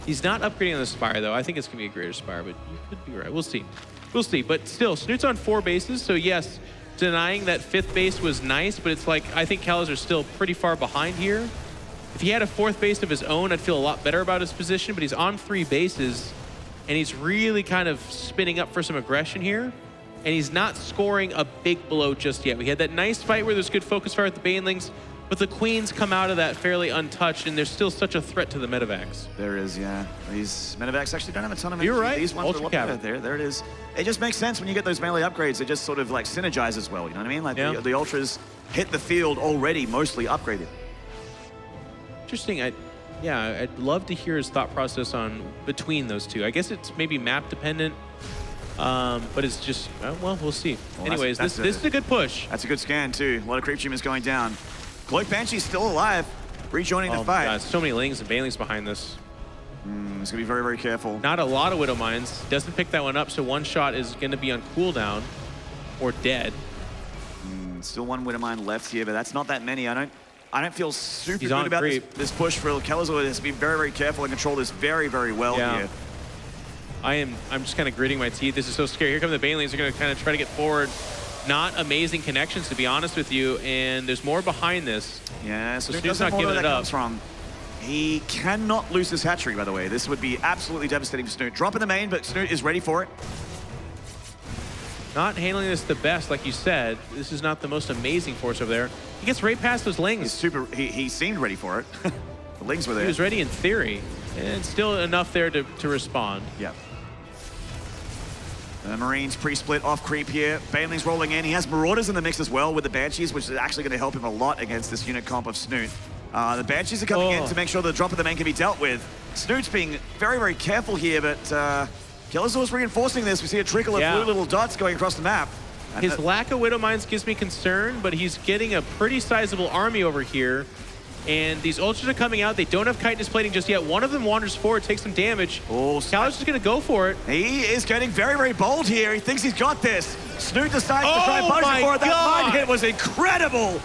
He's not upgrading on the Spire, though. I think it's going to be a greater Spire, but you could be right. We'll see. We'll see. But still, Snute's on 4 bases, so yes, denying that 5th base was nice, but it's like, I think Kelazhur's still pretty far behind here. If he had a 4th base of his own, I'd feel a lot better about his position, but he's on 3 bases, and he's really kind of spinning up for some aggression here, and he's not scoring a big blow just yet. We had that nice fight where there's good focus fire with the Banelings, But the Queens come out of that fairly untouched, and there's still such a threat to the medevacs. There is, yeah. These medevacs actually don't have a ton of You're right. These ones are a lot Ultra better. There it is. It just makes sense when you get those melee upgrades. It just sort of like synergizes well, you know what I mean? Like the Ultras hit the field already mostly upgraded. Interesting. I'd love to hear his thought process on between those two. I guess it's maybe map dependent, but it's just, well, we'll see. Well, anyways, this is a good push. That's a good scan too. A lot of creep tumors going down. Cloak Banshee's still alive, rejoining the fight. God, so many Lings and Banelings behind this. He's gonna be very, very careful. Not a lot of Widow Mines. Doesn't pick that one up, so one shot is gonna be on cooldown or dead. Still one Widow Mine left here, but that's not that many. I don't feel super He's good on about creep. this push for Kelazhur. He has to be very, very careful and control this very, very well here. I'm just kind of gritting my teeth. This is so scary. Here come the Banelings. They're going to kind of try to get forward. Not amazing connections, to be honest with you, and there's more behind this. Yeah, so Snoot's not giving it up. From. He cannot lose this hatchery, by the way. This would be absolutely devastating for Snute. Drop in the main, but Snute is ready for it. Not handling this the best, like you said. This is not the most amazing force over there. He gets right past those Lings. He seemed ready for it. The Lings were there. He was ready in theory, and still enough there to respond. Yeah. The Marines pre-split off creep here. Baneling's rolling in. He has Marauders in the mix as well with the Banshees, which is actually going to help him a lot against this unit comp of Snute. The Banshees are coming in to make sure the drop of the main can be dealt with. Snute's being very, very careful here, but Kelazhur's reinforcing this. We see a trickle of blue little dots going across the map. And his lack of Widow Mines gives me concern, but he's getting a pretty sizable army over here. And these Ultras are coming out. They don't have chitinous plating just yet. One of them wanders forward, takes some damage. Kelazhur's going to go for it. He is getting very, very bold here. He thinks he's got this. Snute decides to try and punish him for it. That mine hit was incredible.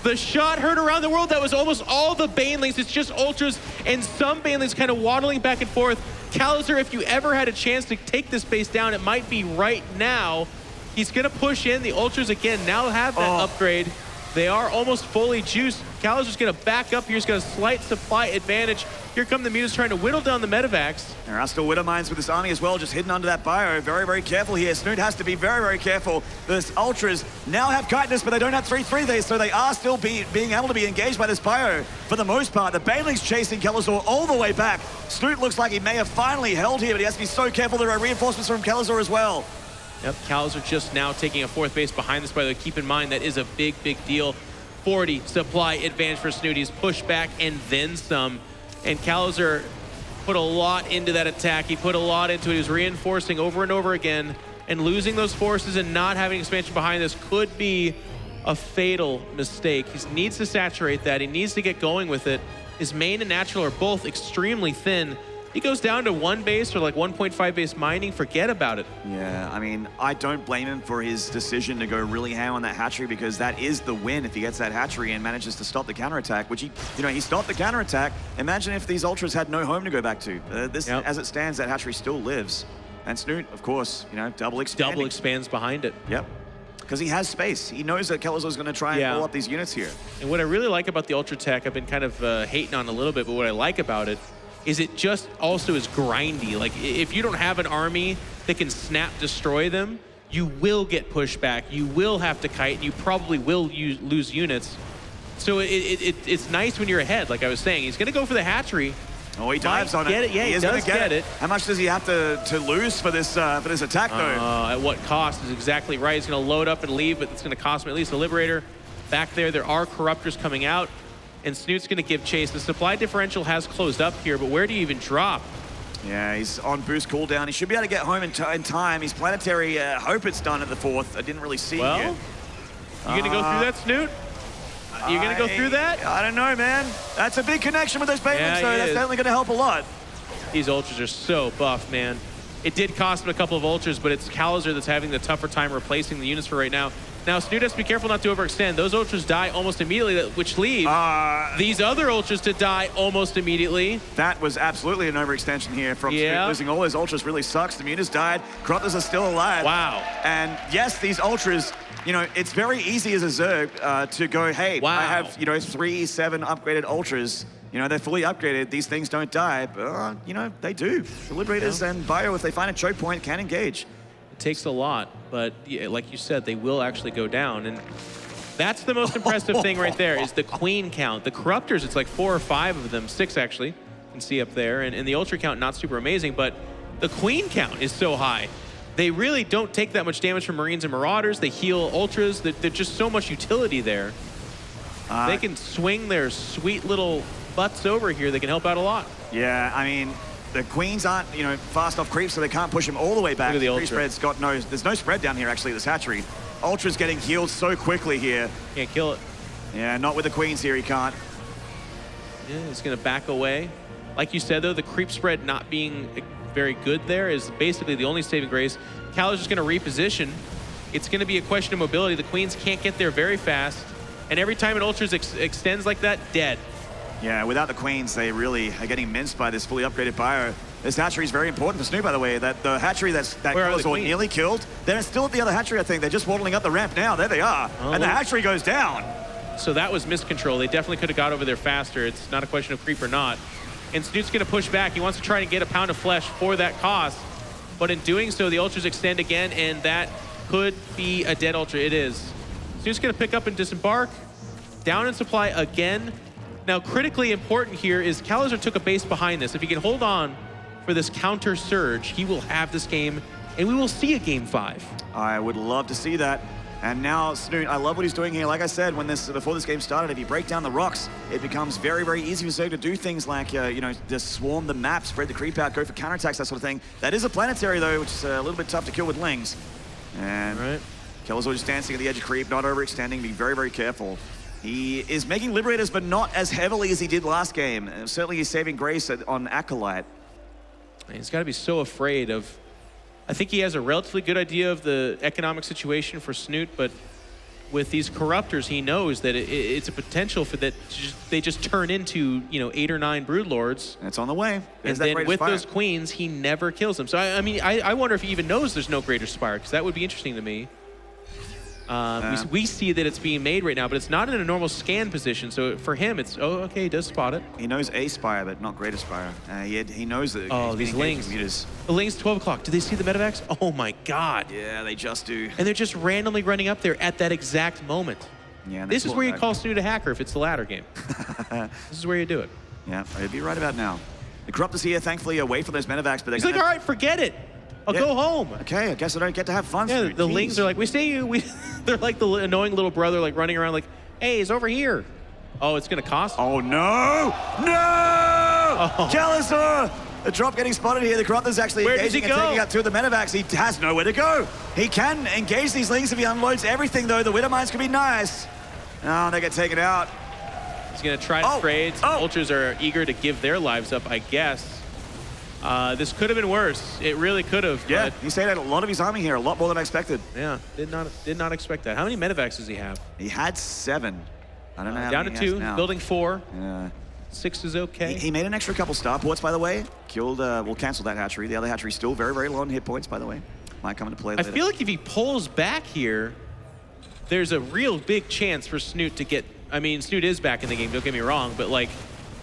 The shot heard around the world. That was almost all the Banelings. It's just Ultras and some Banelings kind of waddling back and forth. Kelazhur, if you ever had a chance to take this base down, it might be right now. He's going to push in. The Ultras, again, now have that upgrade. They are almost fully juiced. Kelazhur's going to back up here. He's got a slight supply advantage. Here come the Mutas trying to whittle down the medevacs. There are still Widow Mines with this army as well, just hidden under that bio. Very, very careful here. Snute has to be very, very careful. This Ultras now have chitinous, but they don't have 3-3 so they are still being able to be engaged by this bio for the most part. The Baneling's chasing Kelazhur all the way back. Snute looks like he may have finally held here, but he has to be so careful. There are reinforcements from Kelazhur as well. Yep, Kelazhur just now taking a fourth base behind this, by the way. Keep in mind, that is a big, big deal. 40 supply advantage for Snute. He's pushed back and then some. And Kelazhur put a lot into that attack. He put a lot into it. He was reinforcing over and over again. And losing those forces and not having expansion behind this could be a fatal mistake. He needs to saturate that. He needs to get going with it. His main and natural are both extremely thin. He goes down to one base or like 1.5 base mining, forget about it. Yeah, I mean, I don't blame him for his decision to go really ham on that hatchery, because that is the win if he gets that hatchery and manages to stop the counterattack, which he stopped the counterattack. Imagine if these Ultras had no home to go back to. As it stands, that hatchery still lives. And Snute, of course, double expands behind it. Yep. Because he has space. He knows that Kelazhur's going to try and pull up these units here. And what I really like about the Ultra Tech, I've been kind of hating on a little bit, but what I like about it is it just also is grindy. Like, if you don't have an army that can snap destroy them, you will get pushed back. You will have to kite, and you probably will lose units. So it's nice when you're ahead, like I was saying. He's going to go for the hatchery. Oh, he dives on it. Yeah, he does get it. How much does he have to lose for this attack, though? At what cost is exactly right. He's going to load up and leave, but it's going to cost him at least a Liberator. Back there are Corruptors coming out, and Snute's going to give chase. The supply differential has closed up here, but where do you even drop? Yeah, he's on boost cooldown. He should be able to get home in time. He's planetary. Hope it's done at the 4th. I didn't really see it. You going to go through that, Snute? You going to go through that? I don't know, man. That's a big connection with those Banelings, so that's certainly going to help a lot. These Ultras are so buff, man. It did cost him a couple of Ultras, but it's Kelazhur that's having the tougher time replacing the units for right now. Now, Snute has to be careful not to overextend. Those Ultras die almost immediately, which leaves these other Ultras to die almost immediately. That was absolutely an overextension here from Snute. Losing all his Ultras really sucks. The Mutas died. Corruptors are still alive. Wow. And yes, these Ultras, it's very easy as a Zerg to go, hey, I have, 3-7 upgraded Ultras. They're fully upgraded. These things don't die, but, they do. The Liberators and Bio, if they find a choke point, can engage. It takes a lot, but like you said, they will actually go down. And That's the most impressive thing right there is the queen count. The corruptors, it's like 4 or 5 of them, 6 actually, you can see up there. And the ultra count, not super amazing, but the queen count is so high. They really don't take that much damage from Marines and Marauders. They heal ultras. There's just so much utility there. They can swing their sweet little butts over here. They can help out a lot. Yeah, I mean, the queens aren't, you know, fast off creep, so they can't push him all the way back. Look at the Creep spread's got no, there's no spread down here actually at this hatchery. Ultra's getting healed so quickly here. Can't kill it. Yeah, not with the queens here, he can't. Yeah, he's gonna back away. Like you said though, the creep spread not being very good there is basically the only saving grace. Kelazhur's just gonna reposition. It's gonna be a question of mobility. The queens can't get there very fast. And every time an ultras extends like that, dead. Yeah, without the queens, they really are getting minced by this fully upgraded bio. This hatchery is very important for Snute, by the way. That the hatchery that Kelazhur nearly killed, they're still at the other hatchery, I think. They're just waddling up the ramp now. There they are. And the hatchery goes down. So that was miscontrol. They definitely could have got over there faster. It's not a question of creep or not. And Snute's going to push back. He wants to try and get a pound of flesh for that cost. But in doing so, the ultras extend again, and that could be a dead ultra. It is. Snute's going to pick up and disembark. Down in supply again. Now, critically important here is Kelazhur took a base behind this. If he can hold on for this counter surge, he will have this game, and we will see a game 5. I would love to see that. And now Snute, I love what he's doing here. Like I said, before this game started, if you break down the rocks, it becomes very, very easy for Zerg to do things like, you know, just swarm the map, spread the creep out, go for counterattacks, that sort of thing. That is a planetary, though, which is a little bit tough to kill with lings. And Kelazhur just dancing at the edge of creep, not overextending, being very, very careful. He is making Liberators, but not as heavily as he did last game. Certainly he's saving grace on Acolyte. He's got to be so afraid of... I think he has a relatively good idea of the economic situation for Snute, but with these corruptors, he knows that it's a potential for that they just turn into, you know, 8 or 9 broodlords. And it's on the way. And then with those queens, he never kills them. So I mean, I wonder if he even knows there's no Greater Spire, because that would be interesting to me. We see that it's being made right now, but it's not in a normal scan position. So for him, it's, oh, okay, he does spot it. He knows a Spire, but not Greater Spire. He knows that. Oh, these lings. The lings, 12 o'clock. Do they see the medevacs? Oh my God. Yeah, they just do. And they're just randomly running up there at that exact moment. Yeah. This is where you call Snute a hacker if it's the ladder game. This is where you do it. Yeah, I'd be right about now. The Corruptors here, thankfully, away from those medevacs, but they're He's like, all right, forget it. I'll go home. Okay, I guess I don't get to have fun. Yeah, the lings are like, they're like the annoying little brother, like running around like, hey, he's over here. Oh, it's gonna cost. Oh no! No! Oh. Kelazhur! The drop getting spotted here. The Corruptor's actually engaging and taking out 2 of the medevacs. He has nowhere to go. He can engage these lings if he unloads everything, though. The Widowmines could be nice. Oh, they get taken out. He's gonna try to trade. Ultras are eager to give their lives up, I guess. This could have been worse. It really could have. Yeah, he stayed out a lot of his army here, a lot more than I expected. Yeah, did not expect that. How many medevacs does he have? He had 7. I don't know how down many to 2, now. building 4. Yeah. 6 is okay. He made an extra couple starports, by the way. Killed, we'll cancel that hatchery. The other hatchery still very, very low on hit points, by the way. Might come into play later. I feel like if he pulls back here, there's a real big chance for Snute to get, I mean, Snute is back in the game, don't get me wrong, but like,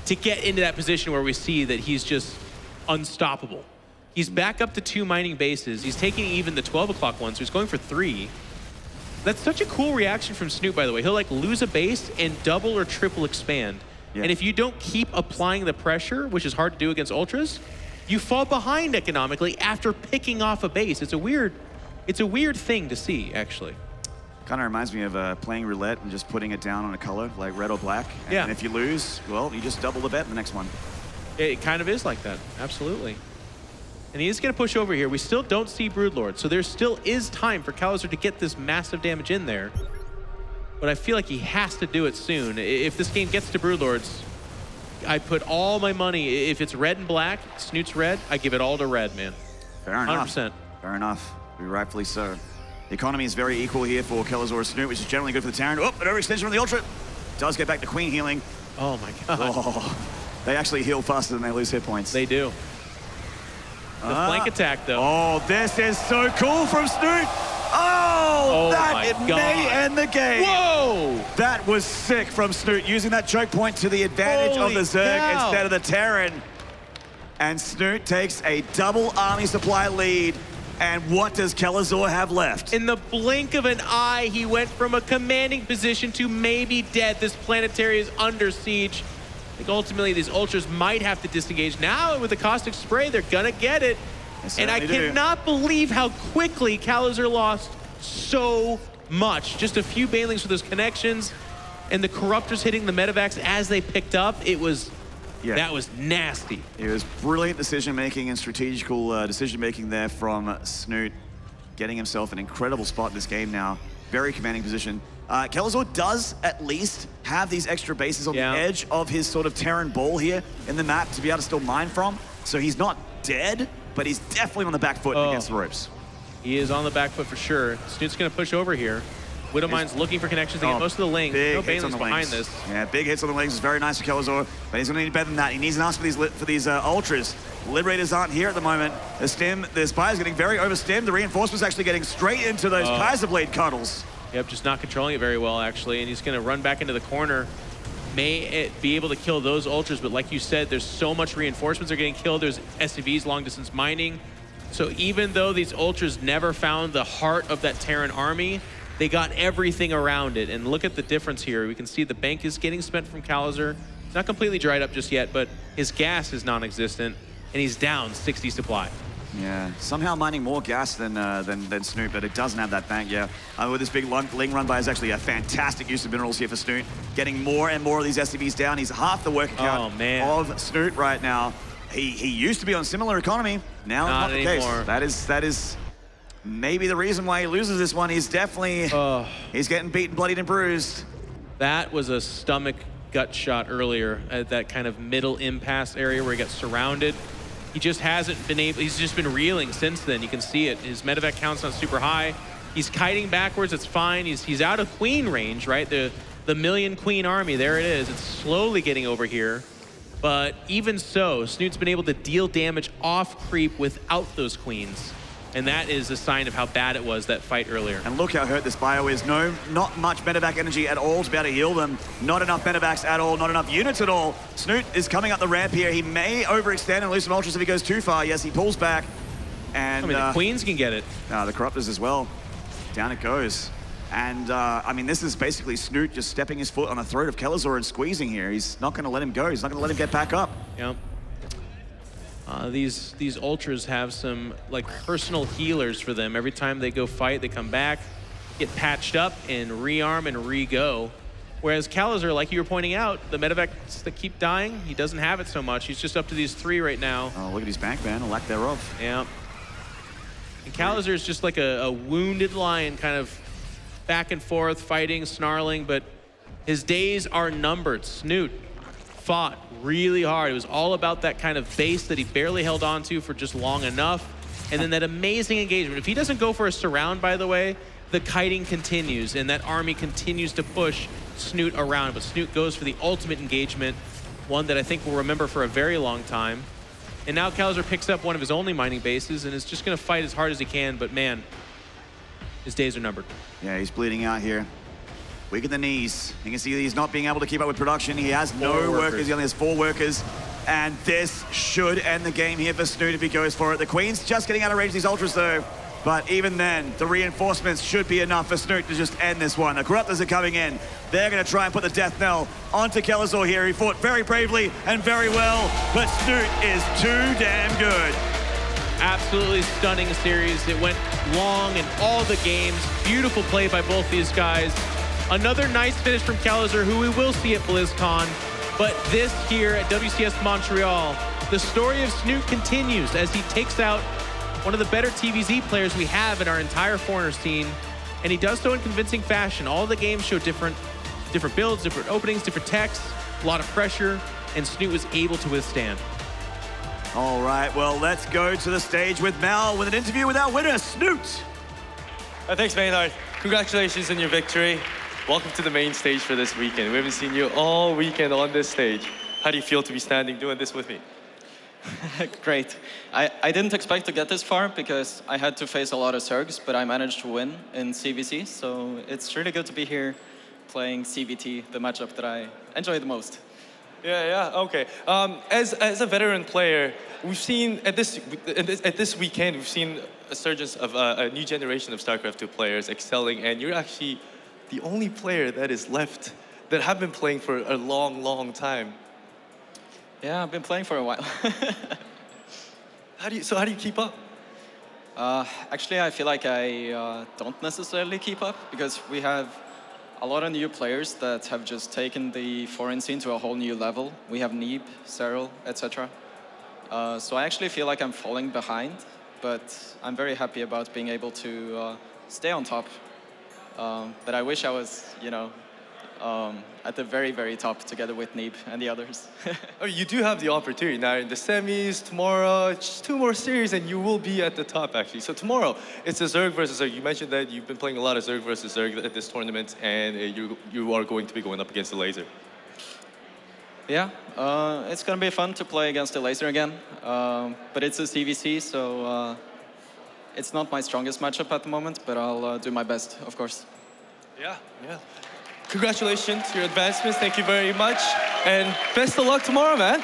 to get into that position where we see that he's just unstoppable. He's back up to 2 mining bases. He's taking even the 12 o'clock one, so he's going for 3. That's such a cool reaction from Snute, by the way. He'll like lose a base and double or triple expand. Yeah. And if you don't keep applying the pressure, which is hard to do against ultras, you fall behind economically after picking off a base. It's a weird thing to see, actually. Kind of reminds me of playing roulette and just putting it down on a color, like red or black. And if you lose, well, you just double the bet in the next one. It kind of is like that, absolutely. And he is going to push over here. We still don't see Broodlord, so there still is time for Kelazhur to get this massive damage in there. But I feel like he has to do it soon. If this game gets to Broodlords, I put all my money, if it's red and black, Snute's red, I give it all to red, man. Fair enough. 100%. Fair enough. Rightfully so. The economy is very equal here for Kelazhur and Snute, which is generally good for the Terran. Oh, an overextension from the Ultra. Does get back to Queen healing. Oh my God. Oh, they actually heal faster than they lose hit points. They do. The flank attack, though. Oh, this is so cool from Snute. Oh, that may end the game. Whoa! That was sick from Snute, using that choke point to the advantage of the Zerg instead of the Terran. And Snute takes a double army supply lead And what does Kelazhur have left? In the blink of an eye, he went from a commanding position to maybe dead. This planetary is under siege. I think ultimately these ultras might have to disengage. Now with the caustic spray, they're gonna get it. And I cannot believe how quickly Kelazhur lost so much. Just a few banelings with those connections and the corruptors hitting the medevacs as they picked up. It was, that was nasty. It was brilliant decision-making and strategical decision-making there from Snute, getting himself an incredible spot in this game now. Very commanding position. Kelazhur does at least have these extra bases on the edge of his sort of Terran ball here in the map to be able to still mine from. So he's not dead, but he's definitely on the back foot against the ropes. He is on the back foot for sure. Snoot's gonna push over here. Widowmine's looking for connections to get most of the lings. No banelings behind this. Yeah, big hits on the wings is very nice for Kelazhur, but he's gonna need better than that. He needs an ask for these ultras. Liberators aren't here at the moment. The Spire's getting very overstemmed. The reinforcements actually getting straight into those Kaiser Blade cuddles. Yep, just not controlling it very well, actually. And he's going to run back into the corner. May be able to kill those ultras, but like you said, there's so much reinforcements are getting killed. There's SCVs, long-distance mining. So even though these ultras never found the heart of that Terran army, they got everything around it. And look at the difference here. We can see the bank is getting spent from Kelazhur. It's not completely dried up just yet, but his gas is non-existent, and he's down 60 supply. Yeah, somehow mining more gas than Snute, but it doesn't have that bank, with this big ling run by is actually a fantastic use of minerals here for Snute. Getting more and more of these SCVs down. He's half the working count of Snute right now. He used to be on similar economy. Now not the anymore. Case. That is maybe the reason why he loses this one. He's definitely, he's getting beaten, bloodied, and bruised. That was a stomach gut shot earlier at that kind of middle impasse area where he got surrounded. He just hasn't been able, he's just been reeling since then. You can see it. His medevac count's not super high. He's kiting backwards, it's fine. He's out of queen range, right? The million queen army, there it is. It's slowly getting over here. But even so, Snoot's been able to deal damage off creep without those queens. And that is a sign of how bad it was, that fight earlier. And look how hurt this bio is. Not much medevac energy at all to be able to heal them. Not enough medevacs at all, not enough units at all. Snute is coming up the ramp here. He may overextend and lose some ultras if he goes too far. Yes, he pulls back. And I mean, the queens can get it. The corruptors as well. Down it goes. And I mean, this is basically Snute just stepping his foot on the throat of Kelazhur and squeezing here. He's not going to let him go. He's not going to let him get back up. Yep. These ultras have some like personal healers for them. Every time they go fight, they come back, get patched up, and rearm and re-go. Whereas Kelazhur, like you were pointing out, the medevacs that keep dying, he doesn't have it so much. He's just up to these 3 right now. Oh, look at his bank ban, a lack thereof. Yeah. And Kelazhur is just like a wounded lion, kind of back and forth, fighting, snarling, but his days are numbered. Snute fought really hard. It was all about that kind of base that he barely held on to for just long enough. And then that amazing engagement. If he doesn't go for a surround, by the way, the kiting continues and that army continues to push Snute around. But Snute goes for the ultimate engagement, one that I think we'll remember for a very long time. And now Kelazhur picks up one of his only mining bases and is just going to fight as hard as he can. But man, his days are numbered. Yeah, he's bleeding out here. Weak in the knees. You can see that he's not being able to keep up with production. He has no workers. He only has 4 workers. And this should end the game here for Snute if he goes for it. The Queen's just getting out of range of these ultras though. But even then, the reinforcements should be enough for Snute to just end this one. The Corruptors are coming in. They're going to try and put the death knell onto Kelazhur here. He fought very bravely and very well, but Snute is too damn good. Absolutely stunning series. It went long in all the games. Beautiful play by both these guys. Another nice finish from Kelazhur, who we will see at BlizzCon. But this here at WCS Montreal, the story of Snute continues as he takes out one of the better TVZ players we have in our entire foreigner scene. And he does so in convincing fashion. All the games show different builds, different openings, different techs, a lot of pressure, and Snute was able to withstand. All right, well, let's go to the stage with Mal with an interview with our winner, Snute. Thanks, Maynard. Congratulations on your victory. Welcome to the main stage for this weekend. We haven't seen you all weekend on this stage. How do you feel to be standing doing this with me? Great. I didn't expect to get this far because I had to face a lot of Zergs, but I managed to win in CVC, so it's really good to be here playing CVT, the matchup that I enjoy the most. Yeah, okay. As a veteran player, we've seen at this weekend, we've seen surgence of a new generation of StarCraft 2 players excelling, and you're actually the only player that is left that have been playing for a long, long time. Yeah, I've been playing for a while. How do you keep up? Actually, I feel like I don't necessarily keep up because we have a lot of new players that have just taken the foreign scene to a whole new level. We have Neeb, Cyril, etc. So I actually feel like I'm falling behind, but I'm very happy about being able to stay on top. But I wish I was, at the very, very top together with Neeb and the others. Oh, you do have the opportunity now in the semis, tomorrow, just 2 more series, and you will be at the top, actually. So tomorrow, it's a Zerg versus Zerg. You mentioned that you've been playing a lot of Zerg versus Zerg at this tournament, and you are going to be going up against the Laser. Yeah, it's going to be fun to play against the Laser again. But it's a CVC, so it's not my strongest matchup at the moment, but I'll do my best, of course. Yeah. Congratulations to your advancements. Thank you very much. And best of luck tomorrow, man.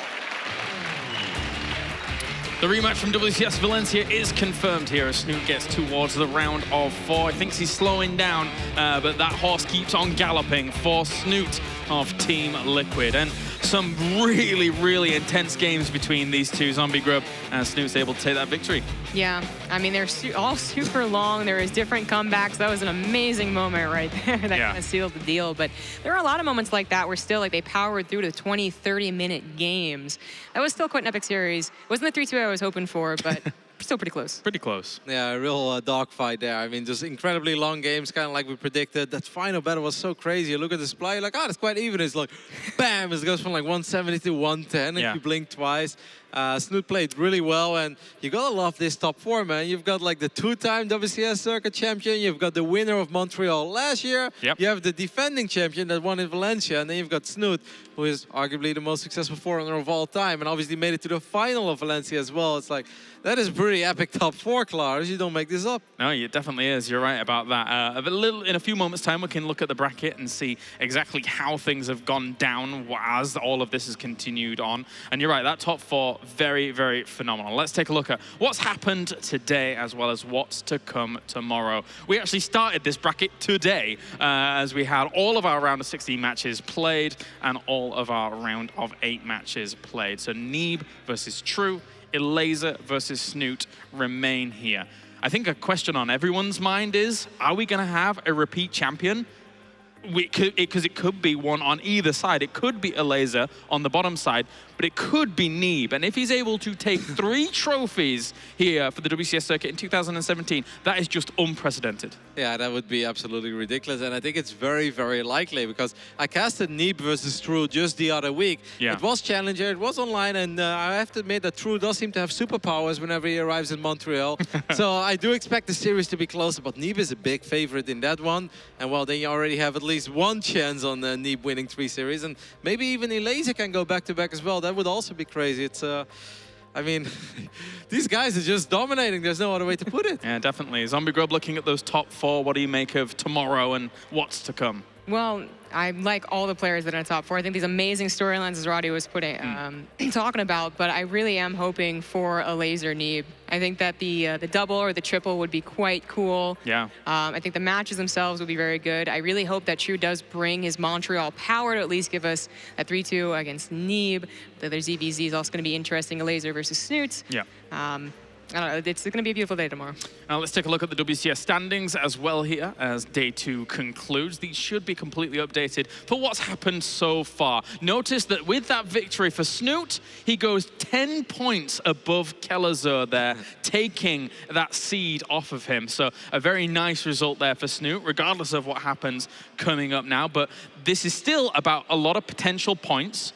The rematch from WCS Valencia is confirmed here as Snute gets towards the round of 4. I think he's slowing down, but that horse keeps on galloping for Snute of Team Liquid. And some really, really intense games between these two. Zombie Grub and Snute's able to take that victory. Yeah, I mean, they're all super long. There is different comebacks. That was an amazing moment right there that kind of sealed the deal. But there are a lot of moments like that where still like they powered through to 20, 30-minute games. That was still quite an epic series. It wasn't the 3-2 I was hoping for, but still pretty close. Pretty close. Yeah, a real dogfight there. I mean, just incredibly long games, kind of like we predicted. That final battle was so crazy. You look at the supply, you're like, oh, it's quite even. It's like, bam, it goes from like 170 to 110 if you blink twice. Snute played really well, and you gotta love this top 4, man. You've got like the 2-time WCS Circuit champion, you've got the winner of Montreal last year, you have the defending champion that won in Valencia, and then you've got Snute, who is arguably the most successful forerunner of all time, and obviously made it to the final of Valencia as well. It's like, that is pretty epic top 4, Klaus. You don't make this up. No, it definitely is. You're right about that. In a few moments' time, we can look at the bracket and see exactly how things have gone down as all of this has continued on. And you're right, that top 4, very, very phenomenal. Let's take a look at what's happened today as well as what's to come tomorrow. We actually started this bracket today as we had all of our round of 16 matches played and all of our round of 8 matches played. So Neeb versus True, Elaser versus Snute remain here. I think a question on everyone's mind is, are we going to have a repeat champion? Because it could be one on either side. It could be Elaser on the bottom side, but it could be Neeb. And if he's able to take 3 trophies here for the WCS Circuit in 2017, that is just unprecedented. Yeah, that would be absolutely ridiculous. And I think it's very, very likely because I casted Neeb versus True just the other week. It was Challenger, it was online, and I have to admit that True does seem to have superpowers whenever he arrives in Montreal. So I do expect the series to be closer, but Neeb is a big favorite in that one. And well, then you already have at least one chance on Neeb winning 3 series. And maybe even Elaser can go back-to-back as well. That would also be crazy. It's, I mean, these guys are just dominating. There's no other way to put it. Yeah, definitely. Zombie Grub looking at those top 4. What do you make of tomorrow and what's to come? Well, I like all the players that are in the top 4. I think these amazing storylines, as Roddy was talking about, but I really am hoping for a Laser Neeb. I think that the double or the triple would be quite cool. Yeah. I think the matches themselves would be very good. I really hope that True does bring his Montreal power to at least give us a 3-2 against Neeb. The other ZvZ is also going to be interesting, a Laser versus Snute. Yeah. I don't know, it's going to be a beautiful day tomorrow. Now let's take a look at the WCS standings as well here as day 2 concludes. These should be completely updated for what's happened so far. Notice that with that victory for Snute, he goes 10 points above Kelazhur there, taking that seed off of him. So a very nice result there for Snute, regardless of what happens coming up now. But this is still about a lot of potential points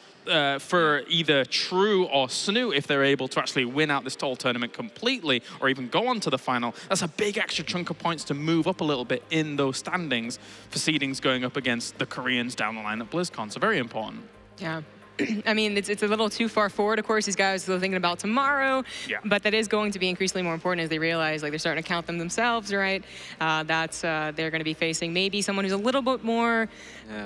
for either True or Snute if they're able to actually win out this whole tournament completely or even go on to the final. That's a big extra chunk of points to move up a little bit in those standings for seedings going up against the Koreans down the line at BlizzCon. So very important. Yeah. I mean, it's a little too far forward. Of course, these guys are still thinking about tomorrow, but that is going to be increasingly more important as they realize, like, they're starting to count them themselves, right? That's they're going to be facing maybe someone who's a little bit more,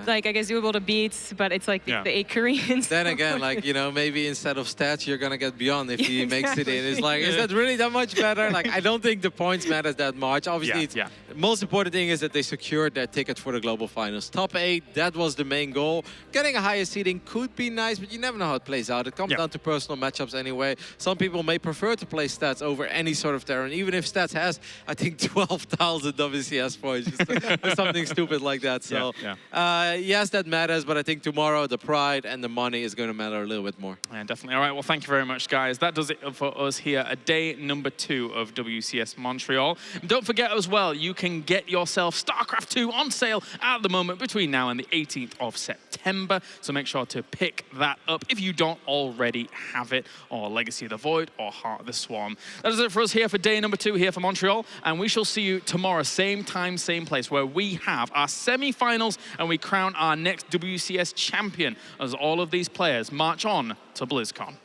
like, I guess, doable to beat, but it's like the 8 Koreans. Then again, like, you know, maybe instead of stats, you're going to get beyond if he makes it in. It's like, is that really that much better? Like, I don't think the points matter that much. Obviously, the most important thing is that they secured their ticket for the global finals. Top 8, that was the main goal. Getting a higher seeding could be nice, but you never know how it plays out. It comes down to personal matchups anyway. Some people may prefer to play stats over any sort of Terran, even if stats has, I think, 12,000 WCS points, or something stupid like that. So, yes, that matters, but I think tomorrow the pride and the money is going to matter a little bit more. Yeah, definitely. All right, well, thank you very much, guys. That does it for us here at day number 2 of WCS Montreal. And don't forget as well, you can get yourself StarCraft 2 on sale at the moment between now and the 18th of September. So make sure to pick that up if you don't already have it, or Legacy of the Void, or Heart of the Swarm. That is it for us here for day number 2 here for Montreal, and we shall see you tomorrow, same time, same place, where we have our semi-finals and we crown our next WCS champion as all of these players march on to BlizzCon.